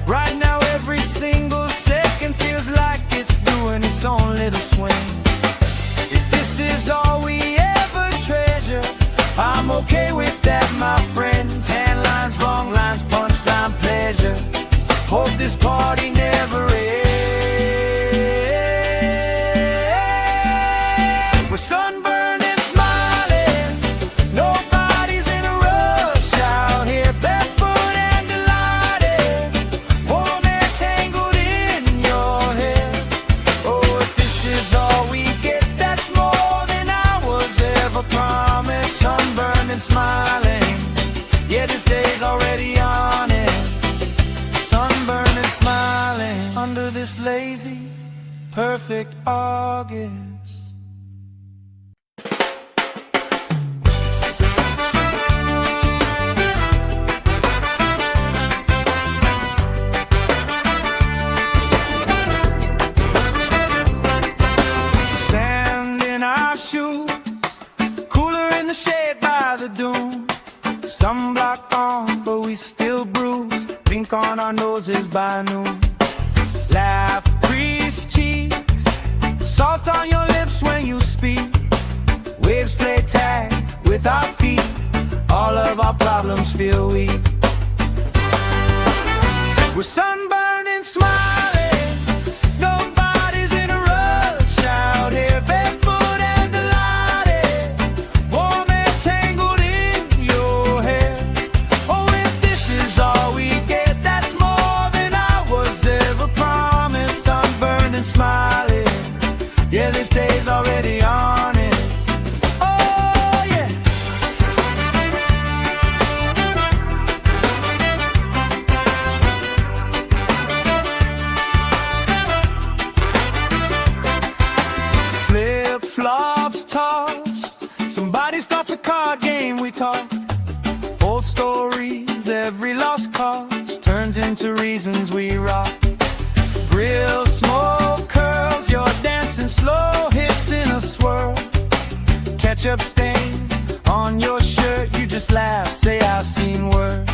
Right now every single second feels like it's doing its own little swing. If this is all we ever treasure, I'm okay with that, my friend. Tan lines, wrong lines, punchline, pleasure. Hope this party never ends. We're sunburned and smiling, nobody's in a rush out here, barefoot and delighted, warm and tangled in your hair. Oh, if this is all we get, that's more than I was ever promised. Sunburned and smiling, yeah, this day's already on it. Sunburned and smiling under this lazy, perfect August. Sand in our shoes, cooler in the shade by the dune. Sunblock on, but we still bruise. Pink on our noses by noon. Laugh, crease cheeks, salt on your lips when you speak. Waves play tag with our feet. All of our problems feel weak. We're sunburned and smiling, nobody's in a rush out here, barefoot and delighted, warm and tangled in your hair. Oh, if this is all we get, that's more than I was ever promised. Sunburned and smiling, yeah, this day's already on it. Oh, yeah. Flip-flops tossed, somebody starts a card game, we talk. Old stories, every lost cause turns into reasons we rock. Grill, smoke, curls, you're dancing slow, hips in a swirl. Ketchup stain on your shirt, you just laugh, say I've seen worse.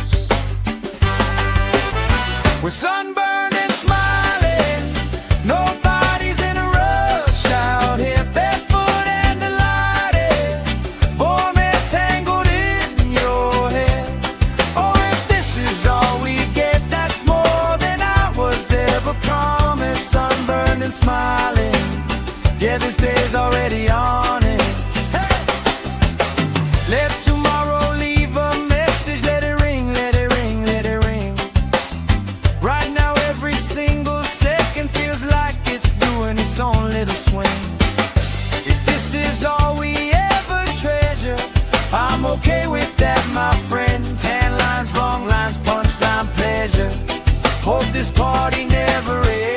We're sunburned and smiling, nobody's in a rush out here, barefoot and delighted, warm and tangled in your hair. Oh, if this is all we get, that's more than I was ever promised. Sunburned and smiling, yeah, this day's already on it. Hey! Let tomorrow leave a message, let it ring, let it ring, let it ring. Right now every single second feels like it's doing its own little swing. If this is all we ever treasure, I'm okay with that, my friend. Tan lines, wrong lines, punchline, pleasure. Hope this party never ends.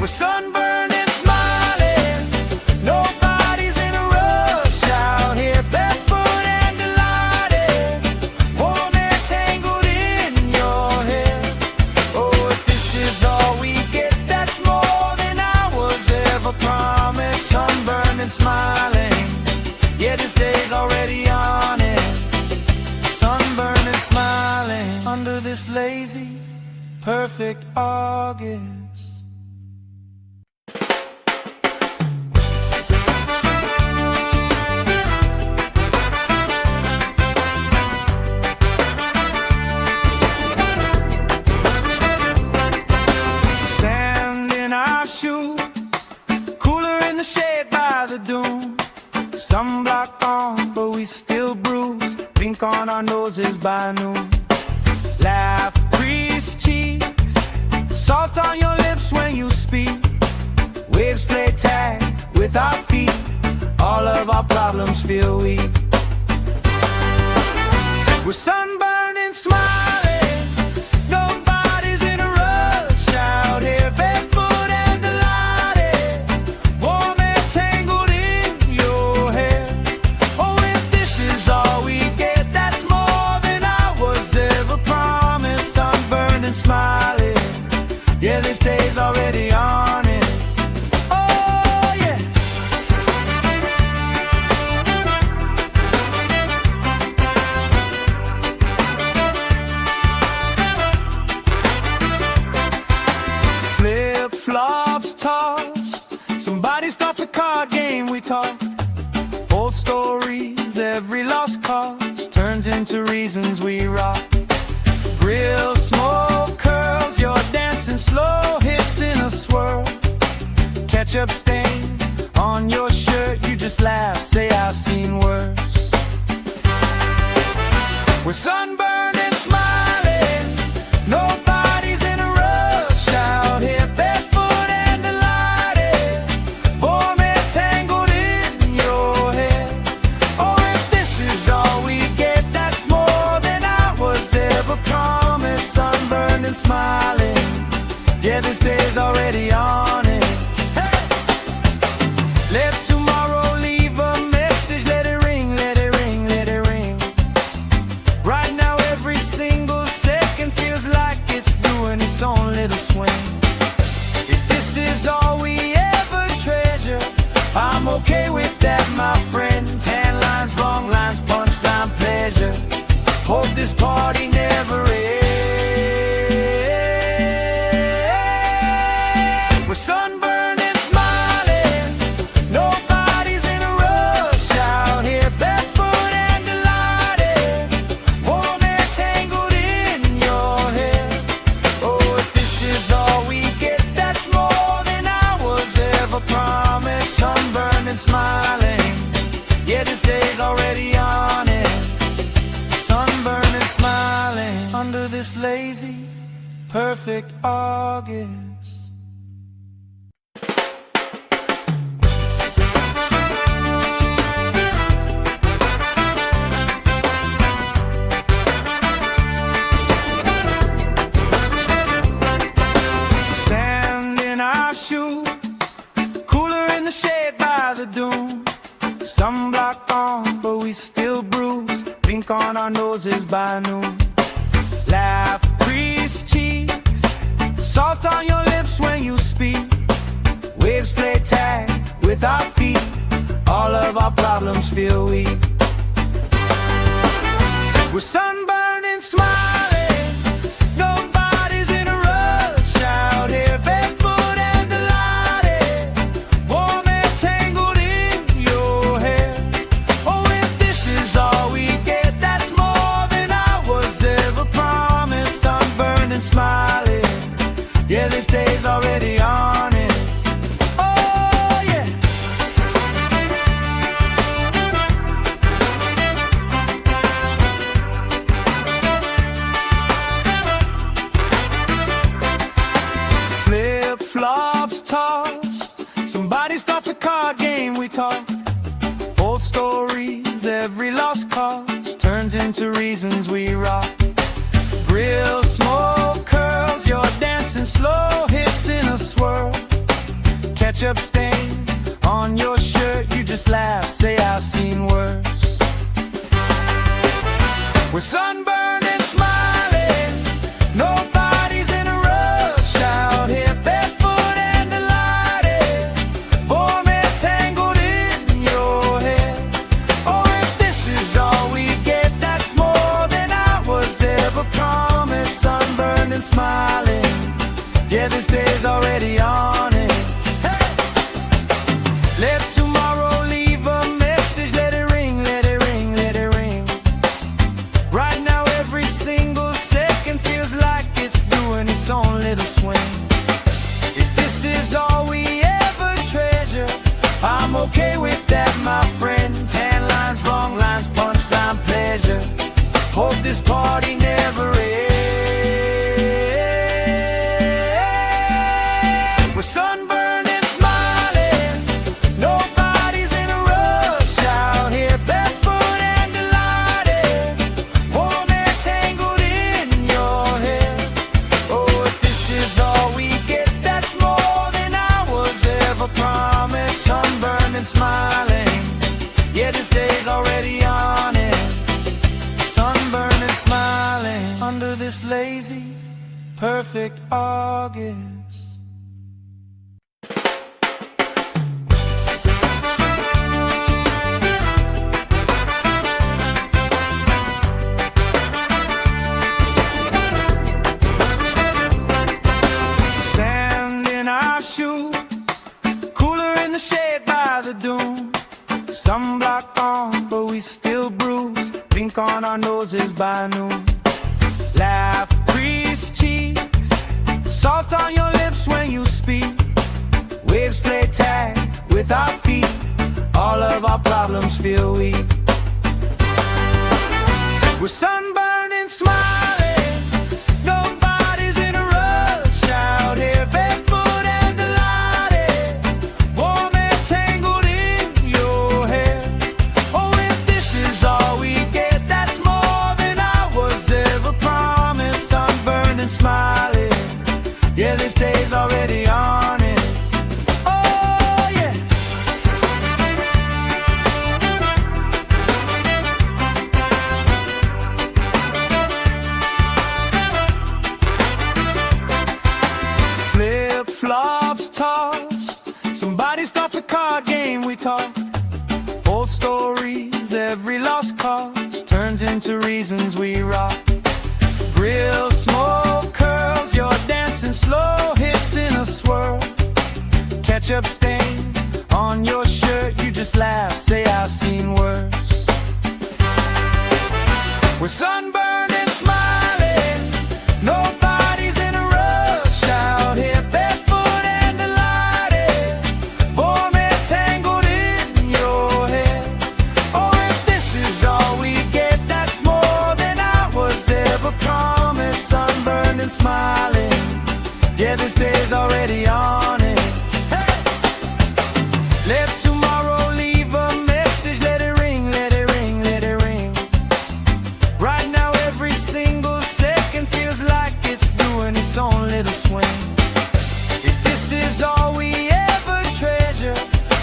We're sunburned and smiling, nobody's in a rush out here, barefoot and delighted, warm and tangled in your hair. Oh, if this is all we get, that's more than I was ever promised. Sunburned and smiling, yeah, this day's already on it. Sunburned and smiling under this lazy, perfect August. Sand in our shoes, cooler in the shade by the dune. Sunblock on, but we still bruise. Pink ink on our noses by noon. Laugh, grease cheeks, salt on your lips when you speak. Waves play tag with our feet, all of our problems feel weak. We're sunburned and smiling, nobody's in a rush out here, barefoot and delighted, warm and tangled in your hair. Oh, if this is all we get, that's more than I was ever promised. Sunburned and smiling, yeah, this day's already honest. Oh, yeah. Flip-flops tossed, somebody starts a card game, we talk. Old stories, every lost cause turns into reasons we rock. Grill smoke curls, you're dancing slow, hips in a swirl. Ketchup stain on your shirt, you just laugh, say I've seen worse. We're sunburned and smiling, nobody's in a rush out here, barefoot and delighted, warm and tangled in your hair. Oh, if this is all we get, that's more than I was ever promised. Sunburned and smiling, yeah, this day's already on it. Hey! Let tomorrow leave a message, let it ring, let it ring, let it ring. Right now every single second feels like it's doing its own little swing. If this is all we ever treasure, I'm okay with that, my friend. Tan lines, wrong lines, punchline, pleasure. Hope this party never ends. We're sunburned and smiling, nobody's in a rush out here, barefoot and delighted, warm and tangled in your hair. Oh, if this is all we get, that's more than I was ever promised. Sunburned and smiling, yeah, this day's already on it. Sunburned and smiling under this lazy, perfect August. Sand in our shoes, cooler in the shade by the dune. Sunblock on, but we still bruise. Pink on our noses by noon. Laugh, grease cheeks, salt on your lips when you speak. Waves play tag with our feet, all of our problems feel weak. We're sunburned and smiling, nobody's in a rush out here, barefoot and delighted, warm and tangled in your hair. Oh, if this is all we get, that's more than I was ever promised. Sunburned and smiling, yeah, this day's already on it. Oh, yeah. Flip-flops tossed, somebody starts a card game, we talk. Old stories, every lost cause turns into reasons we rock. Grill smoke curls, you're dancing slow, hips in a swirl. Ketchup stain on your shirt, you just laugh, say I've seen worse. We're sunburned and smiling, nobody's in a rush out here, barefoot and delighted, warm and tangled in your hair. Oh, if this is all we get, that's more than I was ever promised. Sunburned and smiling, yeah, this day's already on it. Hey! Let tomorrow leave a message, let it ring, let it ring, let it ring. Right now every single second feels like it's doing its own little swing. If this is all we ever treasure, I'm okay with that, my friend. Tan lines, wrong lines, punchline, pleasure. smiling. Yeah, this day's already on it. Sunburned and smiling under this lazy, perfect August. Sand in our shoes, cooler in the shade by the dune. Sunblock on, but we still bruise. Pink on our noses by noon. Laugh, crease cheeks, salt on your lips when you speak. Waves play tag with our feet. All of our problems feel weak. We're sunburned and smiling. Nobody's in a rush out here, barefoot and delighted. Warm and tangled in your hair. Oh, if this is all we get, that's more than I was ever promised. Sunburned and smiling. Yeah, this day's already honest. Oh, yeah. Flip-flops tossed. Somebody starts a card game, we talk. Old stories, every lost cause turns into reasons we rock. Grill smoke curls, you're dancing slow, hips in a swirl. Ketchup stain on your shirt, you just laugh, say I've seen worse. We're sunburned and smiling. Nobody's in a rush out here, barefoot and delighted. Warm and tangled in your hair. Oh, if this is all we get, that's more than I was ever promised. Sunburned and smiling. Yeah, this day's already on it. Hey! Let tomorrow leave a message. Let it ring, let it ring, let it ring. Right now every single second feels like it's doing its own little swing. If this is all we ever treasure,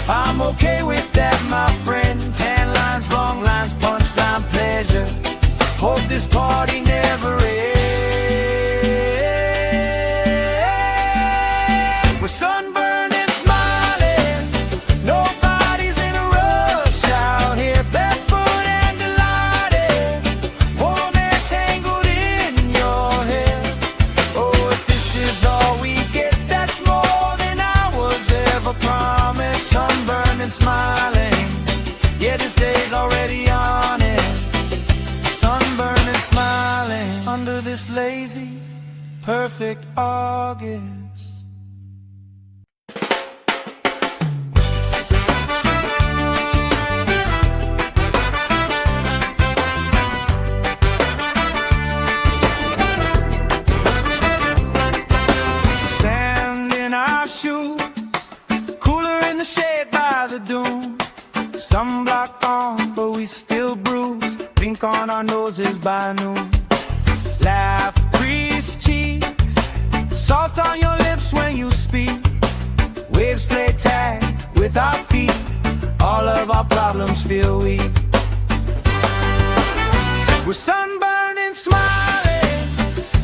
I'm okay with that, my friend. Tan lines, wrong lines, punchline, pleasure. Hope this party never ends. We're sunburned and smiling. Nobody's in a rush out here, barefoot and delighted. Warm and tangled in your hair. Oh, if this is all we get, that's more than I was ever promised. Sunburned and smiling. Yeah, this day's already on it. Sunburned and smiling under this lazy, perfect August. Sand in our shoes, cooler in the shade by the dune. Sunblock on, but we still bruise. Pink on our noses by noon. Laugh, crease cheeks, salt on your lips when you speak. Waves play tag with our feet. All of our problems feel weak. We're sunburned and smiling.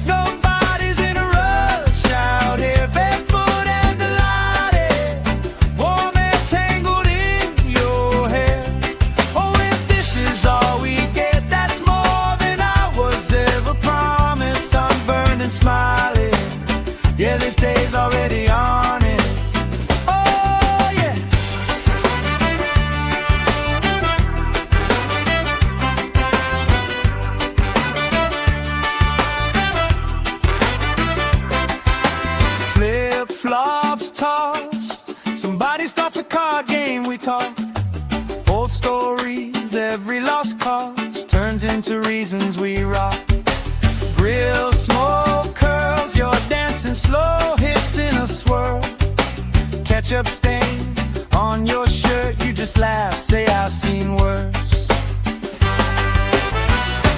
Nobody's in a rush out here, barefoot and delighted. Warm and tangled in your hair. Oh, if this is all we get, that's more than I was ever promised. Sunburned and smiling. Yeah, this day's already honest. Oh, yeah. Flip-flops tossed. Somebody starts a card game, we talk. Old stories, every lost cause turns into reasons we rock. Grill smoke curls, you're dancing slow, hips in a swirl. Ketchup stain on your shirt, you just laugh, say I've seen worse.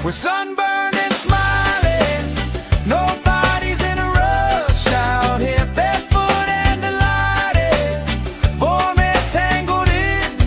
We're sunburned and smiling. Nobody's in a rush out here, barefoot and delighted. Warm and tangled in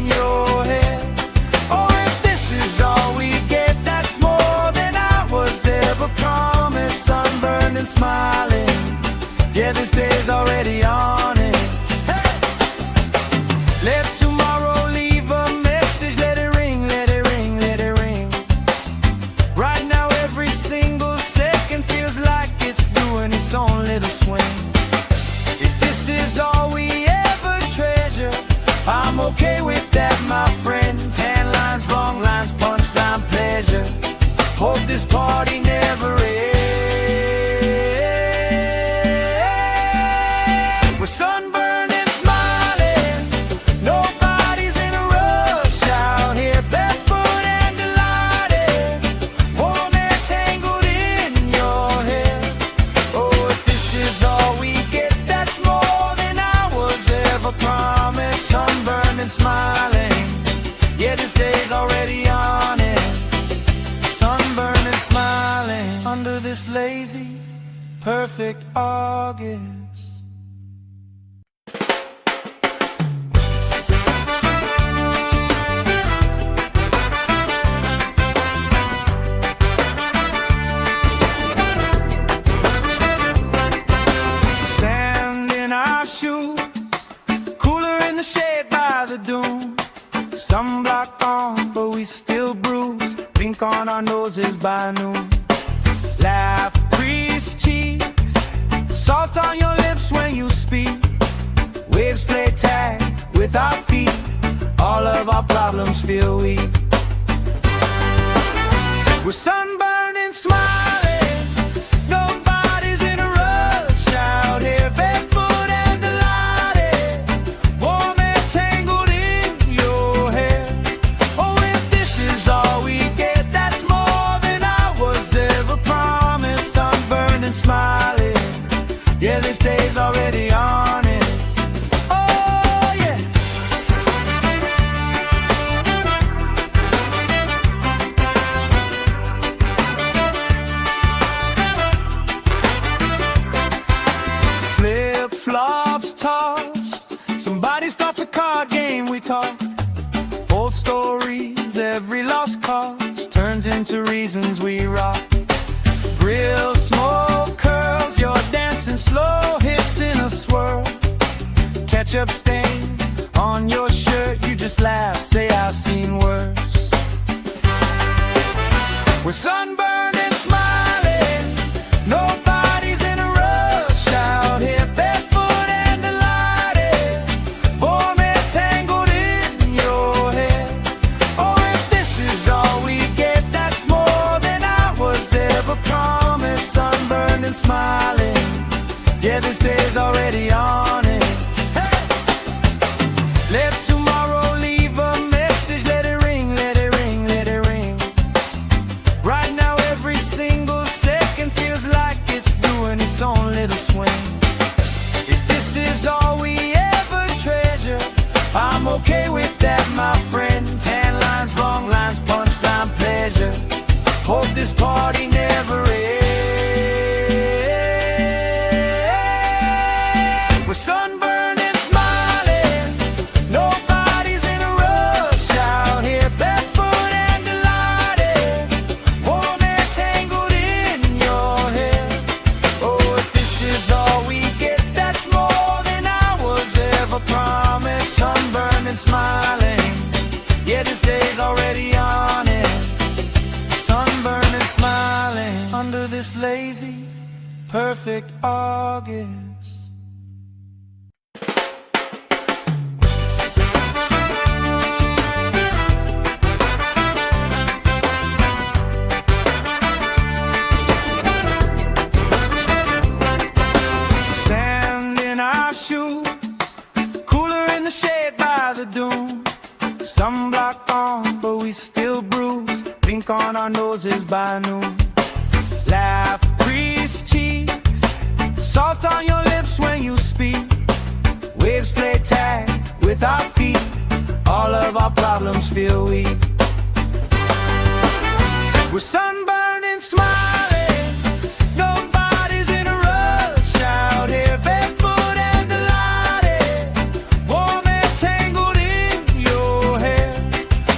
perfect August. Sand in our shoes, cooler in the shade by the dune. Sunblock on, but we still bruise. Pink on our noses by noon. Laugh, crease cheeks, salt on your lips when you speak. Waves play tag with our feet. All of our problems feel weak. We're sunburned and smiling. Nobody's in a rush out here, barefoot and delighted. Warm and tangled in your hair. Oh, if this is all we get, that's more than I was ever promised. Sunburned and smiling. Yeah, this day's already honest. Oh, yeah. Flip-flops tossed. Somebody starts a card game, we talk. Old stories, every lost cause turns into reasons we rock. Grill smoke curls, you're dancing slow hips in a swirl. Ketchup stain on your shirt, you just laugh, say I've seen worse. We're sunburned and smiling. Nobody's in a rush out here, barefoot and delighted. Warm and tangled in your hair. Oh, if this is all we get, that's more than I was ever promised. Sunburned and smiling. Yeah, this day's already on it. Hey! Let tomorrow leave a message. Let it ring, let it ring, let it ring. Right now every single second feels like it's doing its own little swing. If this is all we ever treasure, I'm okay with that, my friend. Tan lines, wrong lines, punchline, pleasure. Hope this party never ends. We're sunburned and smiling. Nobody's in a rush out here, barefoot and delighted. Warm and tangled in your hair. Oh, if this is all we get, that's more than I was ever promised. Sunburned and smiling. Yeah, this day's already on it. Sunburned and smiling under this lazy, perfect August. Sand in our shoes, cooler in the shade by the dune. Sunblock on, but we still bruise. Pink on our noses by noon. Laugh, crease cheeks, salt on your lips when you speak. Waves play tag with our feet. All of our problems feel weak. We're sunburned and smiling. Nobody's in a rush out here, barefoot and delighted. Warm and tangled in your hair.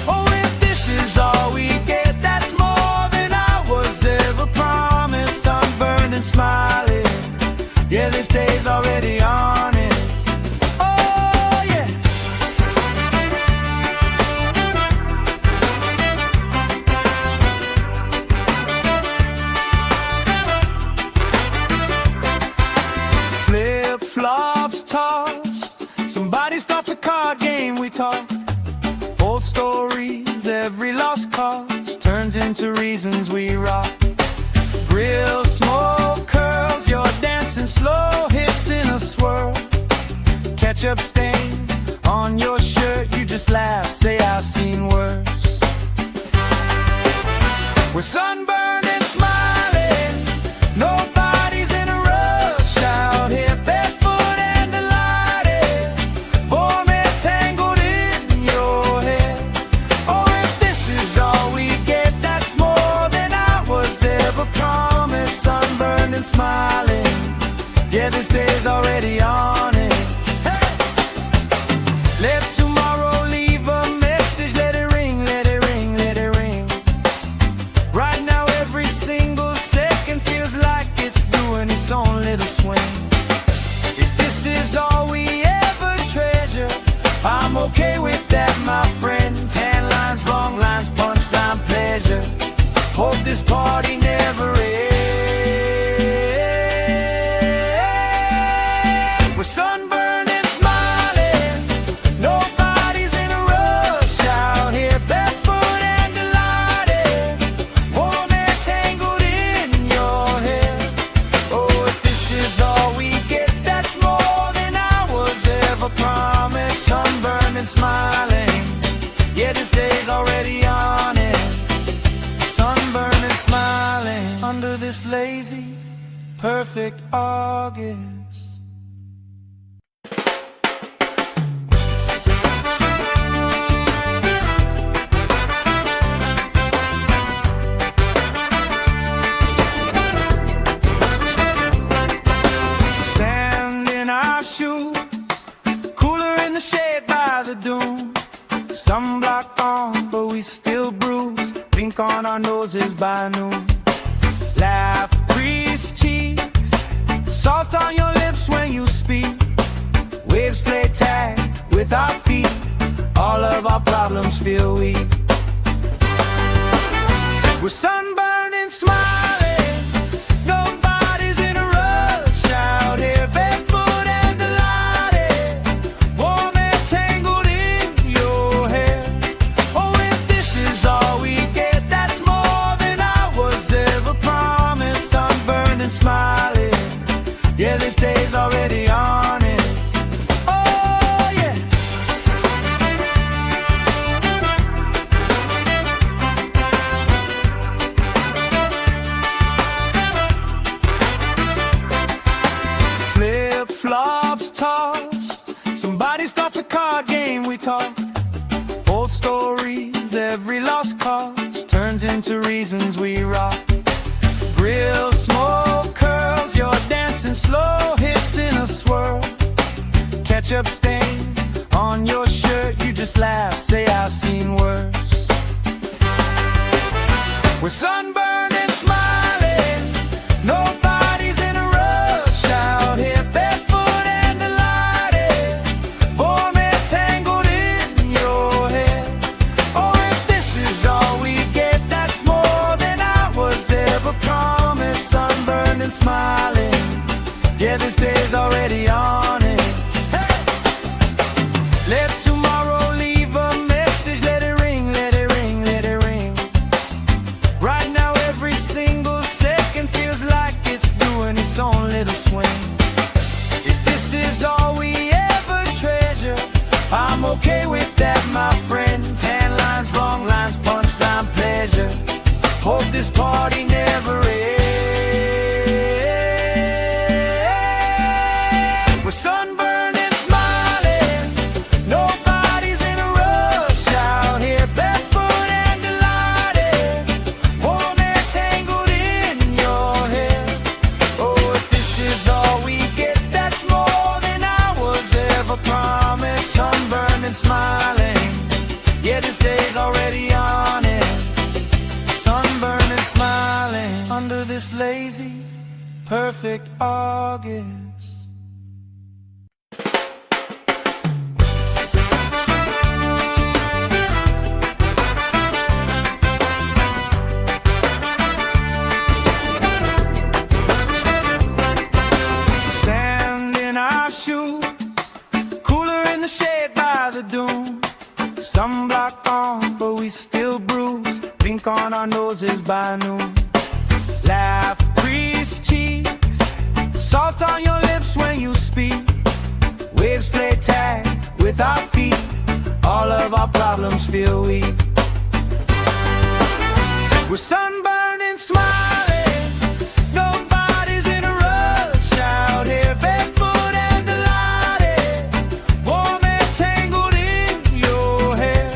Oh, if this is all we get, that's more than I was ever promised. Sunburned and smiling. Yeah, this day's already honest. Oh, yeah. Flip-flops tossed. Somebody starts a card game, we talk. Old stories, every lost cause turns into reasons we rock. Grill smoke curls, you're dancing slow hips in a swirl. Ketchup stain on your shirt, you just laugh, say I've seen worse. We're sunburned and smiling. Nobody's in a rush out here, barefoot and delighted. Warm and tangled in your hair. Oh, if this is all we get, that's more than I was ever promised. Sunburned and smiling. I'm okay with that, my friend. Tan lines, wrong lines, punchline, pleasure. Hope this party never ends. We're sunburned and smiling. Nobody's in a rush out here, barefoot and delighted. Warm air tangled in your hair. Oh, if this is all we get, that's more than I was ever promised. Sunburned and smiling. Yeah, this day's already on it. Sunburned and smiling under this lazy, perfect August. Sand in our shoes, cooler in the shade by the dune. Sunblock on, but we still bruise. Pink on our noses by noon. Laugh, grease cheeks, salt on your lips when you speak. Waves play tag with our feet. All of our problems feel weak. We're sunburned and smiling. Nobody's in a rush out here, barefoot and delighted. Warm air tangled in your hair. Oh, if this is all we get, that's more than I was ever promised. Sunburned and smiling. Yeah, this day's already on it. Oh, yeah. Flip-flops tossed. Somebody starts a card game, we talk. Old stories, every lost cause turns into reasons we rock. Grill smoke curls, you're dancing slow, hips in a swirl. Ketchup stain on your shirt, you just laugh, say I've seen worse. We're sunburned and smiling. Nobody's in a rush out here, barefoot and delighted. Warm air tangled in your hair. Oh, if this is all we get, that's more than I was ever promised. Sunburned and smiling. Yeah, this day's already on it. Hey! Let tomorrow leave a message. Let it ring, let it ring, let it ring. Right now every single second feels like it's doing its own little swing. If this is all we ever treasure, I'm okay with that, my friend. Tan lines, wrong lines, punchline, pleasure. Hope this party never ends. We're sunburned and smiling. Nobody's in a rush out here, barefoot and delighted. Warm air tangled in your hair. Oh, if this is all we get, that's more than I was ever promised. Sunburned and smiling. Yeah, this day's already on it. Sunburned and smiling under this lazy, perfect August. Sand in our shoes, cooler in the shade by the dune. Sunblock on, but we still bruise. Pink on our noses by noon. Laugh, grease cheeks, salt on your lips when you speak. Waves play tag with our feet. All of our problems feel weak. We're sunburned and smiling. Nobody's in a rush out here, barefoot and delighted. Warm air tangled in your hair.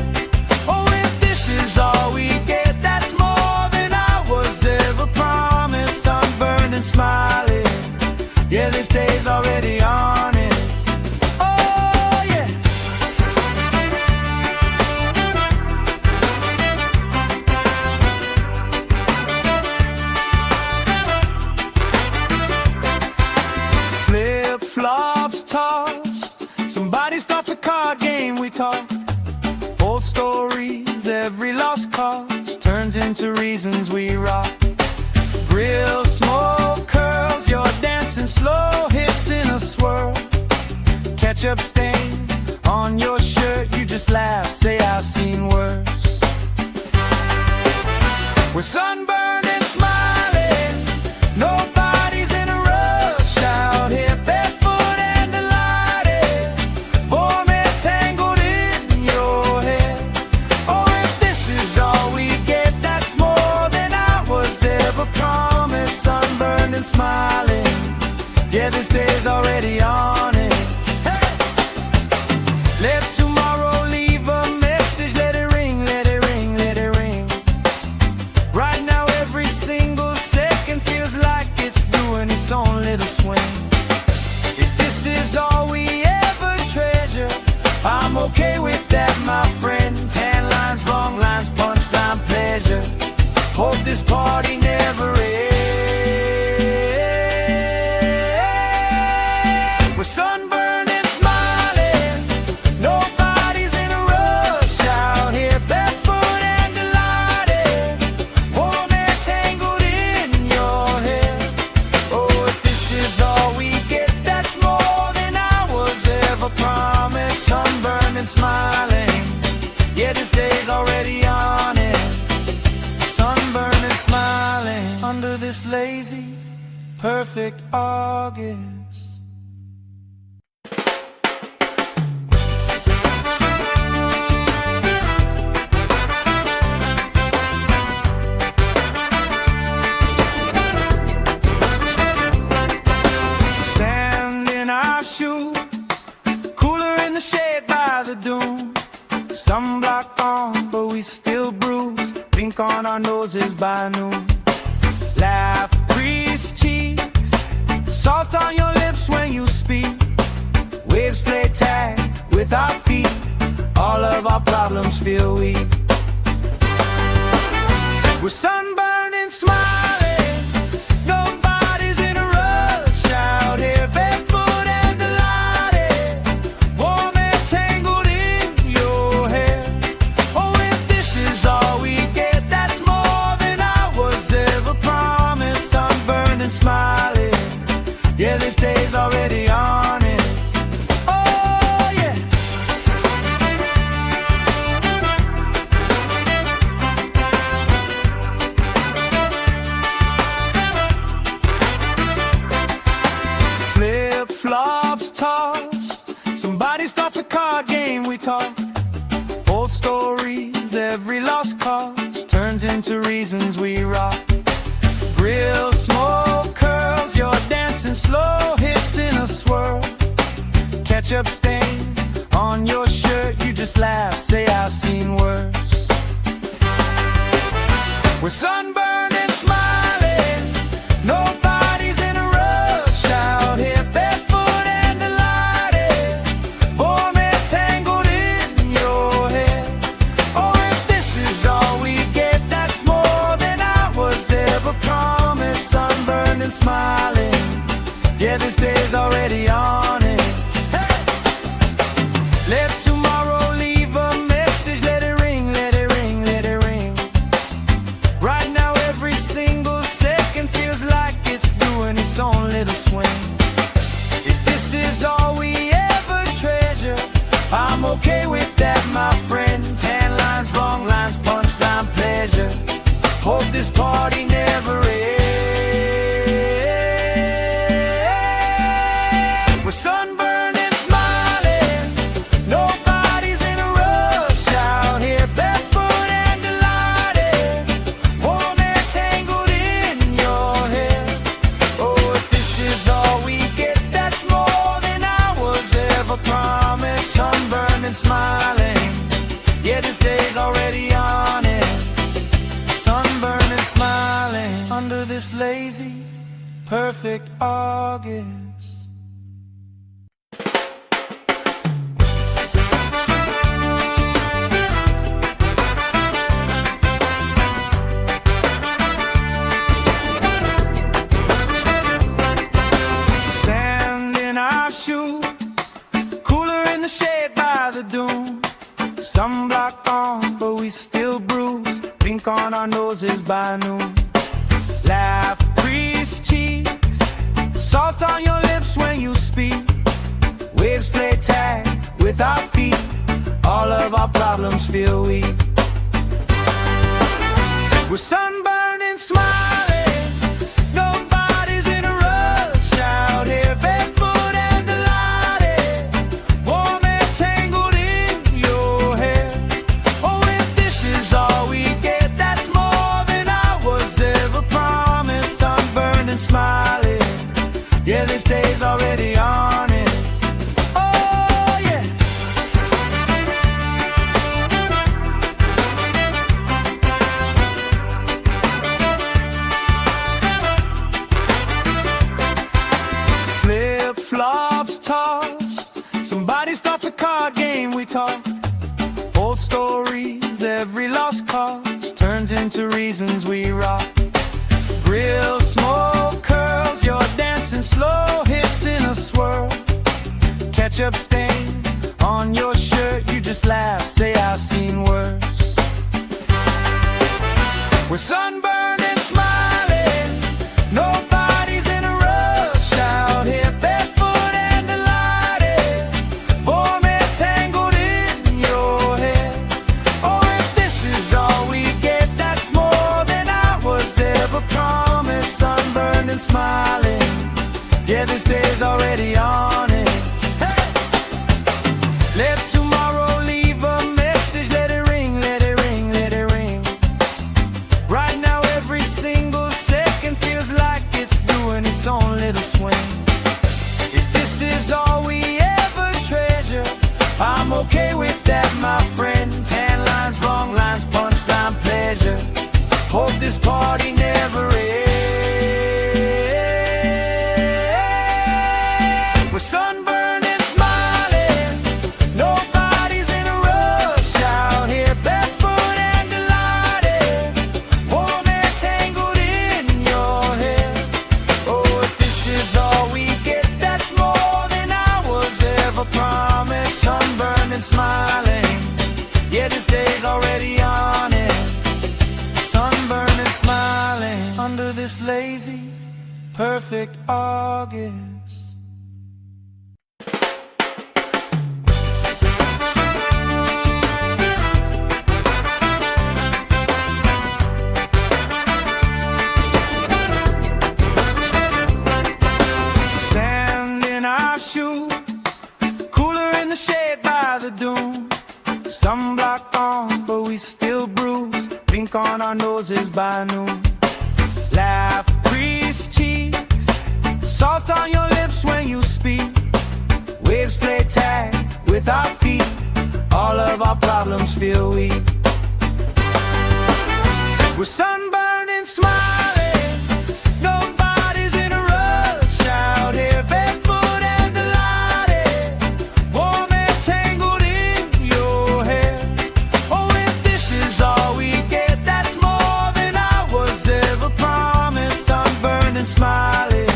Oh, if this is all we get, that's more than I was ever promised. Sunburned and smiling. Yeah, this day's already on it. Oh, yeah. card game we talk. Old stories, every lost cause turns into reasons we rock. Grill, smoke, curls, you're dancing slow, hips in a swirl. Ketchup stain on your shirt, you just laugh, say I've seen worse. We're sunburned and smiling, nobody's in a rush out here, barefoot and delighted, warm and tangled in your hair. Oh, if this is all we get, that's more than I was ever promised. Sunburned and smiling, yeah, this day's already on it. Hey! Let tomorrow leave a message, let it ring, let it ring, let it ring. Right now every single second feels like it's doing its own little swing. If this is all we ever treasure, I'm okay with that, my friend. Tan lines, wrong lines, punchline, pleasure. Hope this party never ends. We're sunburned and smiling, nobody's in a rush out here, barefoot and delighted, warm and tangled in your hair. Oh, if this is all we get, that's more than I was ever promised. Sunburned and smiling, yeah, this day's already on it. Sunburned and smiling under this lazy, perfect August. Sand in our shoes, cooler in the shade by the dune. Sunblock on, but we still bruise. Pink on our noses by noon. Laugh, grease cheeks, salt on your lips when you speak. Waves play tag with our feet. All of our problems feel weak. We're sunburned and smiling, nobody's in a rush out here, barefoot and delighted, warm and tangled in your hair. Oh, if this is all we get, that's more than I was ever promised. Sunburned and smiling, yeah, this day's already honest. Oh, yeah. Flip-flops tossed, somebody starts a card game we talk. Old stories, every lost cause turns into reasons we rock. Grill, smoke, curls, you're dancing slow, hips in a swirl. Ketchup stain on your shirt, you just laugh, say I've seen worse. We're sunburned and smiling, nobody's in a rush out here, barefoot and delighted, warm and tangled in your hair. Oh, if this is all we get, that's more than I was ever promised. Sunburned and smiling, yeah, this day's already on it. Hey! Let tomorrow leave a message, let it ring, let it ring, let it ring. Right now every single second feels like it's doing its own little swing. If this is all we ever treasure, I'm okay with that, my friend. Tan lines, wrong lines, punchline, pleasure. Hope this party never ends. We're sunburned and smiling, nobody's in a rush out here, barefoot and delighted, warm and tangled in your hair. Oh, if this is all we get, that's more than I was ever promised. Sunburned and smiling, yeah, this day's already on it. Sunburned and smiling under this lazy, perfect August. Sand in our shoes, cooler in the shade by our noses by noon. Laugh, crease cheeks, salt on your lips when you speak. Waves play tag with our feet, all of our problems feel weak. We're sunburned and smiling, nobody's in a rush out here, barefoot and delighted, warm and tangled in your hair. Oh, if this is all we get, that's more than I was ever promised. Sunburned and smiling, yeah, this day's already honest. Oh, yeah. Flip-flops tossed, somebody starts a card game, we talk. Old stories, every lost cause turns into reasons we rock. Grill smoke curls, you're dancing slow hips in a swirl. Ketchup stain on your shirt, you just laugh, say I've seen worse. We're sunburned and smiling, nobody's in a rush out here, barefoot and delighted, warm and tangled in your hair. Oh, if this is all we get, that's more than I was ever promised. Sunburned and smiling, yeah, this day's already on it. Hey! Let tomorrow leave a message, let it ring, let it ring, let it ring. Right now every single second feels like it's doing its own little swing. If this is all we ever treasure, I'm okay with that, my friend. Tan lines, wrong lines, punchline, pleasure. Hope this party never ends. We're sunburned and smiling, nobody's in a rush out here, barefoot and delighted, warm and tangled in your hair. Oh, if this is all we get, that's more than I was ever promised. Sunburned and smiling, yeah, this day's already on it. Sunburned and smiling under this lazy, perfect August. Sand in our shoes, cooler in the shade by the dune. Sunblock on, but we still bruise. Pink on our noses by noon. Laugh, crease cheeks, salt on your lips when you speak. Waves play tag with our feet, all of our problems feel weak. We're sunburned and smiling, nobody's in a rush out here, barefoot and delighted, warm and tangled in your hair. Oh, if this is all we get, that's more than I was ever promised. Sunburned and smiling,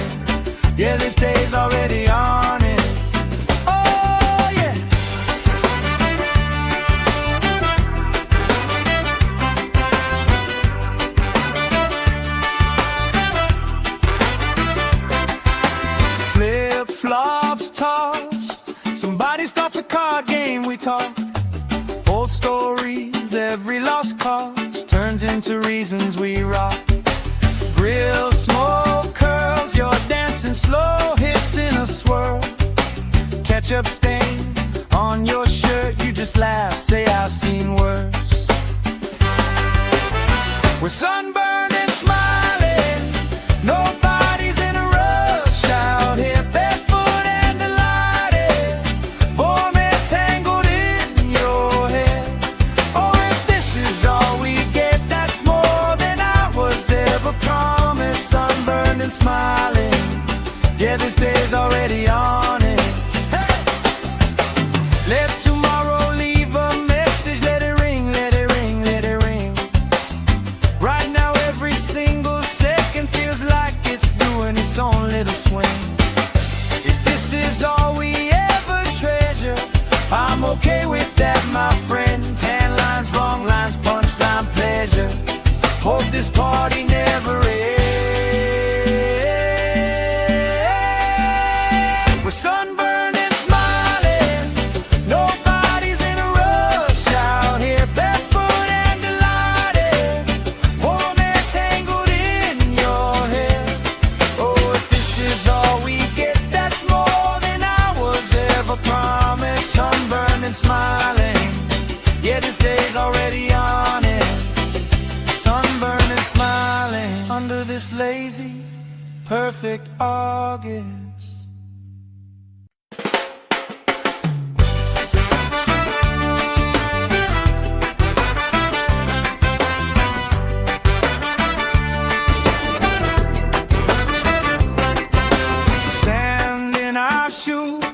yeah, this day's already honest. Oh, yeah. Flip-flops tossed, somebody starts a card game, we talk. Old stories, every lost cause turns into reasons we rock. Grill smoke curls, you're dancing slow hips in a swirl. Ketchup stain on your shirt, you just laugh, say I've seen worse. We're sunburned and smiling, nobody's in a rush out here, barefoot and delighted, warm and tangled in your hair. Oh, if this is all we get, that's more than I was ever promised. Sunburned and smiling, yeah, this day's already on it. Hey! Let tomorrow leave a message, let it ring, let it ring, let it ring. Right now and smiling. Yeah, this day's already on it. Sunburned and smiling under this lazy, perfect August. Sand in our shoes,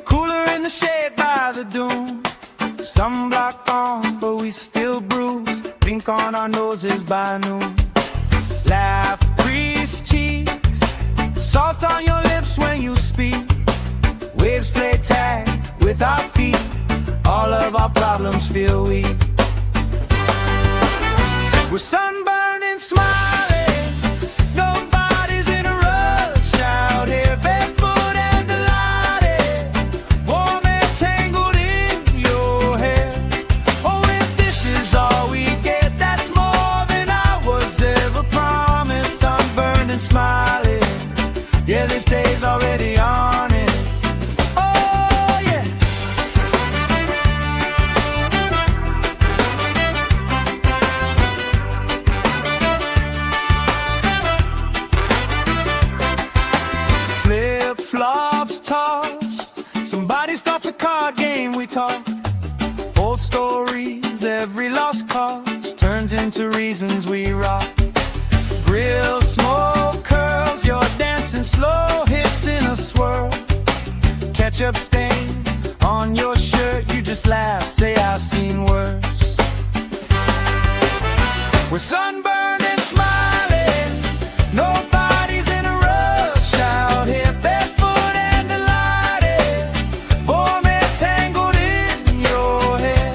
cooler in the shade by the dune. Sunblock on, but we still bruise. Pink on our noses by noon. Laugh, crease cheeks, salt on your lips when you speak. Waves play tag with our feet. All of our problems feel weak. We're sunburned and smiling. Nobody's in a rush out here, barefoot and delighted. Warm and tangled in your hair. Oh, if this is all we get, that's more than I was ever promised. Sunburned and smiling. Yeah, this day's already honest. Oh, yeah. Flip-flops tossed. Somebody starts a card game, we talk. Old stories, every lost cause turns into reasons we rock. Grill smoke curls, you're dancing slow hits in a swirl. Ketchup stain on your shirt, you just laugh, say I've seen worse. We're sunburned and smiling. Nobody's in a rush out here, barefoot and delighted. Warm and tangled in your hair.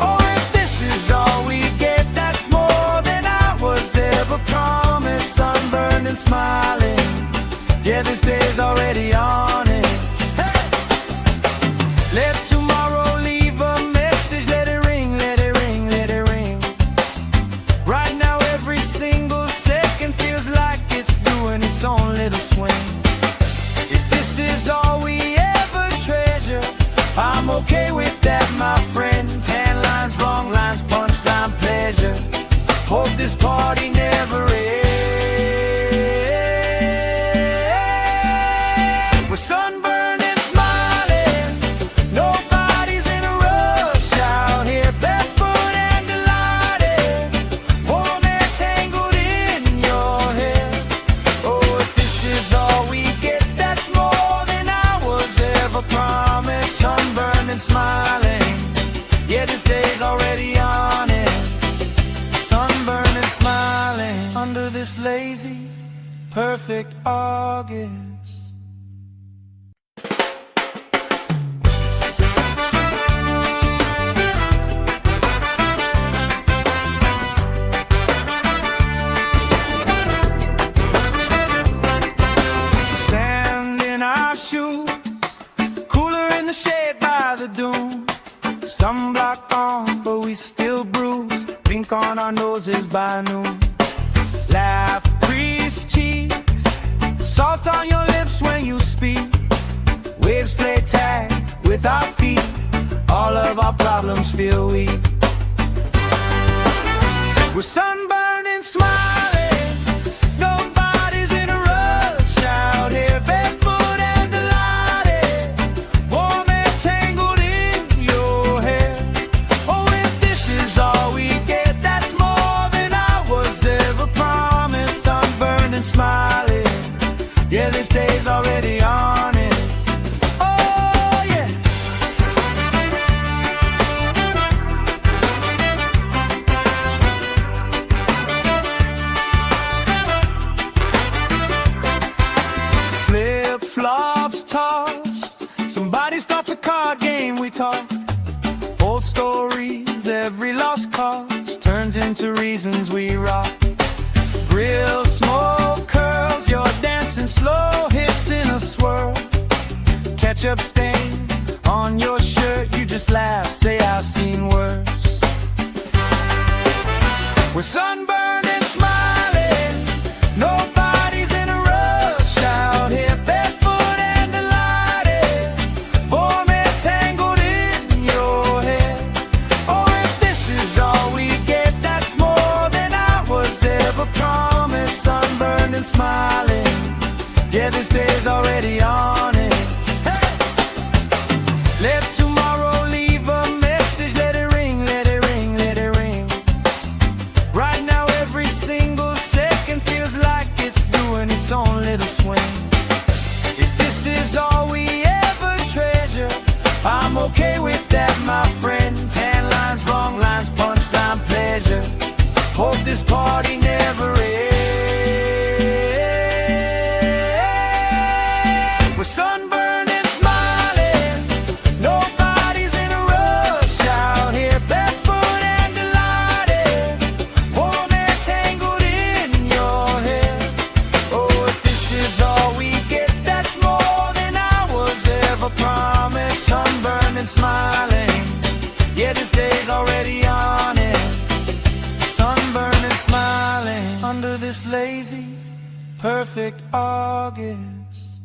Oh, if this is all we get, that's more than I was ever promised. Sunburned and smiling. Yeah, this day's already on it. Hey! Let tomorrow leave a message. Let it ring, let it ring, let it ring. Right now every single second feels like it's doing its own little swing. If this is all we ever treasure, I'm okay with that, my friend. Tan lines, wrong lines, punchline, pleasure. Hope this party never ends. We're sunburned and smiling. Nobody's in a rush out here, barefoot and delighted. Warm and tangled in your hair. Oh, if this is all we get, that's more than I was ever promised. Sunburned and smiling. Yeah, this day's already on it. Sunburned and smiling under this lazy, perfect August. Sand in our shoes, cooler in the shade by the dune. Sunblock on, but we still bruise. Pink on our noses by noon. Laugh, crease cheeks, salt on your lips when you speak. Waves play tag with our feet. All of our problems feel weak. We're sunburned and smiling. Nobody's in a rush out here, barefoot and delighted. Warm and tangled in your hair. Oh, if this is all we get, that's more than I was ever promised. Sunburned and smiling. Yeah, this day's already honest. Oh, yeah. Flip-flops tossed. Somebody starts a card game, we talk. Old stories, every lost cause turns into reasons we rock. Grill smoke curls, you're dancing slow hits in a swirl. Ketchup stain on your shirt, you just laugh, say I've seen worse. We're sunburned and smiling. Nobody's in a rush out here, barefoot and delighted. Warm and tangled in Yeah, this day's already honest. Sunburned and smiling under this lazy, perfect August.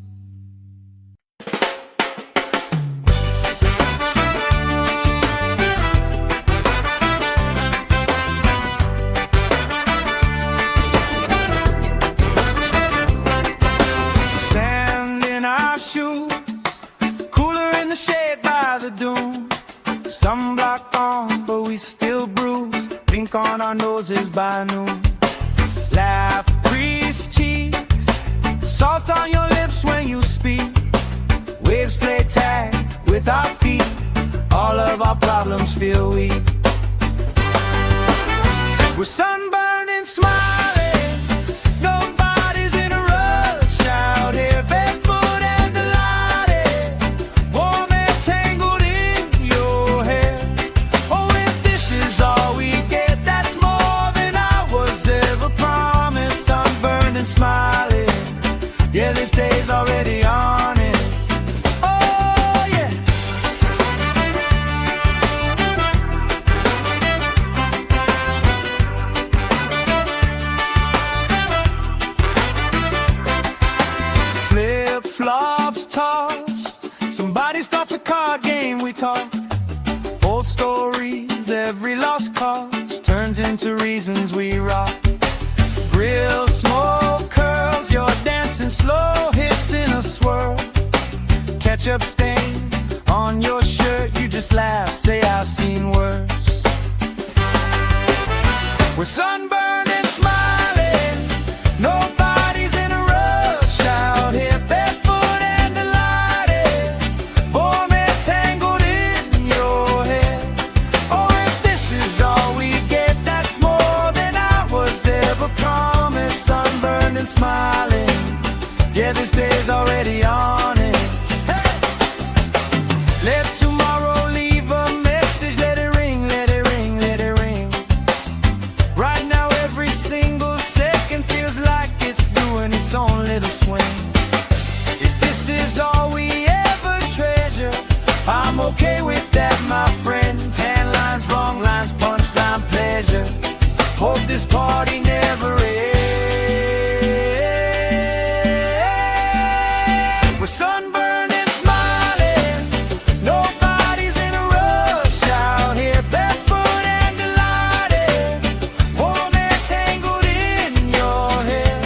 Sand in our shoes, cooler in the shade by the dune. Sunblock on, but we still bruise. Pink on our noses by noon. Laugh, crease cheeks, salt on your lips when you speak. Waves play tag with our feet. All of our problems feel weak. We're sunburned and smiling. Nobody's in a rush out here, barefoot and delighted. Warm and tangled in your hair. Oh, if this is all we get, that's more than I was ever promised. Sunburned and smiling. Yeah, this day's already honest. Oh, yeah. Flip-flops tossed. Somebody starts a card game, we talk. Old stories, every lost cause turns into reasons we rock. Grill smoke curls, you're dancing slow hits in a swirl. Ketchup stain on your shirt, you just laugh, say I've seen worse. We're sunburned and smiling. Nobody's in a rush out here, barefoot and delighted. Warm and tangled in your hair. Oh, if this is all we get, that's more than I was ever promised. Sunburned and smiling. Yeah, this day's already on it. Hey! Let tomorrow leave a message. Let it ring, let it ring, let it ring. Right now every single second feels like it's doing its own little swing. If this is all we ever treasure, I'm okay with that, my friend. Tan lines, wrong lines, punchline, pleasure. Hope this party never ends. We're sunburned and smiling. Nobody's in a rush out here, barefoot and delighted. Warm and tangled in your hair.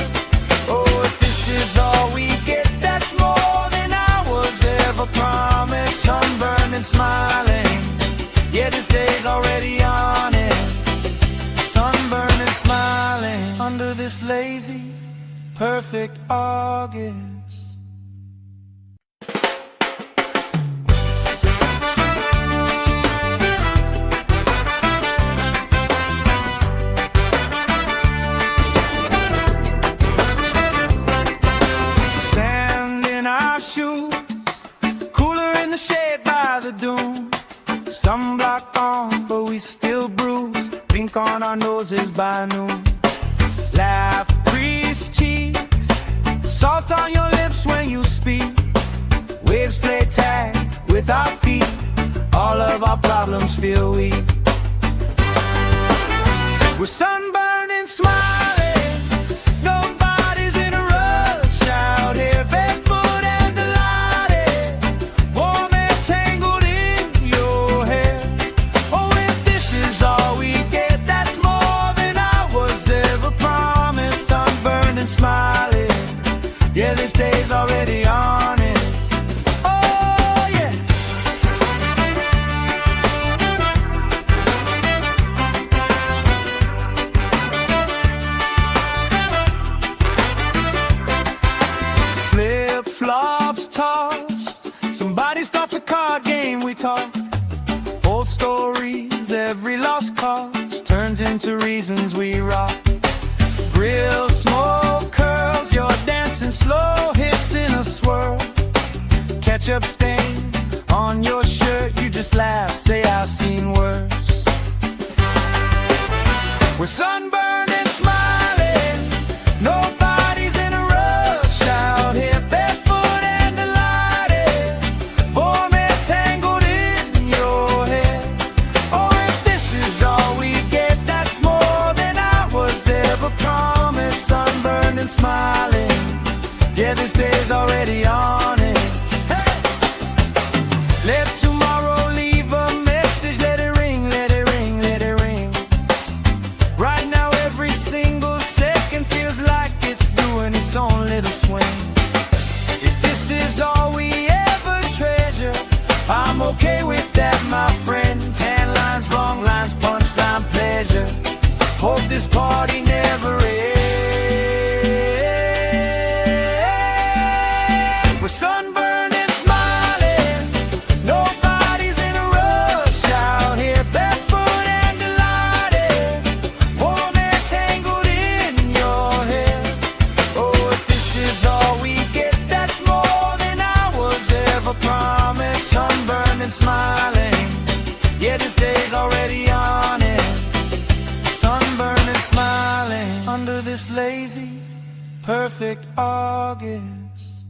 Oh, if this is all we get, that's more than I was ever promised. Sunburned and smiling. Yeah, this day's already on it. Sunburned and smiling under this lazy, perfect August. Sand in our shoes, cooler in the shade by the dune. Sunblock on, but we still bruise. Pink on our noses by noon. Laugh, crease cheeks, salt on your lips when you speak. Waves play tag with our feet. All of our problems feel weak. We're sunburned and smiling. Nobody's in a rush out here, barefoot and delighted. Warm and tangled in your hair. Oh, if this is all we get, that's more than I was ever promised. Sunburned and smiling. Yeah, this day's already honest. Oh, yeah. Flip-flops tossed. Somebody starts a card game, we talk. Old stories, every lost cause turns into reasons we rock. Grill smoke curls, you're dancing slow hits in a swirl. Ketchup stain on your shirt, you just laugh, say I've seen worse. We're sunburned and smiling. Nobody's in a rush out here, barefoot and delighted. Warm and tangled in your hair. lazy, perfect August.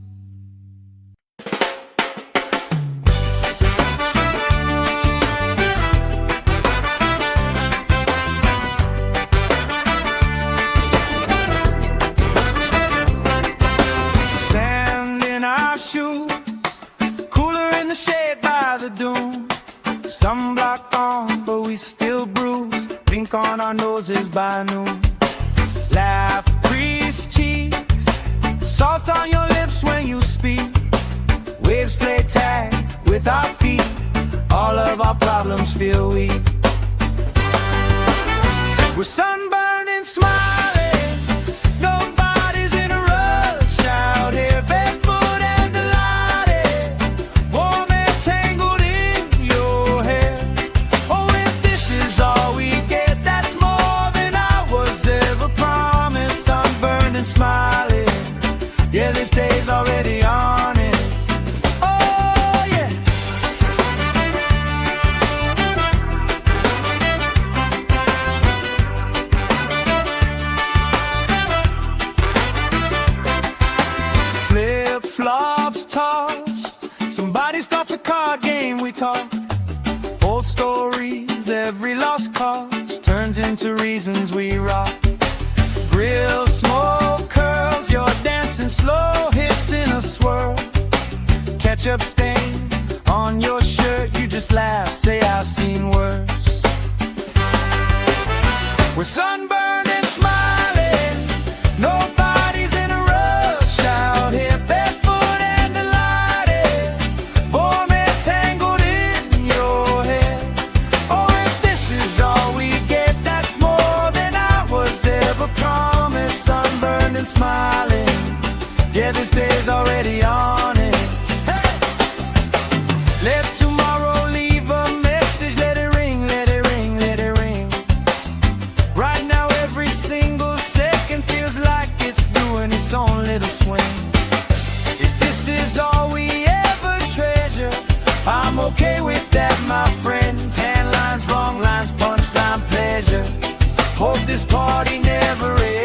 Sand in our shoes, cooler in the shade by the dune. Sunblock on, but we still bruise. Pink on our noses by noon. Laugh, crease cheeks, salt on your lips when you speak. Waves play tag with our feet. All of our problems feel weak. We're sunburned and smiling. Nobody's in a rush out here, barefoot and delighted. Warm and tangled in your hair. Oh, if this is all we get, that's more than I was ever promised. Sunburned and smiling. Yeah, this day's already honest. Oh, yeah. Flip-flops tossed. Somebody starts a card game, we talk. Old stories, every lost cause turns into reasons we rock. Grill smoke curls, you're dancing slow, hips in a swirl. Ketchup stain on your shirt, you just laugh, say I've seen worse. We're sunburned and smiling. Nobody's in a rush out here, barefoot and delighted. Warm and tangled in your hair. Oh, if this is all we get, that's more than I was ever promised. Sunburned and smiling. Yeah, this day's already on it. Hey! Let tomorrow leave a message. Let it ring, let it ring, let it ring. Right now every single second feels like it's doing its own little swing. If this is all we ever treasure, I'm okay with that, my friend. Tan lines, wrong lines, punchline, pleasure. Hope this party never ends.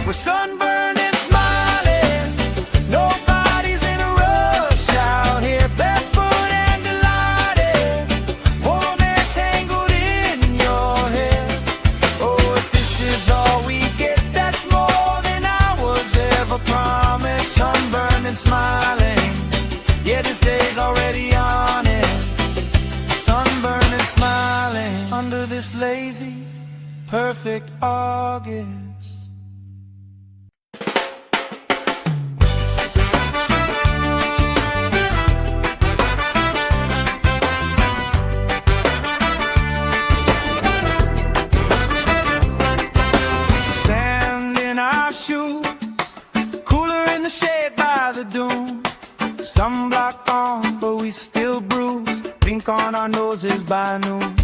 We're sunburned and smiling. Nobody's in a rush out here, barefoot and delighted. Warm and tangled in your hair. Oh, if this is all we get, that's more than I was ever promised. Sunburned and smiling. Yeah, this day's already on it. Sunburned and smiling under this lazy, perfect August. Sand in our shoes, cooler in the shade by the dune. Sunblock on, but we still bruise. Pink on our noses by noon.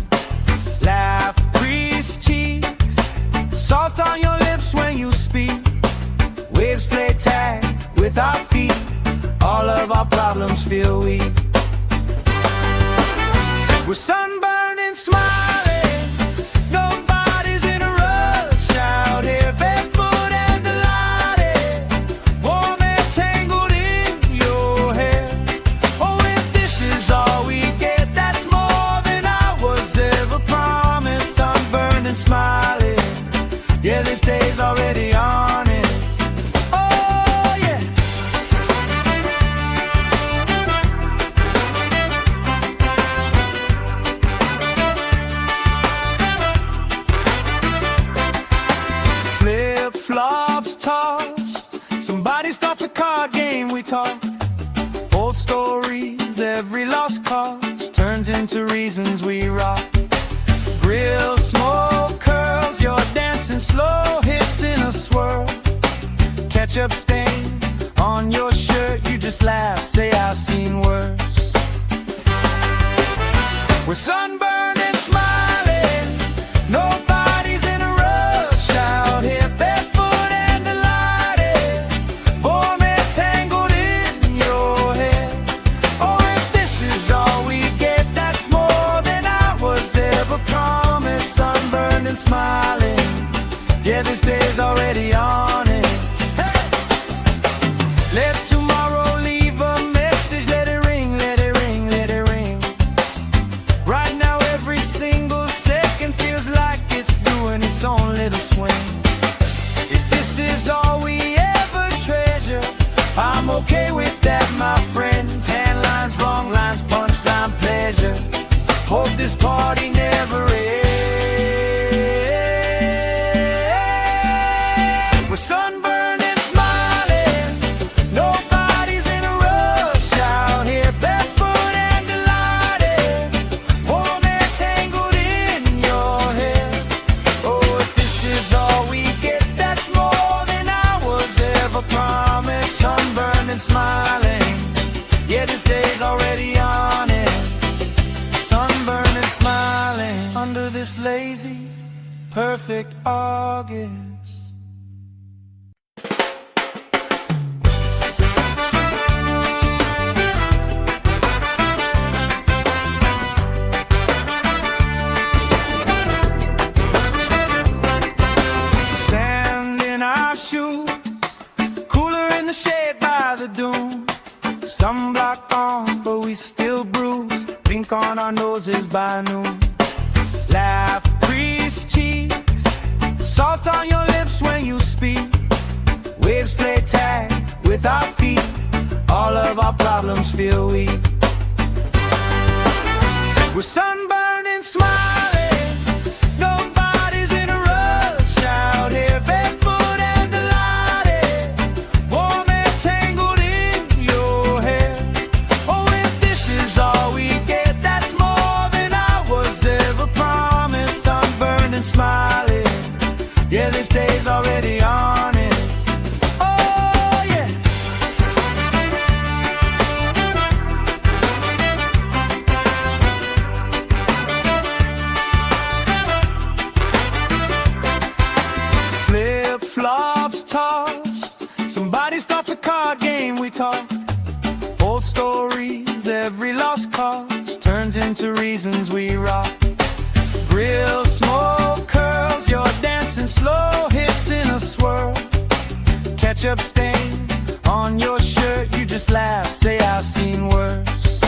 Laugh, crease cheeks, salt on your lips when you speak. Waves play tag with our feet. All of our problems feel weak. We're sunburned and smiling. Nobody's in a rush out here, barefoot and delighted. Warm and tangled in your hair. Oh, if this is all we get, that's more than I was ever promised. Sunburned and smiling. Yeah, this day's already honest. Oh, yeah. Flip-flops tossed. Somebody starts a card game, we talk. Old stories, every lost cause turns into reasons we rock. Grill smoke curls, you're dancing slow, hips in a swirl. Ketchup stain on your shirt, you just laugh, say I've seen worse. We're sunburned and smiling. Nobody's in a rush out here, barefoot and delighted. Warm and tangled in your hair. Oh, if this is all we get, that's more than I was ever promised. Yeah, this day's already on it. Hey! Let tomorrow leave a message. Let it ring, let it ring, let it ring. Right now every single second feels like it's doing its own little swing. If this is all we ever treasure, I'm okay with that, my friend. Tan lines, wrong lines, punchline, pleasure. Hope this party never ends. We're sunburned and smiling. Nobody's in a rush out here, barefoot and delighted. Warm air tangled in your hair. Oh, if this is all we get, that's more than I was ever promised. Sunburned and smiling. Yeah, this day's already on it. Sunburned and smiling under this lazy, perfect August. Sand in our shoes, cooler in the shade by the dune. Sunblock on, but we still bruise. Pink on our noses by noon. Laugh, crease cheeks, salt on your lips when you speak. Waves play tag with our feet. All of our problems feel weak. We're sunburned and smiling. Nobody's in a rush out here, barefoot and delighted. Warm air tangled in your hair. Oh, if this is all we get, that's more than I was ever promised. Sunburned and smiling. Yeah, this day's already on it. Oh, yeah. Flip-flops tossed. Somebody starts a card game, we talk. Old stories, every lost cause turns into reasons we rock. Grill, smoke, curls, you're dancing slow, hips in a swirl. Ketchup stain on your shirt, you just laugh, say I've seen worse.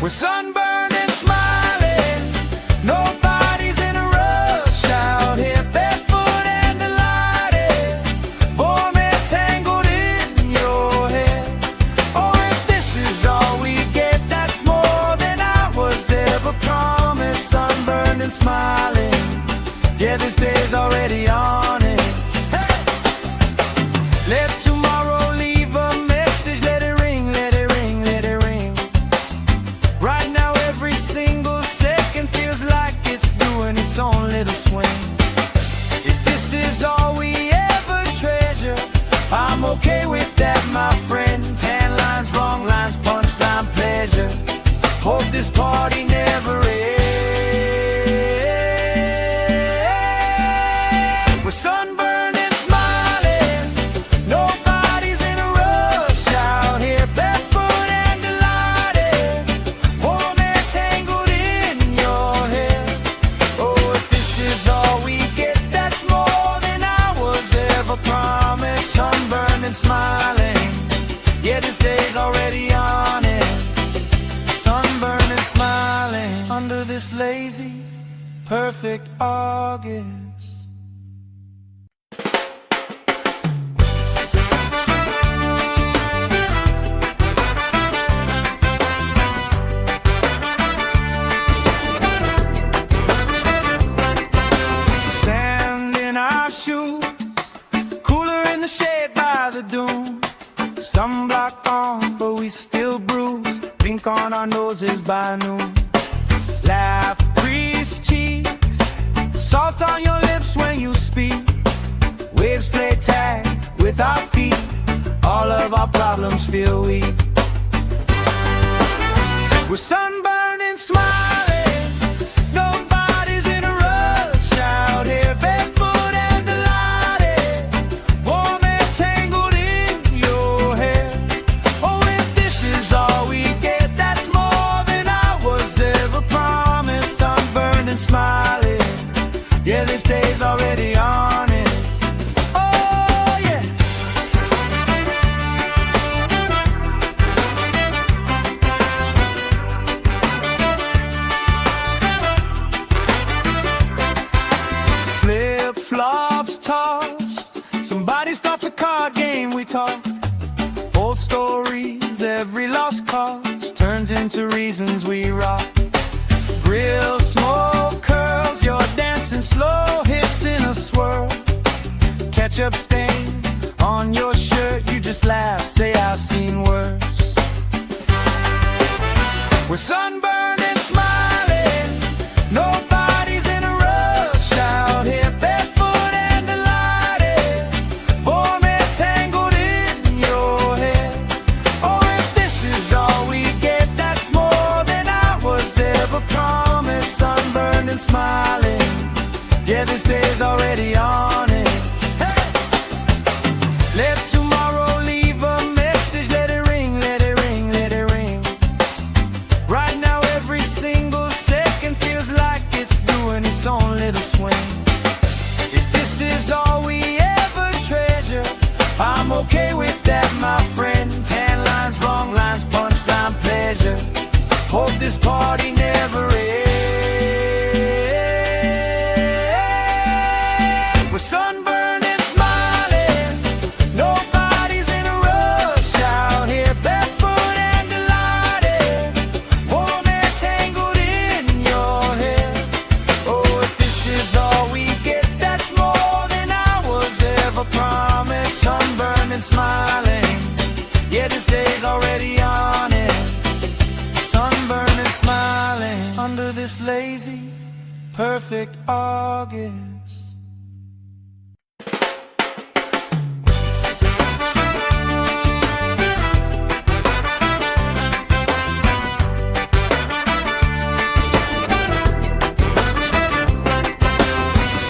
We're sunburned and smiling. Nobody's in a rush out here, barefoot and delighted. Warm air tangled in your hair. Oh, if this is all we get, that's more than I was ever promised. Sunburned and smiling. Yeah, this day's already on it. Hey! Let tomorrow leave a message. Let it ring, let it ring, let it ring. Right now every single second feels like it's doing its own little swing. If this is all we ever treasure, I'm okay with that, my friend. Tan lines, wrong lines, punchline, pleasure. Hope this party never ends. We're sunburned and smiling. Nobody's in a rush out here, barefoot and delighted. Warm air tangled in your hair. Oh, if this is all we get, that's more than I was ever promised. Sunburned and smiling. Yeah, this day's already on it. Sunburned and smiling under this lazy, perfect August. Sand in our shoes, cooler in the shade by the dune. Sunblock on, but we still bruise. Pink on our noses by noon. Laugh, crease cheeks, salt on your lips when you speak. Waves play tag with our feet. All of our problems feel weak. We're sunburned and smiling. Nobody's in a rush out here, barefoot and delighted. Warm air tangled in your hair. Oh, if this is all we get, that's more than I was ever promised. Sunburned and smiling. Yeah, this day lost cause turns into reasons we rock. Grill, smoke, curls, you're dancing slow, hips in a swirl. Ketchup stain on your shirt, you just laugh, say I've seen worse. We're sunburned and smiling, nobody's in a rush out here, barefoot and delighted, warm and tangled in your hair. Oh, if this is all we get, that's more than I was ever promised. Sunburned and smiling, yeah, this day's already on it. Hey! Let tomorrow leave a message, let it ring, let it ring, let it ring. Right now every single second feels like it's doing its own little swing. If this is all we ever treasure, I'm okay with that, my friend. Tan lines, wrong lines, punchline, pleasure. Hope this party never ends. We're sunburned and smiling, nobody's in a rush out here, barefoot and delighted, warm and tangled in your hair. Oh, if this is all we get, that's more than I was ever promised. Sunburned and smiling, yeah, this day's already on it. Sunburned and smiling under this lazy, perfect August.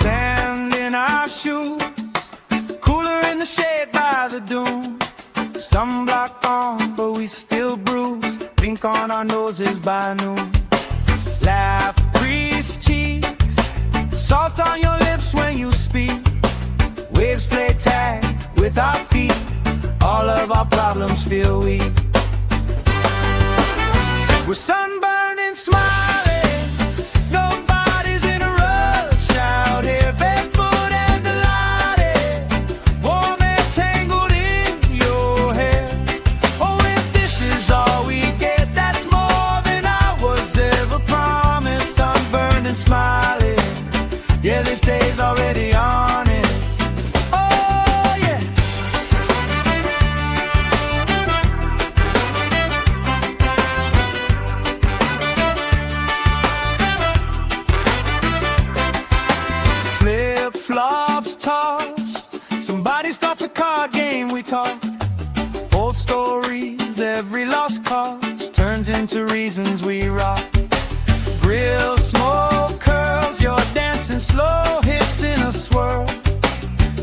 Sand in our shoes, cooler in the shade by the dune. Sunblock on, but we still bruise. Pink on our noses by noon. Laugh, grease cheeks, salt on your lips when you speak. Waves play tag with our feet. All of our problems feel weak. We're sunburned and smiling, nobody's in a rush out here, barefoot and delighted, warm and tangled in your hair. Oh, if this is all we get, that's more than I was ever promised. Sunburned and smiling, yeah, this day's already on it. Oh, yeah. Flip-flops tossed, somebody starts a card game, we talk. Old stories, every lost cause turns into reasons we rock. Grill, smoke, curls, you're dancing slow, hips in a swirl.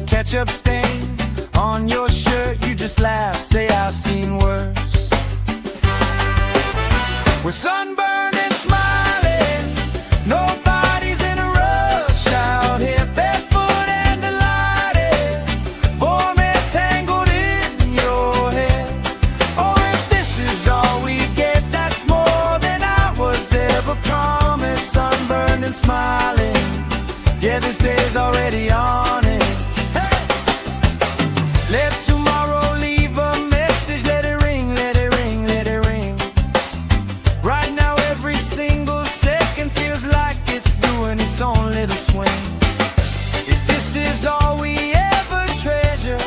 Ketchup stain on your shirt, you just laugh, say I've seen worse. We're sunburned and smiling, nobody's in a rush out here, barefoot and delighted, warm and tangled in your hair. Oh, if this is all we get, that's more than I was ever promised. Sunburned and smiling, yeah, this day's already on it. Hey! Let tomorrow leave a message, let it ring, let it ring, let it ring. Right now every single second feels like it's doing its own little swing. If this is all we ever treasure,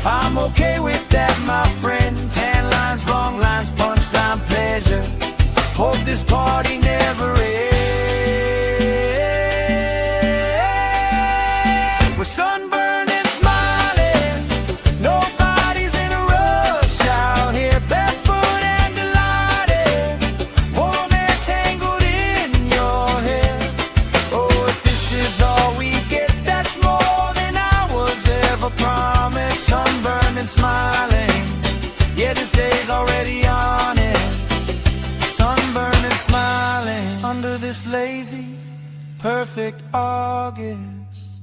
I'm okay with that, my friend. Tan lines, wrong lines, punchline, pleasure. Hope this party never ends. We're sunburned and smiling, nobody's in a rush out here, barefoot and delighted, warm and tangled in your hair. Oh, if this is all we get, that's more than I was ever promised. Sunburned and smiling, yeah, this day's already on it. Sunburned and smiling under this lazy, perfect August.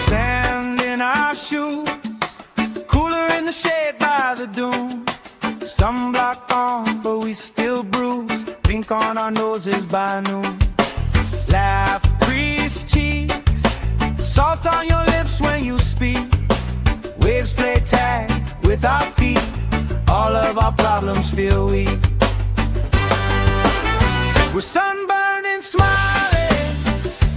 Sand in our shoes, cooler in the shade by the dune. Sunblock on, but we still bruise. pink on our noses by noon. Laugh, crease cheeks, salt on your lips when you speak. Waves play tag with our feet, all of our problems feel weak. We're sunburned and smiling,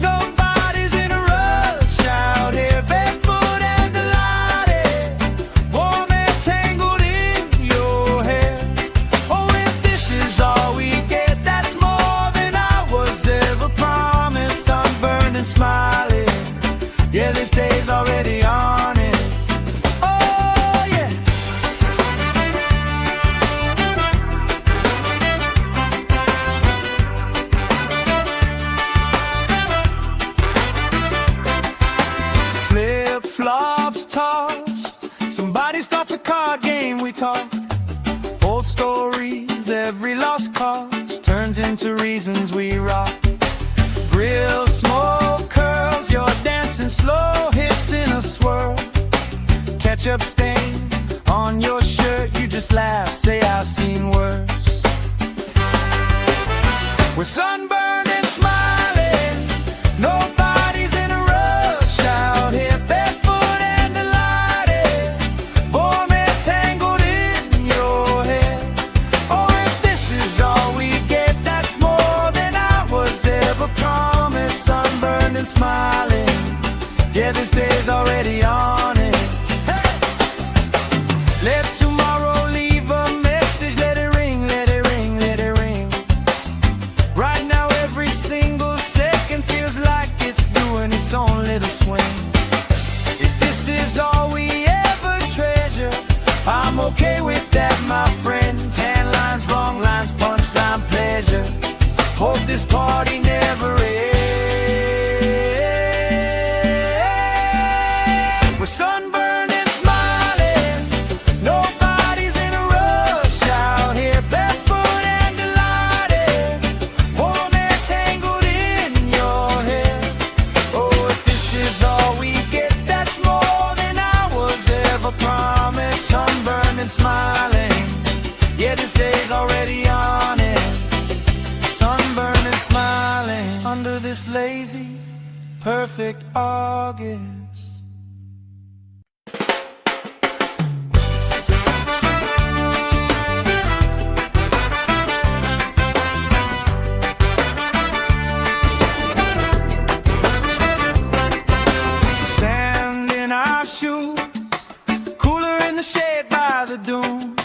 nobody's in a rush out here, barefoot and delighted, warm and tangled in your hair. Oh, if this is all we get, that's more than I was ever promised. Sunburned and smiling, yeah, this day's already honest. Oh, yeah. Flip-flops tossed, somebody starts a card game, we talk. Old stories, every lost cause turns into reasons we rock. Grill smoke curls, you're dancing slow, hips in a swirl. Ketchup stain on your shirt, you just laugh, say I've seen worse. We're sunburned and smiling, nobody's in a rush out here, barefoot and delighted, warm and tangled in your hair. Oh, if this is all we get, that's more than I was ever promised. Sunburned and smiling, yeah, this day's already on it. Hey! Let tomorrow leave a message, let it ring, let it ring, let it ring. Right now every single second feels like it's doing its own little swing. If this is all we ever treasure, I'm okay with that, my friend. Tan lines, wrong lines, punchline, pleasure. Hope this party never ends. We're sunburned and smiling, nobody's in a rush out here, barefoot and delighted, warm and tangled in your hair. Oh, if this is all we get, that's more than I was ever promised. Sunburned and smiling, yeah, this day's already on it. Sunburned and smiling under this lazy, perfect August. Sand in our shoes, cooler in the shade by the dune.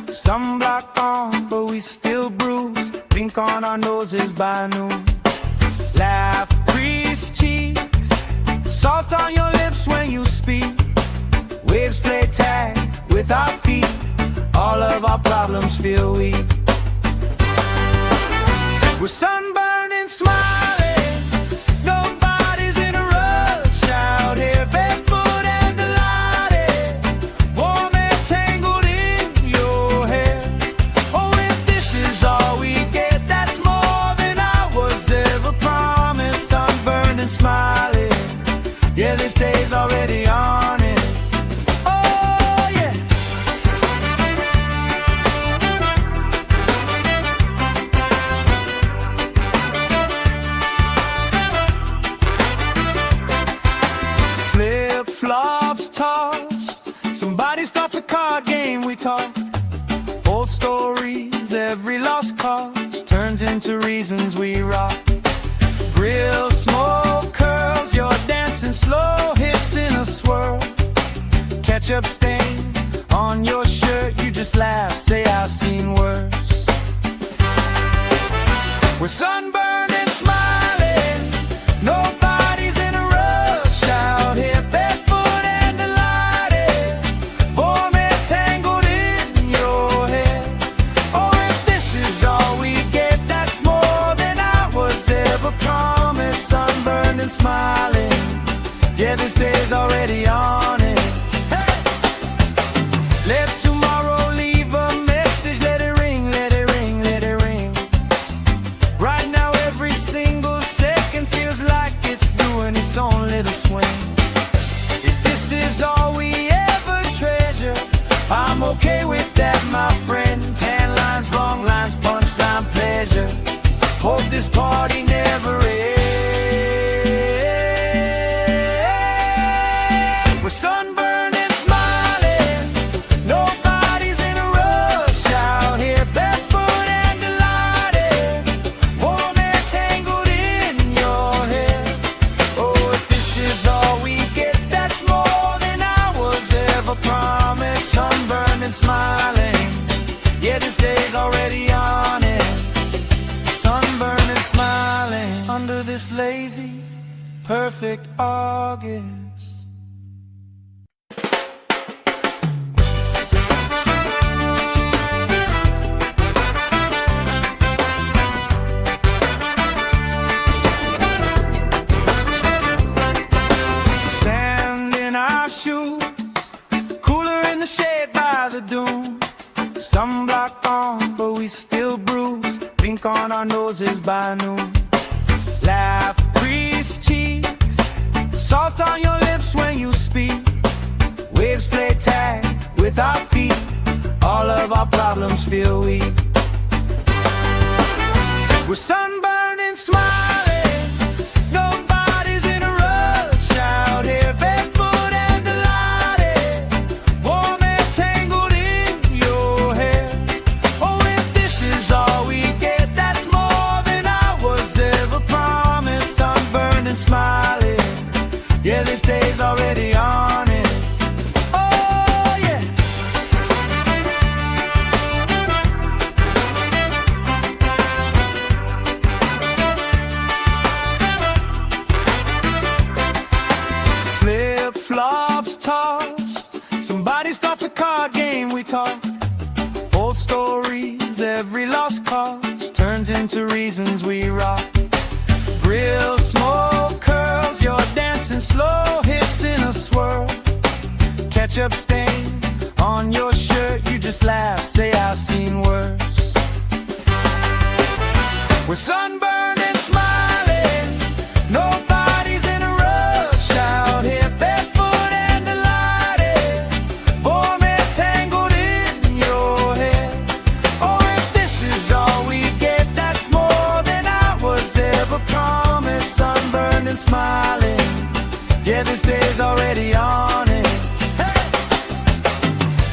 Sunblock on, but we still bruise, pink on our noses by noon. Laugh, crease cheeks, salt on your lips when you speak. Waves play tag with our feet, all of our problems feel weak. We're sunburned and smiling, nobody's in a rush out here, barefoot and delighted, warm and tangled in your hair. Oh, if this is all we get, that's more than I was ever promised. Sunburned and smiling, yeah, this day's already on it. Oh, yeah. Flip-flops tossed, somebody starts a card game, we talk. Old stories, every lost cause turns into reasons we rock. Grill smoke curls, you're dancing slow, hips in a swirl. Ketchup stain on your shirt, you just laugh, say I've seen worse. We're sunburned and smiling, nobody's in a rush out here, barefoot and delighted, warm and tangled in your hair. Oh, if this is all we get, that's more than I was ever promised. Sunburned and smiling, yeah, this day's already on it. Hey! Let tomorrow leave a message, let it ring, let it ring, let it ring. Right now Hope this party never ends. We're sunburned and smiling, nobody's in a rush out here, barefoot and delighted, warm and tangled in your hair. Oh, if this is all we get, that's more than I was ever promised. Sunburned and smiling, yeah, this day's already on it. Sunburned and smiling under this lazy, perfect August. Sand in our shoes, cooler in the shade by the dune. Sunblock on, but we still bruise. Pink on our noses by noon. Laugh, crease cheeks, salt on your lips when you speak. Waves play tag with our feet. All of our problems feel weak. We're sunburned and smiling, nobody's in a rush out here, barefoot and delighted, warm and tangled in your hair. Oh, if this is all we get, that's more than I was ever promised. Sunburned and smiling, yeah, this day's already on it. Oh, yeah. Flip-flops tossed, somebody starts a card game, we talk. Old stories, every lost cause turns into reasons we rock. Grill, smoke, curls, you're dancing slow, hips in a swirl. Ketchup stain on your shirt, you just laugh, say I've seen worse. We're sunburned and smiling, nobody's in a rush out here, barefoot and delighted, warm and tangled in your hair. Oh, if this is all we get, that's more than I was ever promised. Sunburned and smiling, yeah, this day's already on it. Hey!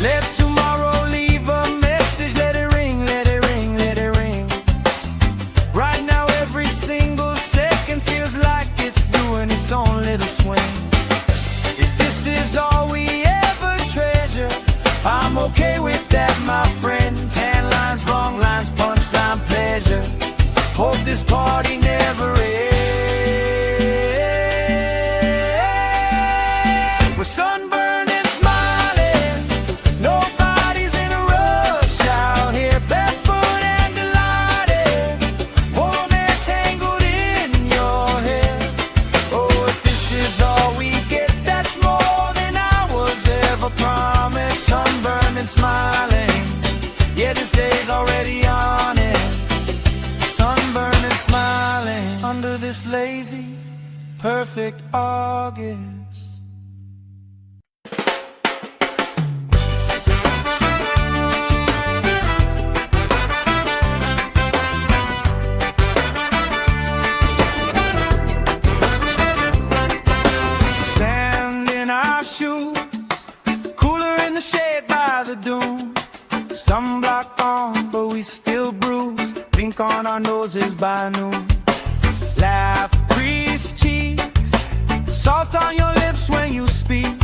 Let tomorrow leave a message, let it ring, let it ring, let it ring. Right now every single second feels like it's doing its own little swing. If this is all we ever treasure, I'm okay with that, my friend. Tan lines, wrong lines, punchline, pleasure. Hope this party never ends. We're sunburned and smiling, nobody's in a rush out here, barefoot and delighted, warm and tangled in your hair. Oh, if this is all we get, that's more than I was ever promised. Sunburned and smiling, yeah, this day's already on it. Sunburned and smiling under this lazy, perfect August. Sand in our shoes, cooler in the shade by the dune. Sunblock on, but we still bruise. Pink on our noses by noon. Laugh, crease cheeks, salt on your lips when you speak.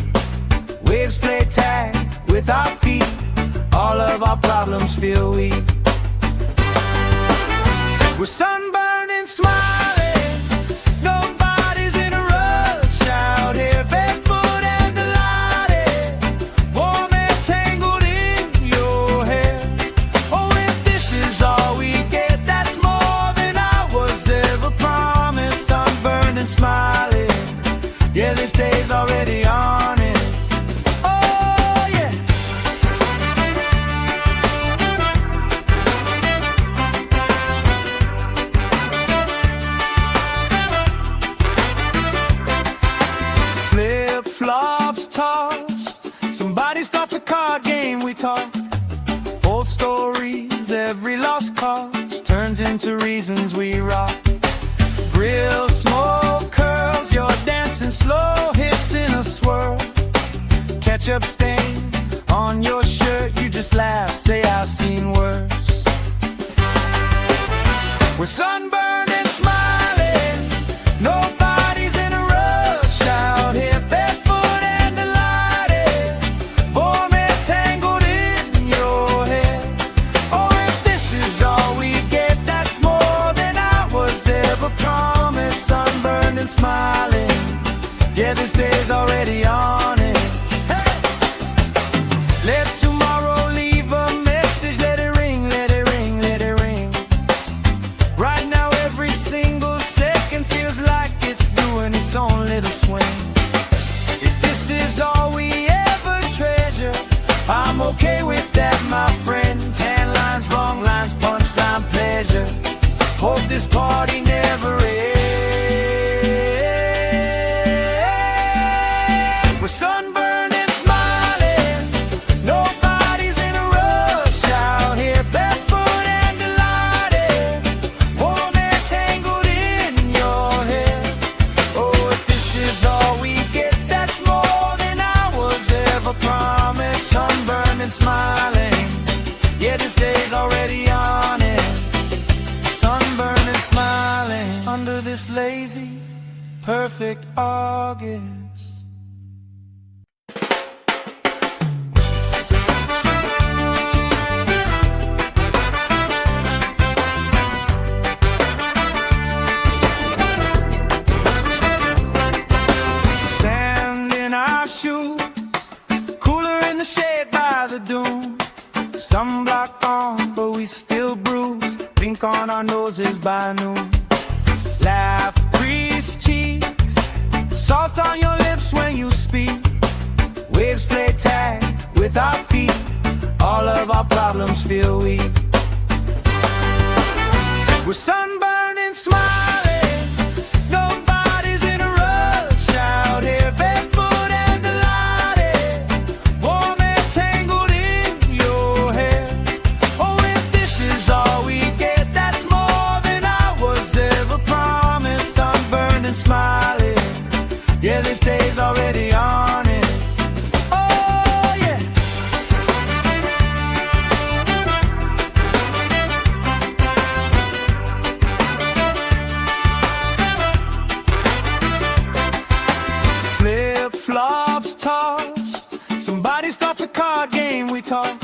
Waves play tag with our feet. All of our problems feel weak. We're sunburned and smiling, nobody's in a rush out here, barefoot and delighted, warm and tangled in your hair. Oh, if this is all we get, that's more than I was ever promised. Sunburned and smiling, yeah, this day's already on it. Oh, yeah. talk. Old stories, every lost cause turns into reasons we rock. Grill, smoke, curls, you're dancing slow, hips in a swirl. Ketchup stain on your shirt, you just laugh, say I've seen worse. We're sunburned and smiling, nobody's in a rush out here, barefoot and delighted, warm and tangled in your hair. Oh, if this is all we get, that's more than I was ever promised. Sunburned and smiling, yeah, this day's already on it. Hey! Let tomorrow leave a message, let it ring, let it ring, let it ring. Right now every single second feels like it's doing its own little swing. If this is all we ever treasure, I'm okay with that, my friend. Tan lines, wrong lines, punchline, pleasure. Hope this party never ends. We're sunburned and smiling, nobody's in a rush out here, barefoot and delighted, warm and tangled in your hair. Oh, if this is all we get, that's more than I was ever promised. Sunburned and smiling, yeah, this day's already on it. Sunburned and smiling under this lazy, perfect August. Sand in our shoes, cooler in the shade by the dune. Sunblock on, but we still bruise. Pink on our noses by noon. Laugh, grease cheeks, salt on your lips when you speak. Waves play tag with our feet. All of our problems feel weak. We're sunburned and smiling, nobody's in a rush out here, barefoot and delighted, warm and tangled in your hair. Oh, if this is all we get, that's more than I was ever promised. Sunburned and smiling, yeah, this day's already on it. Oh, yeah. Flip-flops tossed, somebody starts a card game, we talk.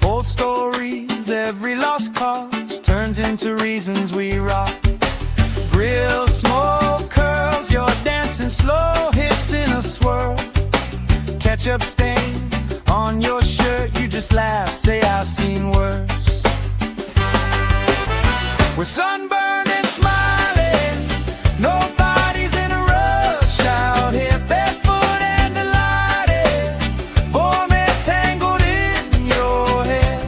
Old stories, every lost cause turns into reasons we rock. Grill, smoke, curls, you're dancing slow, hips in a swirl. Ketchup stain on your shirt, you just laugh, say I've seen worse. We're sunburned and smiling, nobody's in a rush out here, barefoot and delighted, warm and tangled in your hair.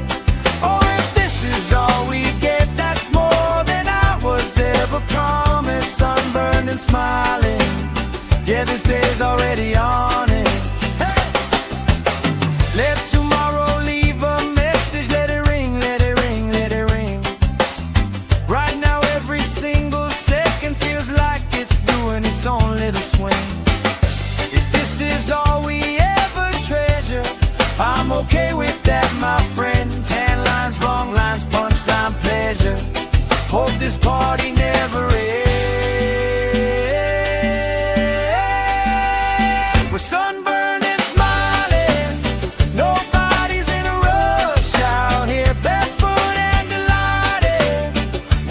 Oh, if this is all we get, that's more than I was ever promised. Sunburned and smiling, yeah, this day's already on it. Hey! Let tomorrow leave a message, let it ring, let it ring, let it ring. Right now every single second feels like it's doing its own little swing. If this is all we ever treasure, I'm okay with that, my friend. Tan lines, wrong lines, punchline, pleasure. Hope this party never ends. We're sunburned and smiling, nobody's in a rush out here, barefoot and delighted,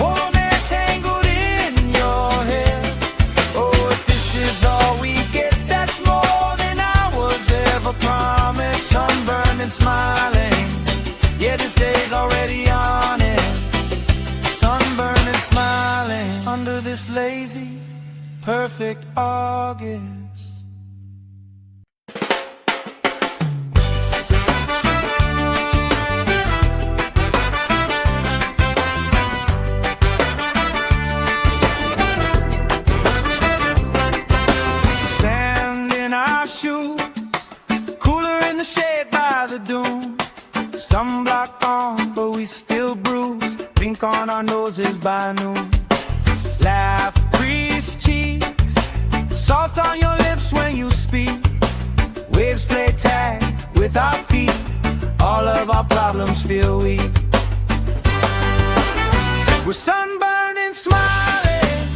warm and tangled in your hair. Oh, if this is all we get, that's more than I was ever promised. Sunburned and smiling, yeah, this day's already on it. Sunburned and smiling under this lazy, perfect August. Sand in our shoes, cooler in the shade by the dune. Sunblock on, but we still bruise. Pink on our nose. noses by noon. Laugh, grease cheeks, salt on your lips when you speak. Waves play tag with our feet, all of our problems feel weak. We're sunburned and smiling,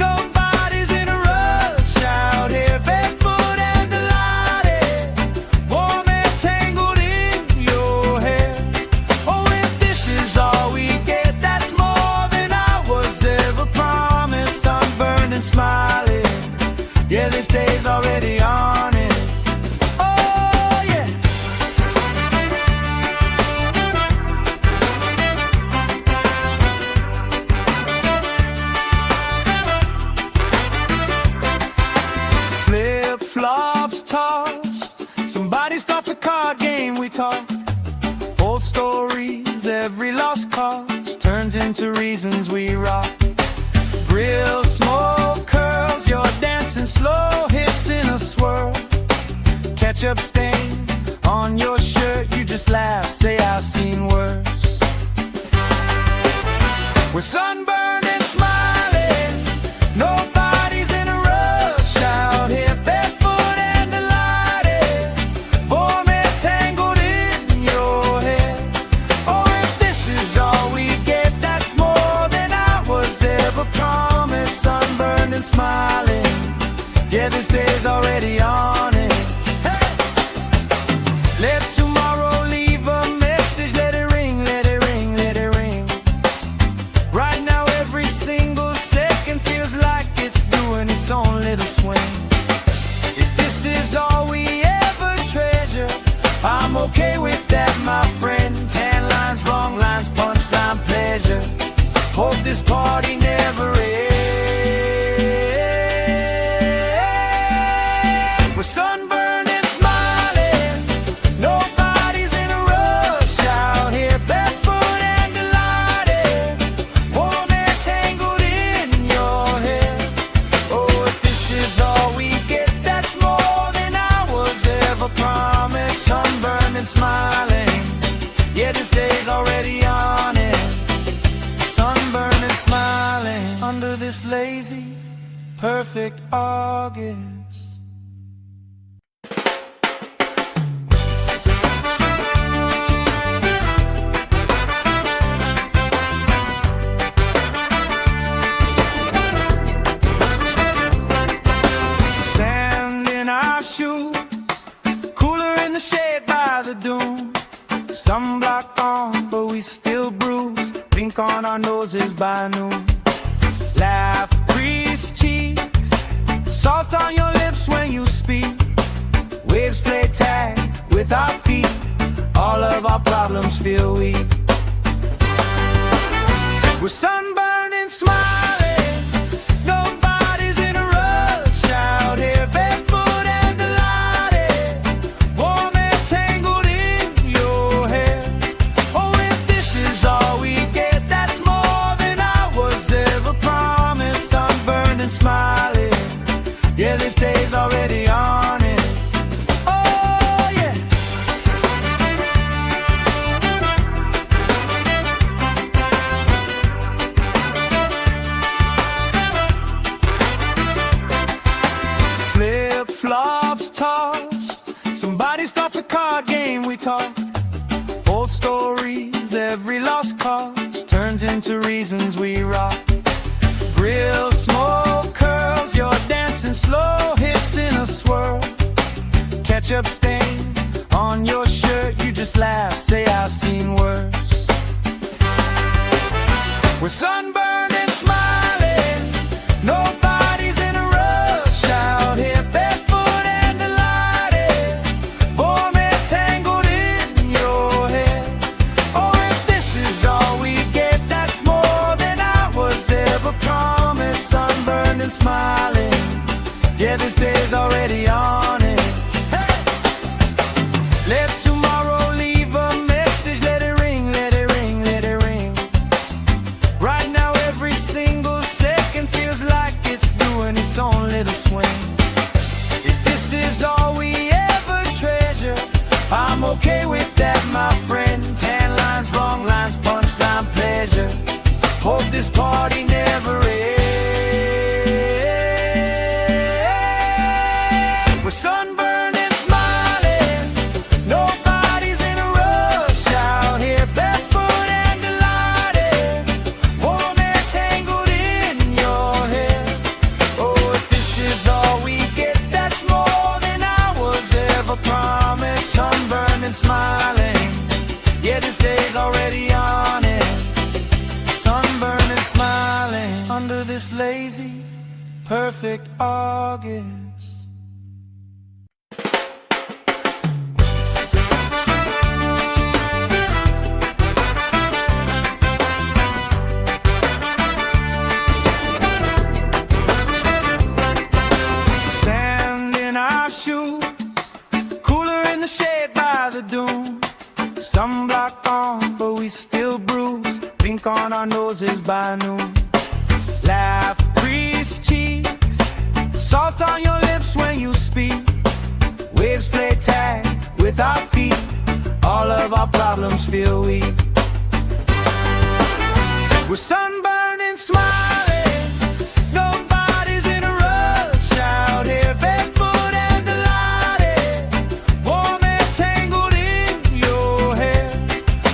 nobody's in a rush out here, barefoot and delighted, warm and tangled in your hair. Oh, if this is all we get, that's more than I was ever promised. Sunburned and smiling, yeah, this day's already honest. Oh, yeah. Flip-flops tossed, somebody starts a card game, we talk. Old stories, every lost cause turns into reasons we rock. Grill smoke curls, you're dancing slow, hips in a swirl. Ketchup stain on your shirt, you just laugh, say I've seen worse. We're sunburned and smiling, nobody's in a rush out here, barefoot and delighted, warm and tangled in your hair. Oh, if this is all we get, that's more than I was ever promised. Sunburned and smiling, yeah, this day's already on it. Hey! Let tomorrow leave a message, let it ring, let it ring, let it ring. Right now every single second feels like it's doing its own little swing. If this is all we ever treasure, I'm okay with that, my friend. Tan lines, wrong lines, punchline, pleasure. Hope this party never ends. We're sunburned and smiling, nobody's in a rush out here, barefoot and delighted, warm and tangled in your hair. Oh, if this is all we get, that's more than I was ever promised. Sunburned and smiling, yeah, this day's already on it. Sunburned and smiling under this lazy, perfect August. Sand in our shoes, cooler in the shade by the dune. Sunblock on, but we still bruise. Pink on our noses by noon. Laugh, grease cheeks, salt on your lips when you speak. Waves play tag with our feet, all of our problems feel weak. We're sunburned and smiling, nobody's in a rush out here, barefoot and delighted, warm and tangled in your hair. Oh, if this is all we get, that's more than I was ever promised. Sunburned and smiling, yeah, this day's already honest. Oh, yeah. Flip-flops tossed, somebody starts a card game, we talk. Old stories, every lost cause turns into reasons we rock. Grill smoke curls, you're dancing slow, hips in a swirl. Ketchup stain on your shirt, you just laugh, say I've seen worse. We're sunburned and smiling, nobody's in a rush out here, barefoot and delighted, warm and tangled in your hair. Oh, if this is all we get, that's more than I was ever promised. Sunburned and smiling, yeah, this day's already on it. Hey! Let tomorrow leave a message, let it ring, let it ring, let it ring. Right now every single second feels like it's doing its own little swing. If this is all we ever treasure, I'm okay with that, my friend. Tan lines, wrong lines, punchline, pleasure. Hope Hope this party never ends. We're sunburned and smiling, nobody's in a rush out here, barefoot and delighted, warm and tangled in your hair. Oh, if this is all we get, that's more than I was ever promised. Sunburned and smiling, yeah, this day's already on it. Sunburned and smiling under this lazy, perfect August. Sand in our shoes, cooler in the shade by the dune. Sunblock on, but we still bruise. Pink on our noses by noon. Laugh, grease cheeks, salt on your lips when you speak. Waves play tag with our feet. All of our problems feel weak. We're sunburned and smiling, nobody's in a rush out here, barefoot and delighted, warm and tangled in your hair.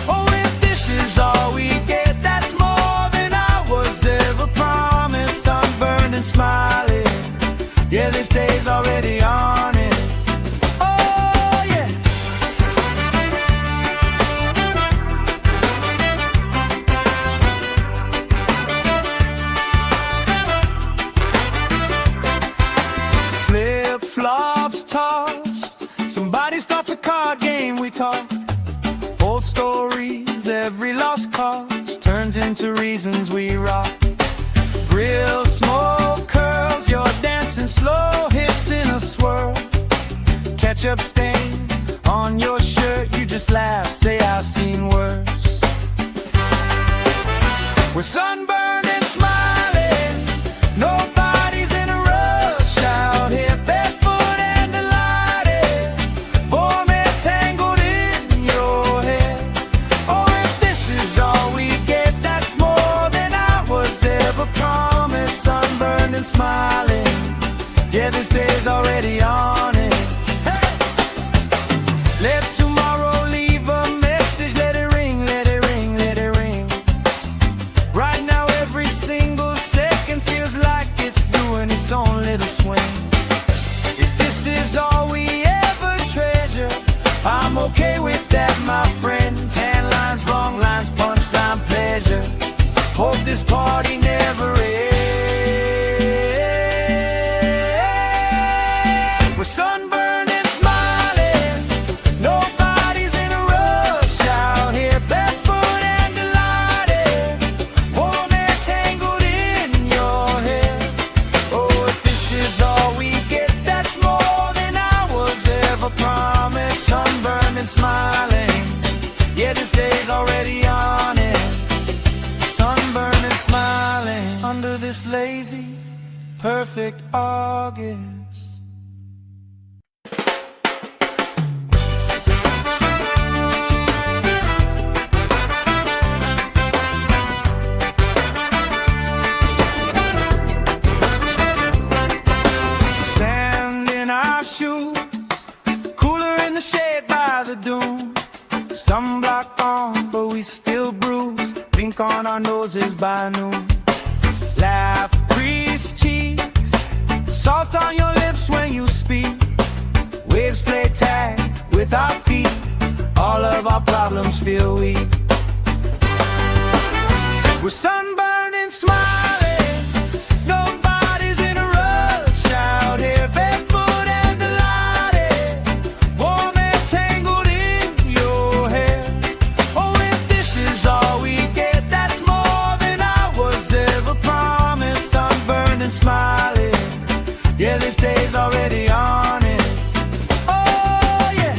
Oh, if this is all we get, that's more than I was ever promised. Sunburned and smiling, yeah, this day's already on it. Oh, yeah. Flip-flops tossed, somebody starts a card game, we talk. Old stories, every lost cause turns into reasons we rock. Grill smoke curls, you're dancing slow, hips in a swirl. Ketchup stain on your shirt, you just laugh, say I've seen worse. We're sunburned and smiling, nobody's in a rush out here, barefoot and delighted, warm and tangled in your hair. Oh, if this is all we get, that's more than I was ever promised. Sunburned and smiling, yeah, this day's already on it. Hey! Let tomorrow leave a message, let it ring, let it ring, let it ring. Right now every single second feels like it's doing its own little swing. If this is all we ever treasure, I'm okay with that, my friend. Tan lines, wrong lines, punchline, pleasure. Hope this party never ends. We're sunburned and smiling, nobody's in a rush out here, barefoot and delighted, warm and tangled in your hair. Oh, if this is all we get, that's more than I was ever promised. Sunburned and smiling, yeah, this day's already on it. Sunburned and smiling under this lazy, perfect August. Sand in our shoes, cooler in the shade by the dune. Sunblock on, but we still bruise. Pink on our noses by noon. Laugh, grease cheeks, salt on your lips when you speak. Waves play tag with our feet. All of our problems feel weak. We're sunburned and smiling, nobody's in a rush out here, barefoot and delighted, warm and tangled in your hair. Oh, if this is all we get, that's more than I was ever promised. Sunburned and smiling, yeah, this day's already on it. Oh, yeah.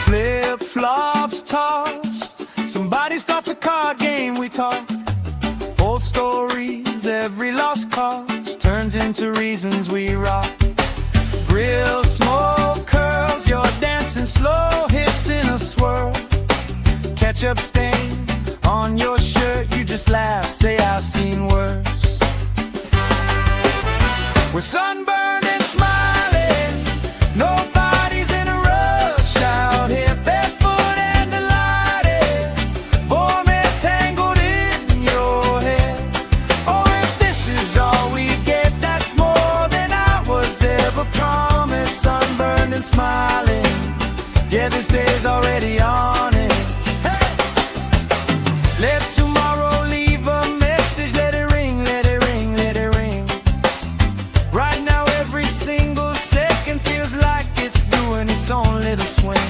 Flip-flops tossed, somebody starts a card game, we talk. Old stories, every lost cause turns into reasons we rock. Grill smoke curls, you're dancing slow hips in a swirl. Ketchup stain on your shirt, you just laugh, say I've seen worse. We're sunburned and smiling, nobody's in a rush out here, barefoot and delighted, warm and tangled in your hair. Oh, if this is all we get, that's more than I was ever promised. Sunburned and smiling, yeah, this day's already on it. Hey! Let tomorrow leave a message, let it ring, let it ring, let it ring. Right now every single second feels like it's doing its own little swing.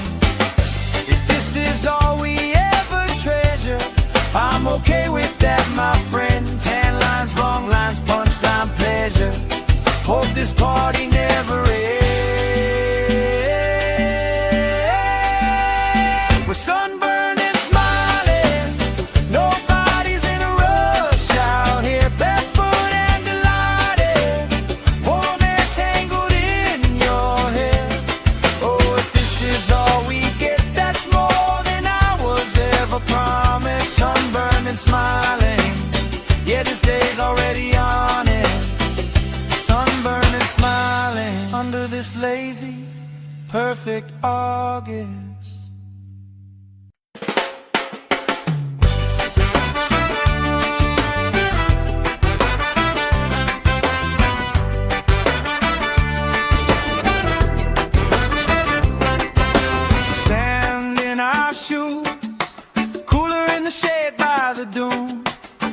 If this is all we ever treasure, I'm okay with that, my friend. Tan lines, wrong lines, punchline, pleasure. Hope this party never ends. We're sunburned and smiling, nobody's in a rush out here, barefoot and delighted, warm and tangled in your hair. Oh, if this is all we get, that's more than I was ever promised. Sunburned and smiling, yeah, this day's already on it. Sunburned and smiling under this lazy, perfect August. Sand in our shoes, cooler in the shade by the dune.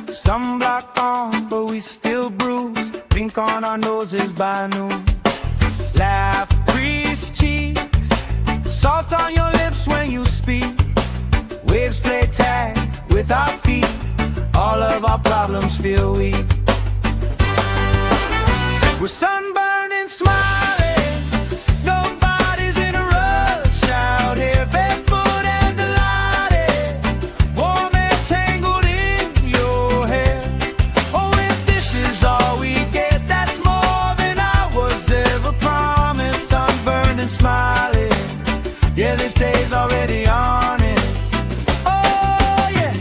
Sunblock on, but we still bruise. Pink on our noses by noon. Laugh, crease cheeks, salt on your lips when you speak. Waves play tag with our feet. All of our problems feel weak. We're sunburned and smiling, nobody's in a rush out here, barefoot and delighted, warm and tangled in your hair. Oh, if this is all we get, that's more than I was ever promised. Sunburned and smiling, yeah, this day's already on it. Oh, yeah.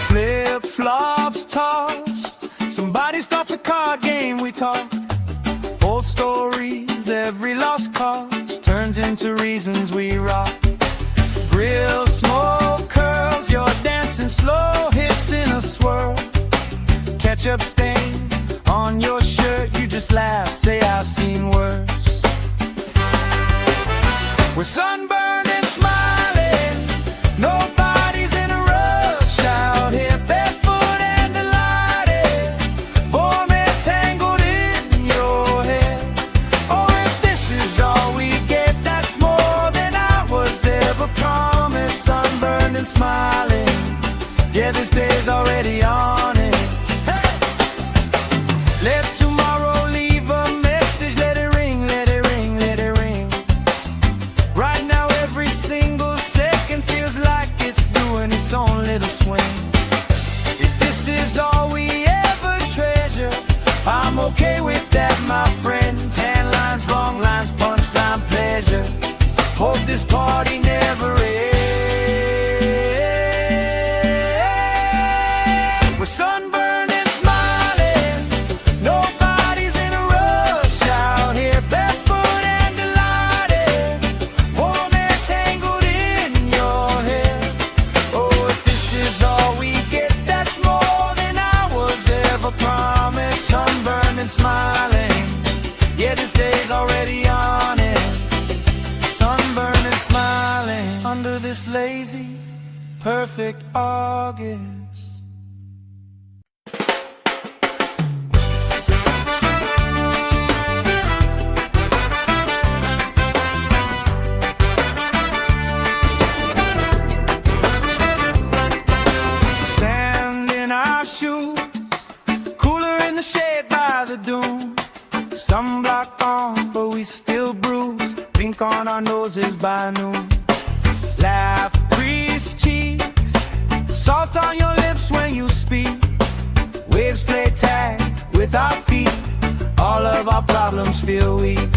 Flip-flops tossed, somebody starts a card game, we talk. Old stories, every lost cause turns into reasons we rock. Grill smoke curls, you're dancing slow hips in a swirl. Ketchup stain on your shirt, you just laugh, say I've seen worse. We're sunburned and smiling, nobody's in a rush out here, barefoot and delighted, warm and tangled in your hair. Oh, if this is all we get, that's more than I was ever promised. Sunburned and smiling, yeah, this day's already on it. Hey! Let tomorrow leave a message, let it ring, let it ring, let it ring. Right now every single second feels like it's doing its own little swing. If this is all we ever treasure, I'm okay with that, my friend. Tan lines, wrong lines, punchline, pleasure. Hope this party never ends. We're sunburned and smiling, nobody's in a rush out here, barefoot and delighted, warm and tangled in your hair. Oh, if this is all we get, that's more than I was ever promised. Sunburned and smiling, yeah, this day's already on it. Sunburned and smiling under this lazy, perfect August. Sand in our shoes, cooler in the shade by the dune. Sunblock on, but we still bruise. Pink on our noses by noon. Laugh, all of our problems feel weak.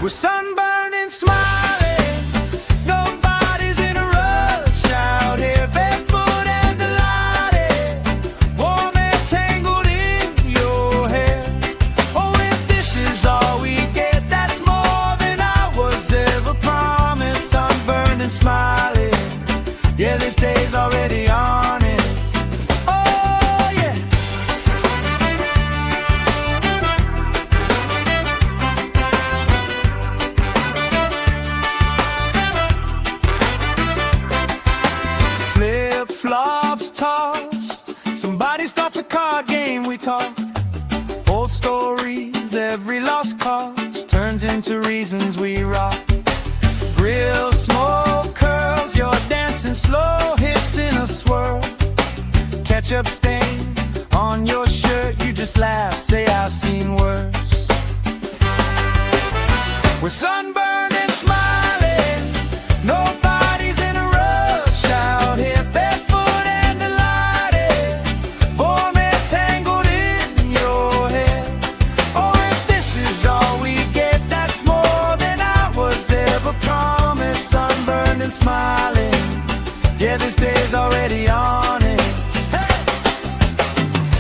We're sunburned and smiling, nobody's in a rush out here, barefoot and delighted, warm and tangled in your hair. Oh, if this is all we get, that's more than I was ever promised. Sunburned and smiling, yeah, this day's already honest. Oh, yeah. Flip-flops tossed, somebody starts a card game, we talk. Old stories, every lost cause turns into reasons we rock. Grill smoke curls, you're dancing slow, hips in a swirl. Ketchup stain on your shirt, you just laugh, say I've seen worse. We're sunburned and smiling, nobody's in a rush out here, barefoot and delighted, warm and tangled in your hair. Oh, if this is all we get, that's more than I was ever promised. Sunburned and smiling, yeah, this day's already on it. Hey!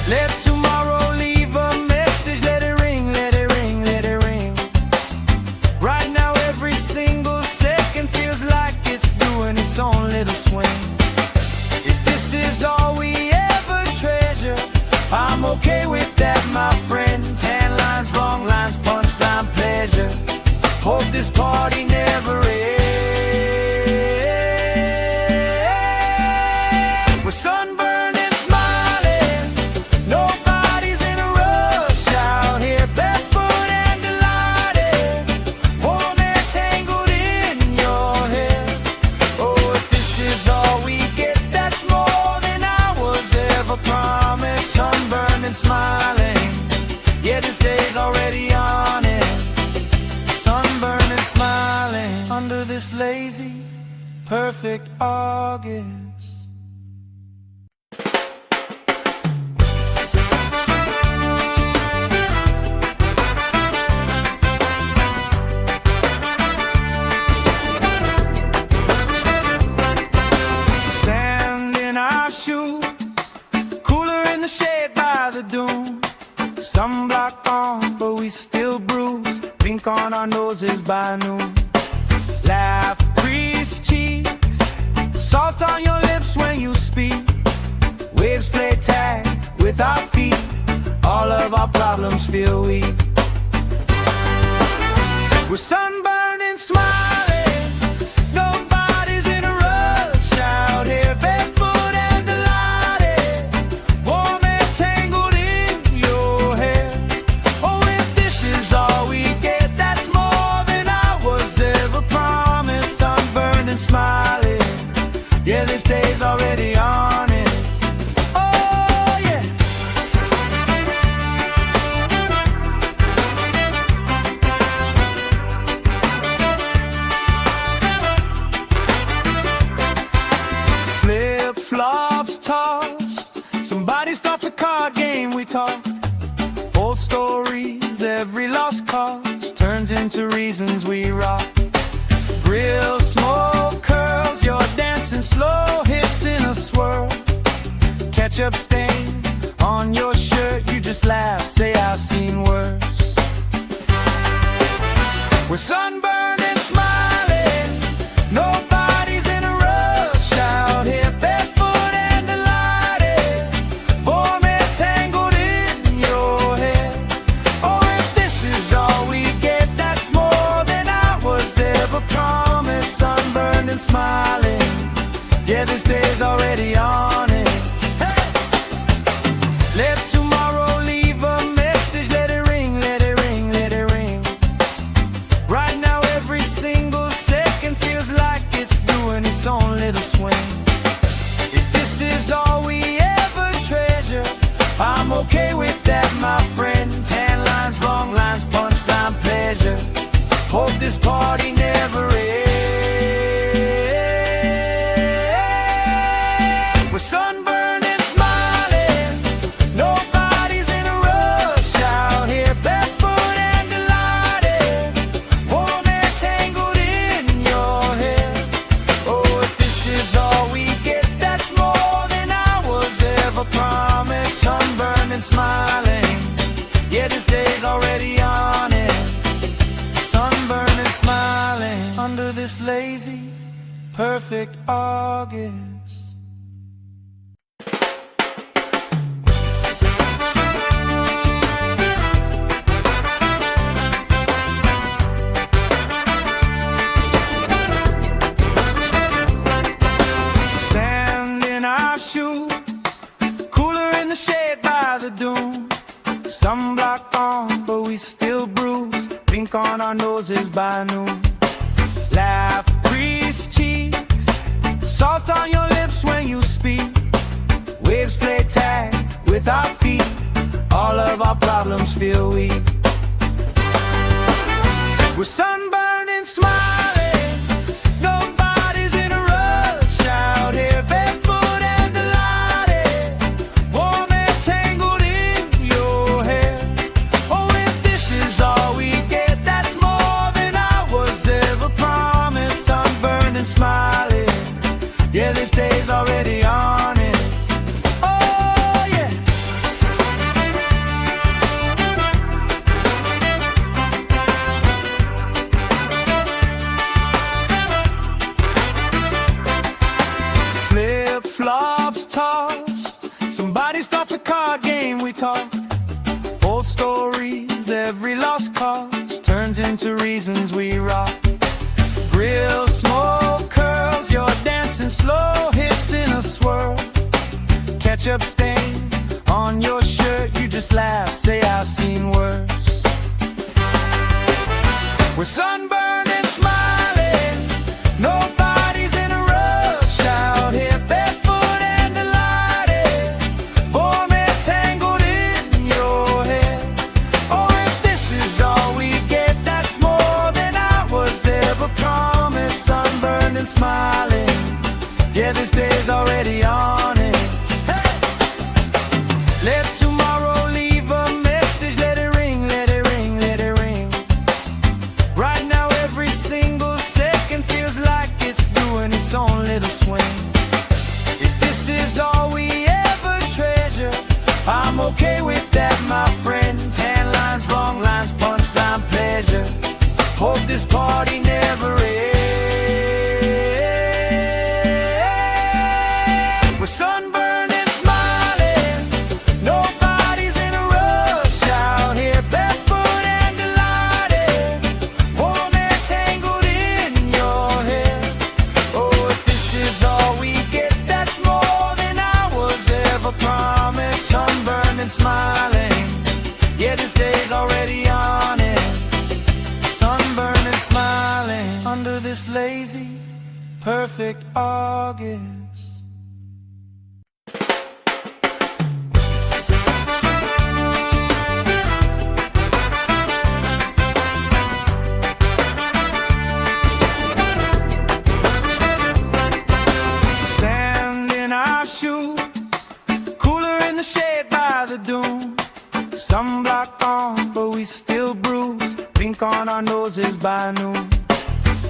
Let tomorrow leave a message, let it ring, let it ring, let it ring. Right now every single second feels like it's doing its own little swing. If this is all we ever treasure, I'm okay with that, my friend. Tan lines, wrong lines, punchline, pleasure. Hope this party never ends. We're sunburned and smiling, nobody's in a rush out here, barefoot and delighted, warm and tangled in your hair. Oh, if this is all we get, that's more than I was ever promised. Sunburned and smiling, yeah, this day's already on it. Sunburned and smiling under this lazy, perfect August. Sand in our shoes, cooler in the shade by the dune. Sunblock on, but we still bruise. Pink on our noses by noon. Laugh, crease cheeks, salt on your lips when you speak. Waves play tag with our feet, all of our problems feel weak. We're sunburned and smiling, nobody's in a rush out here, barefoot and delighted, warm and tangled in your hair. Oh, if this is all we get, that's more than I was ever promised. Sunburned and smiling, yeah, this day's already honest. Oh, yeah. Flip-flops tossed, somebody starts a card game, we talk. Old stories, every lost cause turns into reasons we rock. Grill smoke curls, you're dancing slow, hips in a swirl. Ketchup stain on your shirt, you just laugh, say I've seen worse. We're sunburned and smiling, nobody's in a rush out here, barefoot and delighted, warm and tangled in your hair. Oh, if this is all we get, that's more than I was ever promised. Sunburned and smiling, yeah, this day's already on it. Hey! Let tomorrow leave a message, let it ring, let it ring, let it ring. Right now every single second feels like it's doing its own little swing. If this is all we ever treasure, I'm okay with that, my friend. Tan lines, wrong lines, punchline, pleasure. Hope this party never ends. We're so under this lazy, perfect August. Sand in our shoes, cooler in the shade by the dune. Sunblock on, but we still bruise. Pink on our noses by noon. Laugh, crease cheeks, salt on your lips when you speak. Waves play tag with our feet. All of our problems feel weak. We're sunburned and smiling. Nobody's in a rush out here, barefoot and delighted. Warm and tangled in your hair. Oh, if this is all we get, that's more than I was ever promised. Sunburned and smiling. Yeah, this day's already honest. Oh, yeah. Flip-flops tossed. Somebody starts a card game, we talk. Old stories, every lost cause turns into reasons we rock. Grill, smoke, curls, you're dancing slow, hips in a swirl. Ketchup stain on your shirt, you just laugh, say I've seen worse. We're sunburned and smiling. Nobody's in a rush out here, barefoot and delighted. Warm and tangled in your hair. Oh, if this is all we get, that's more than I was ever promised. Sunburned and smiling. Yeah, this day's already on it. Hey! Let tomorrow leave a message. Let it ring, let it ring, let it ring. Right now every single second feels like it's doing its own little swing. If this is all we ever treasure, I'm okay with that, my friend. Tan lines, wrong lines, punchline, pleasure. Hope this party never ends. We're sunburned and smiling. Nobody's in a rush out here, barefoot and delighted. Warm and tangled in your hair. Oh, if this is all we get, that's more than I was ever promised. Sunburned and smiling. Yeah, this day's already on it. Sunburned and smiling under this lazy, perfect August. Sand in our shoes, cooler in the shade by the dune. Sunblock on, but we still bruise. Pink on our noses by noon.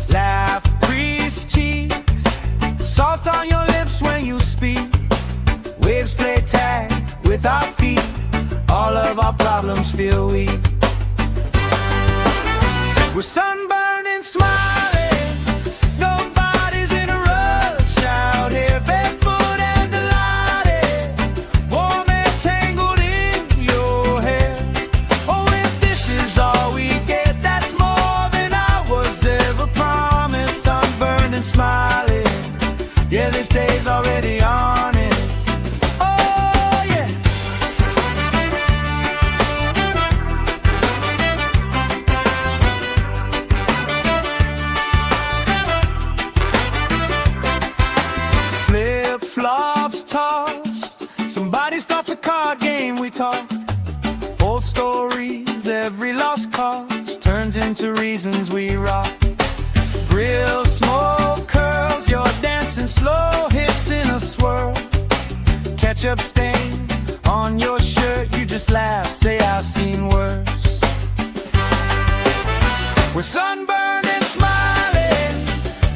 Laugh, crease cheeks, salt on your lips when you speak. Waves play tag with our feet. All of our problems feel weak. We're sunburned and smiling. Nobody's in a rush out here, barefoot and delighted. Warm and tangled in your hair. Oh, if this is all we get, that's more than I was ever promised. Sunburned and smiling. Yeah, this day's already honest. Oh, yeah. Flip-flops tossed. Somebody starts a card game, we talk. Old stories, every lost cause turns into reasons we rock. Grill, smoke, curls, you're dancing slow, hips in a swirl. Ketchup stain on your shirt, you just laugh, say I've seen worse. We're sunburned and smiling.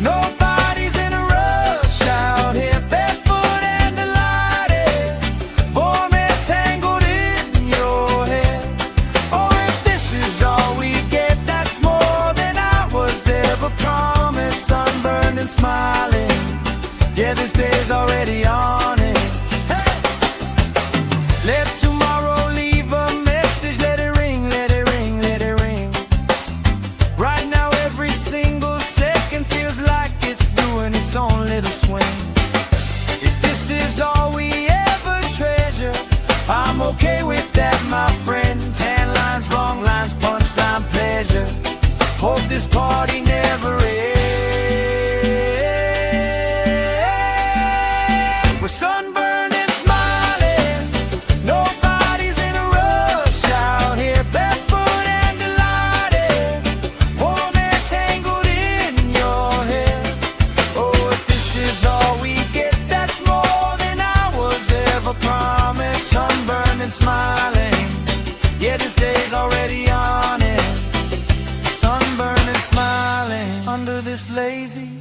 Nobody's in a rush out here, barefoot and delighted. Warm and tangled in your hair. Oh, if this is all we get, that's more than I was ever promised. and smiling. Yeah, this day's already on it. Hey! Let tomorrow leave a message. Let it ring, let it ring, let it ring. Right now every single second feels like it's doing its own little swing. If this is all we ever treasure, I'm okay with that, my friend. Tan lines, wrong lines, punchline, pleasure. Hope this party never ends. We're sunburned and smiling. Nobody's in a rush out here, barefoot and delighted. Warm and tangled in your hair. Oh, if this is all we get, that's more than I was ever promised. Sunburned and smiling. Yeah, this day's already on it. Sunburned and smiling under this lazy,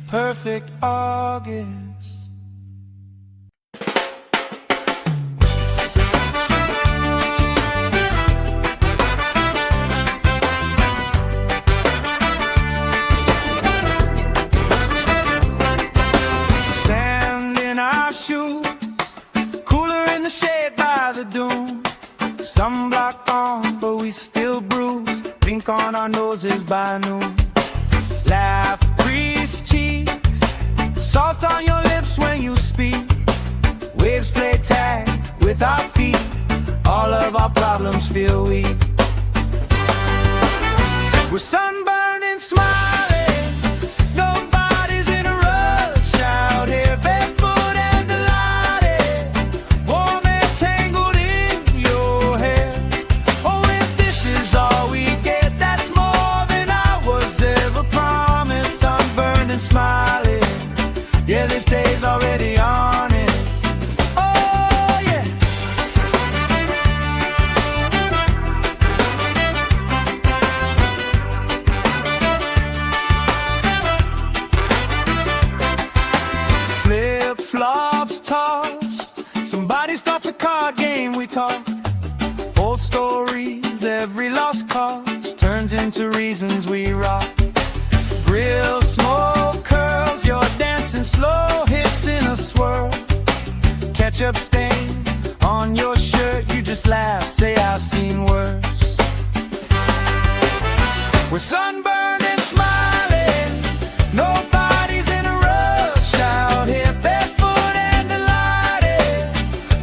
perfect August. Sand in our shoes, cooler in the shade by the dune. Sunblock on, but we still bruise. Pink on our noses by noon. Laugh, crease cheeks, salt on your lips when you speak. Waves play tag with our feet. All of our problems feel weak. We're sunburned and smiling. Nobody's in a rush out here, barefoot and delighted. Warm and tangled in your hair. Oh, if this is all we get, that's more than I was ever promised. Sunburned and smiling. Yeah, this day's already on it. Oh, yeah. Flip-flops tossed. Somebody starts a card game, we talk. Old stories, every lost cause turns into reasons we rock. Grill smoke curls, you're dancing slow hits in a swirl. Ketchup stain on your shirt, you just laugh, say I've seen worse. We're sunburned and smiling. Nobody's in a rush out here, barefoot and delighted.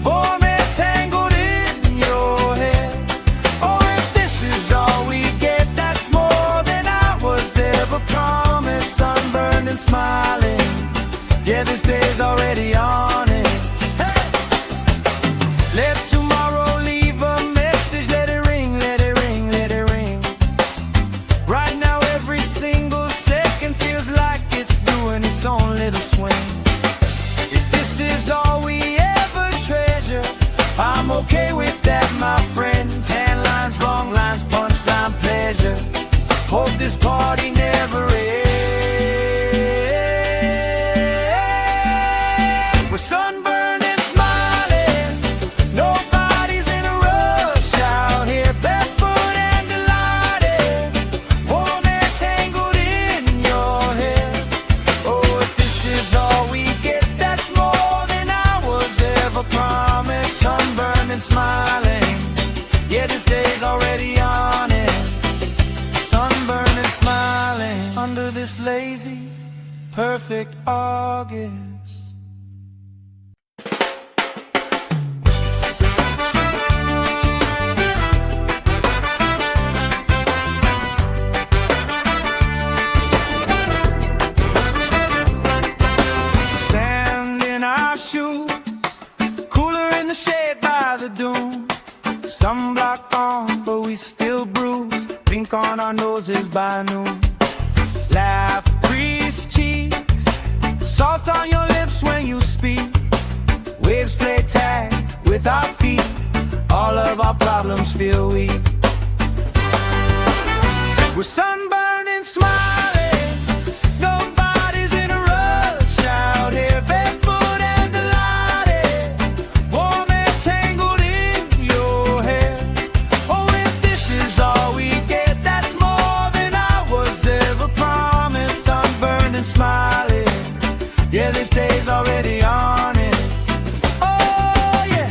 Warm and tangled in your hair. Oh, if this is all we get, that's more than I was ever promised. Sunburned and smiling. Yeah, this day's already on it. Hey! Let tomorrow leave a message. Let it ring, let it ring, let it ring. Right now every single second feels like it's doing its own little swing. If this is all we ever treasure, I'm okay with that, my friend. Tan lines, wrong lines, punchline, pleasure. Hope this party never ends. We're sunburned and smiling. Nobody's in a rush out here, barefoot and delighted. Warm and tangled in your hair. Oh, if this is all we get, that's more than I was ever promised. Sunburned and smiling. Yeah, this day's already on it. Sunburned and smiling under this lazy, perfect August. Sand in our shoes, cooler in the shade by the dune. Sunblock on, but we still bruise. Pink on our noses by noon. Laugh, crease cheeks, salt on your lips when you speak. Waves play tag with our feet. All of our problems feel weak. We're sunburned and smiling. Nobody's in a rush out here, barefoot and delighted. Warm and tangled in your hair. Oh, if this is all we get, that's more than I was ever promised. Sunburned and smiling. Yeah, this day's already on it. Oh yeah.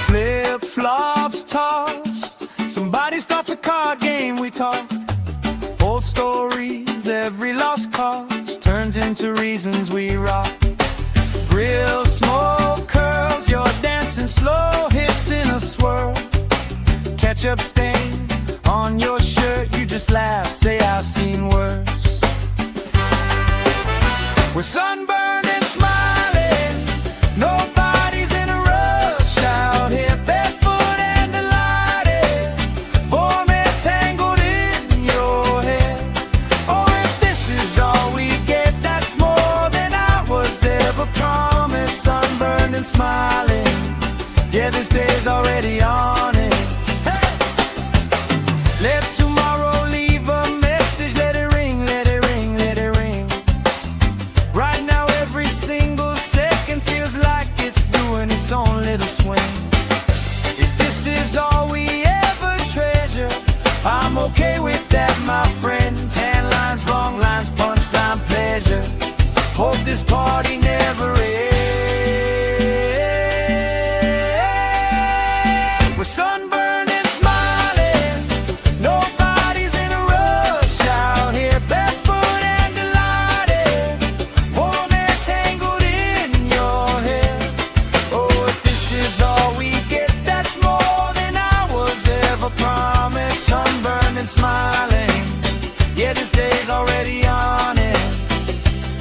Flip-flops tossed, somebody starts a card game, we talk. Old stories, every lost cause turns into reasons we rock. Grill smoke curls, you're dancing slow, hips in a swirl. Ketchup stain on your shirt, you just laugh, say I've seen worse. We're sunburned and smiling, nobody's in a rush out here, barefoot and delighted, warm and tangled in your hair. Oh, if this is all we get, that's more than I was ever promised. Sunburned and smiling, yeah, this day's already on it. Hey! Let tomorrow leave a message, let it ring, let it ring, let it ring. Right now every single second feels like it's doing its own little swing. If this is all we ever treasure, I'm okay with that, my friend. Tan lines, wrong lines, punchline, pleasure. Hope this party never ends. We're sunburned and smiling, nobody's in a rush out here, barefoot and delighted, warm and tangled in your hair. Oh, if this is all we get, that's more than I was ever promised. Sunburned and smiling, yeah, this day's already on it.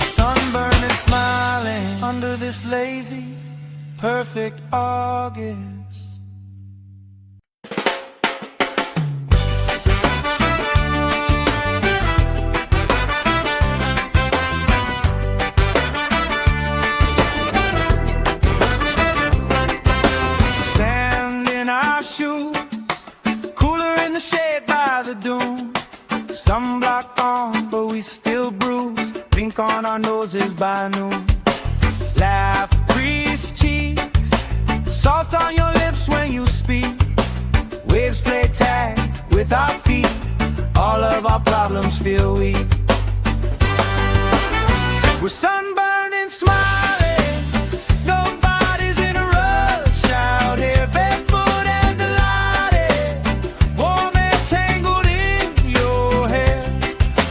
Sunburned and smiling under this lazy, perfect August. Sand in our shoes, cooler in the shade by the dune. Sunblock on, but we still bruise. Pink on our noses by noon. Laugh, crease cheeks, salt on your lips when you speak. Waves play tag with our feet. All of our problems feel weak. We're sunburned and smiling, nobody's in a rush out here, barefoot and delighted, warm and tangled in your hair.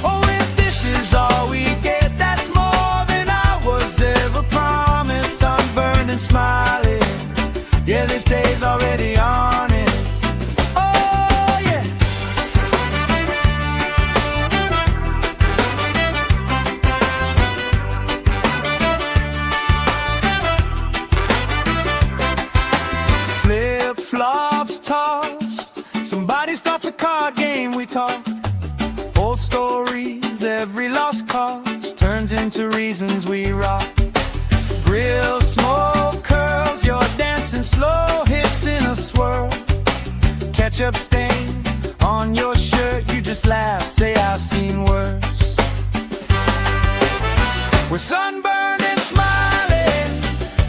Oh, if this is all we get, that's more than I was ever promised. Sunburned and smiling, yeah, this day's already on it. Oh yeah. Flip-flops tossed, somebody starts a card game, we talk. Old stories, every lost cause turns into reasons we rock. Grill smoke curls, you're dancing slow, hips in a swirl. Ketchup stain on your shirt, you just laugh, say I've seen worse. We're sunburned and smiling,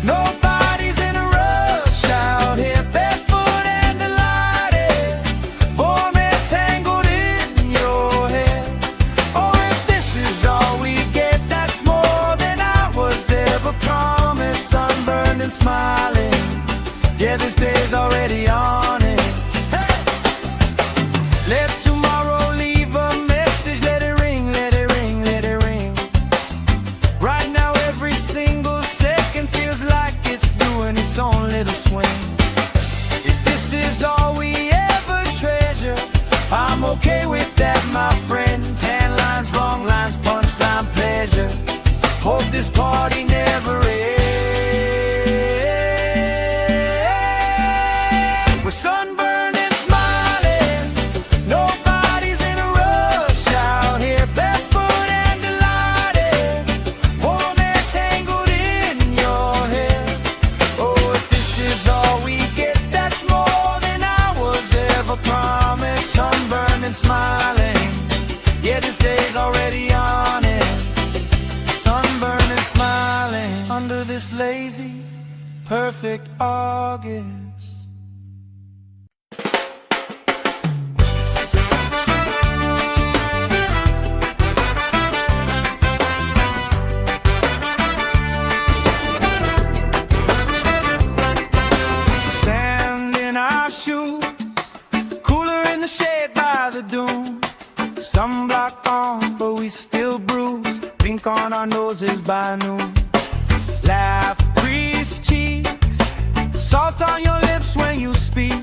nobody's in a rush out here, barefoot and delighted, warm and tangled in your hair. Oh, if this is all we get, that's more than I was ever promised. Sunburned and smiling, yeah, this day's already on it. Hey! Let tomorrow leave a message, let it ring, let it ring, let it ring. Right now every single second feels like it's doing its own little swing. If this is all we ever treasure, I'm okay with that, my friend. Tan lines, wrong lines, punchline, pleasure. Hope this party never ends. We're sunburned and smiling, nobody's in a rush out here, barefoot and delighted, warm and tangled in your hair. Oh, if this is all we get, that's more than I was ever promised. Sunburned and smiling, yeah, this day's already on it. Sunburned and smiling. perfect August. Sand in our shoes, cooler in the shade by the dune. Sunblock on, but we still bruise. Pink on our noses by noon. Laugh, crease cheeks, salt on your lips when you speak.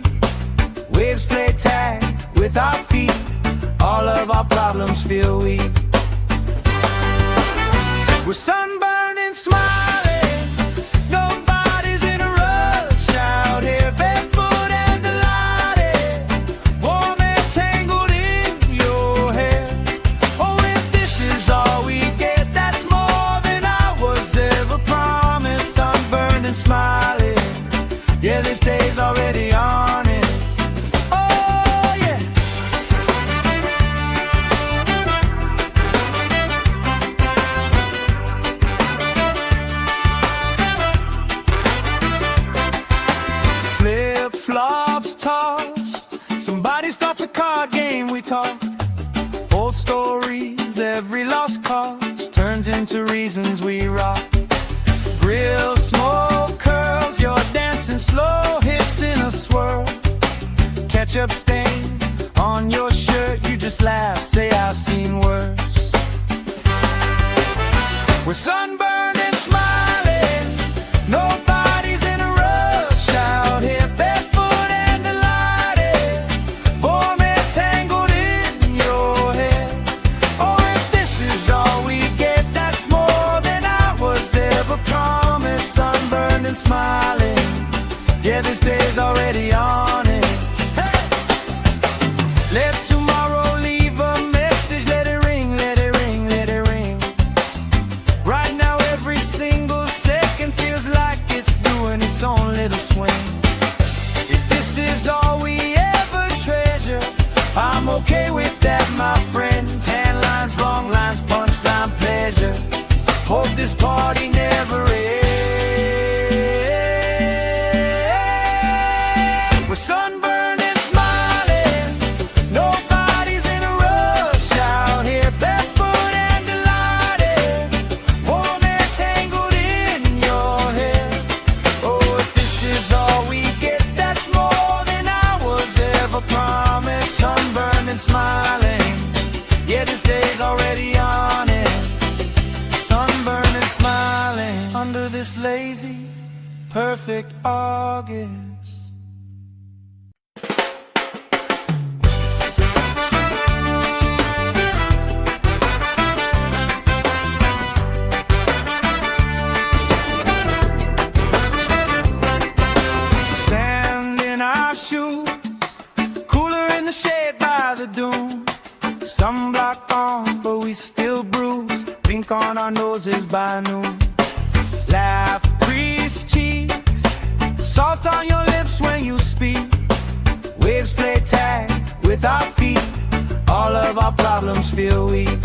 Waves play tag with our feet. All of our problems feel weak. We're sunburned and smiling. Nobody's in a rush out here. Barefoot and delighted, warm and tangled in your hair. Oh, if this is all we get, that's more than I was ever promised. Sunburned and smiling, yeah, this day's already honest. Oh, yeah. Flip-flops tossed, somebody starts a card game, we talk. Old stories, every lost cause turns into reasons we rock. Grill smoke curls, you're dancing slow, hips in a swirl. Ketchup stain on your shirt, you just laugh, say I've seen worse. We're sunburned and smiling, nobody's in a rush out here. Barefoot and delighted, warm and tangled in your hair. Oh, if this is all we get, that's more than I was ever promised. Sunburned and smiling, yeah, this day's already on it. Hey! Let tomorrow leave a message, let it ring, let it ring, let it ring. Right now every single second feels like it's doing its own little swing. If this is all we ever treasure, I'm okay with that, my friend. Tan lines, wrong lines, punchline, pleasure. Hope this party never ends. We're sunburned and smiling, nobody's in a rush out here. Barefoot and delighted, warm and tangled in your hair. Oh, if this is all we get, that's more than I was ever promised. Sunburned and smiling, yeah, this day's already on it. Sunburned and smiling under this lazy, perfect August. Sand in our shoes, cooler in the shade by the dune. Sunblock on, but we still bruise. Pink on our noses by noon. Laugh, crease cheeks, salt on your lips when you speak. Waves play tag with our feet. All of our problems feel weak.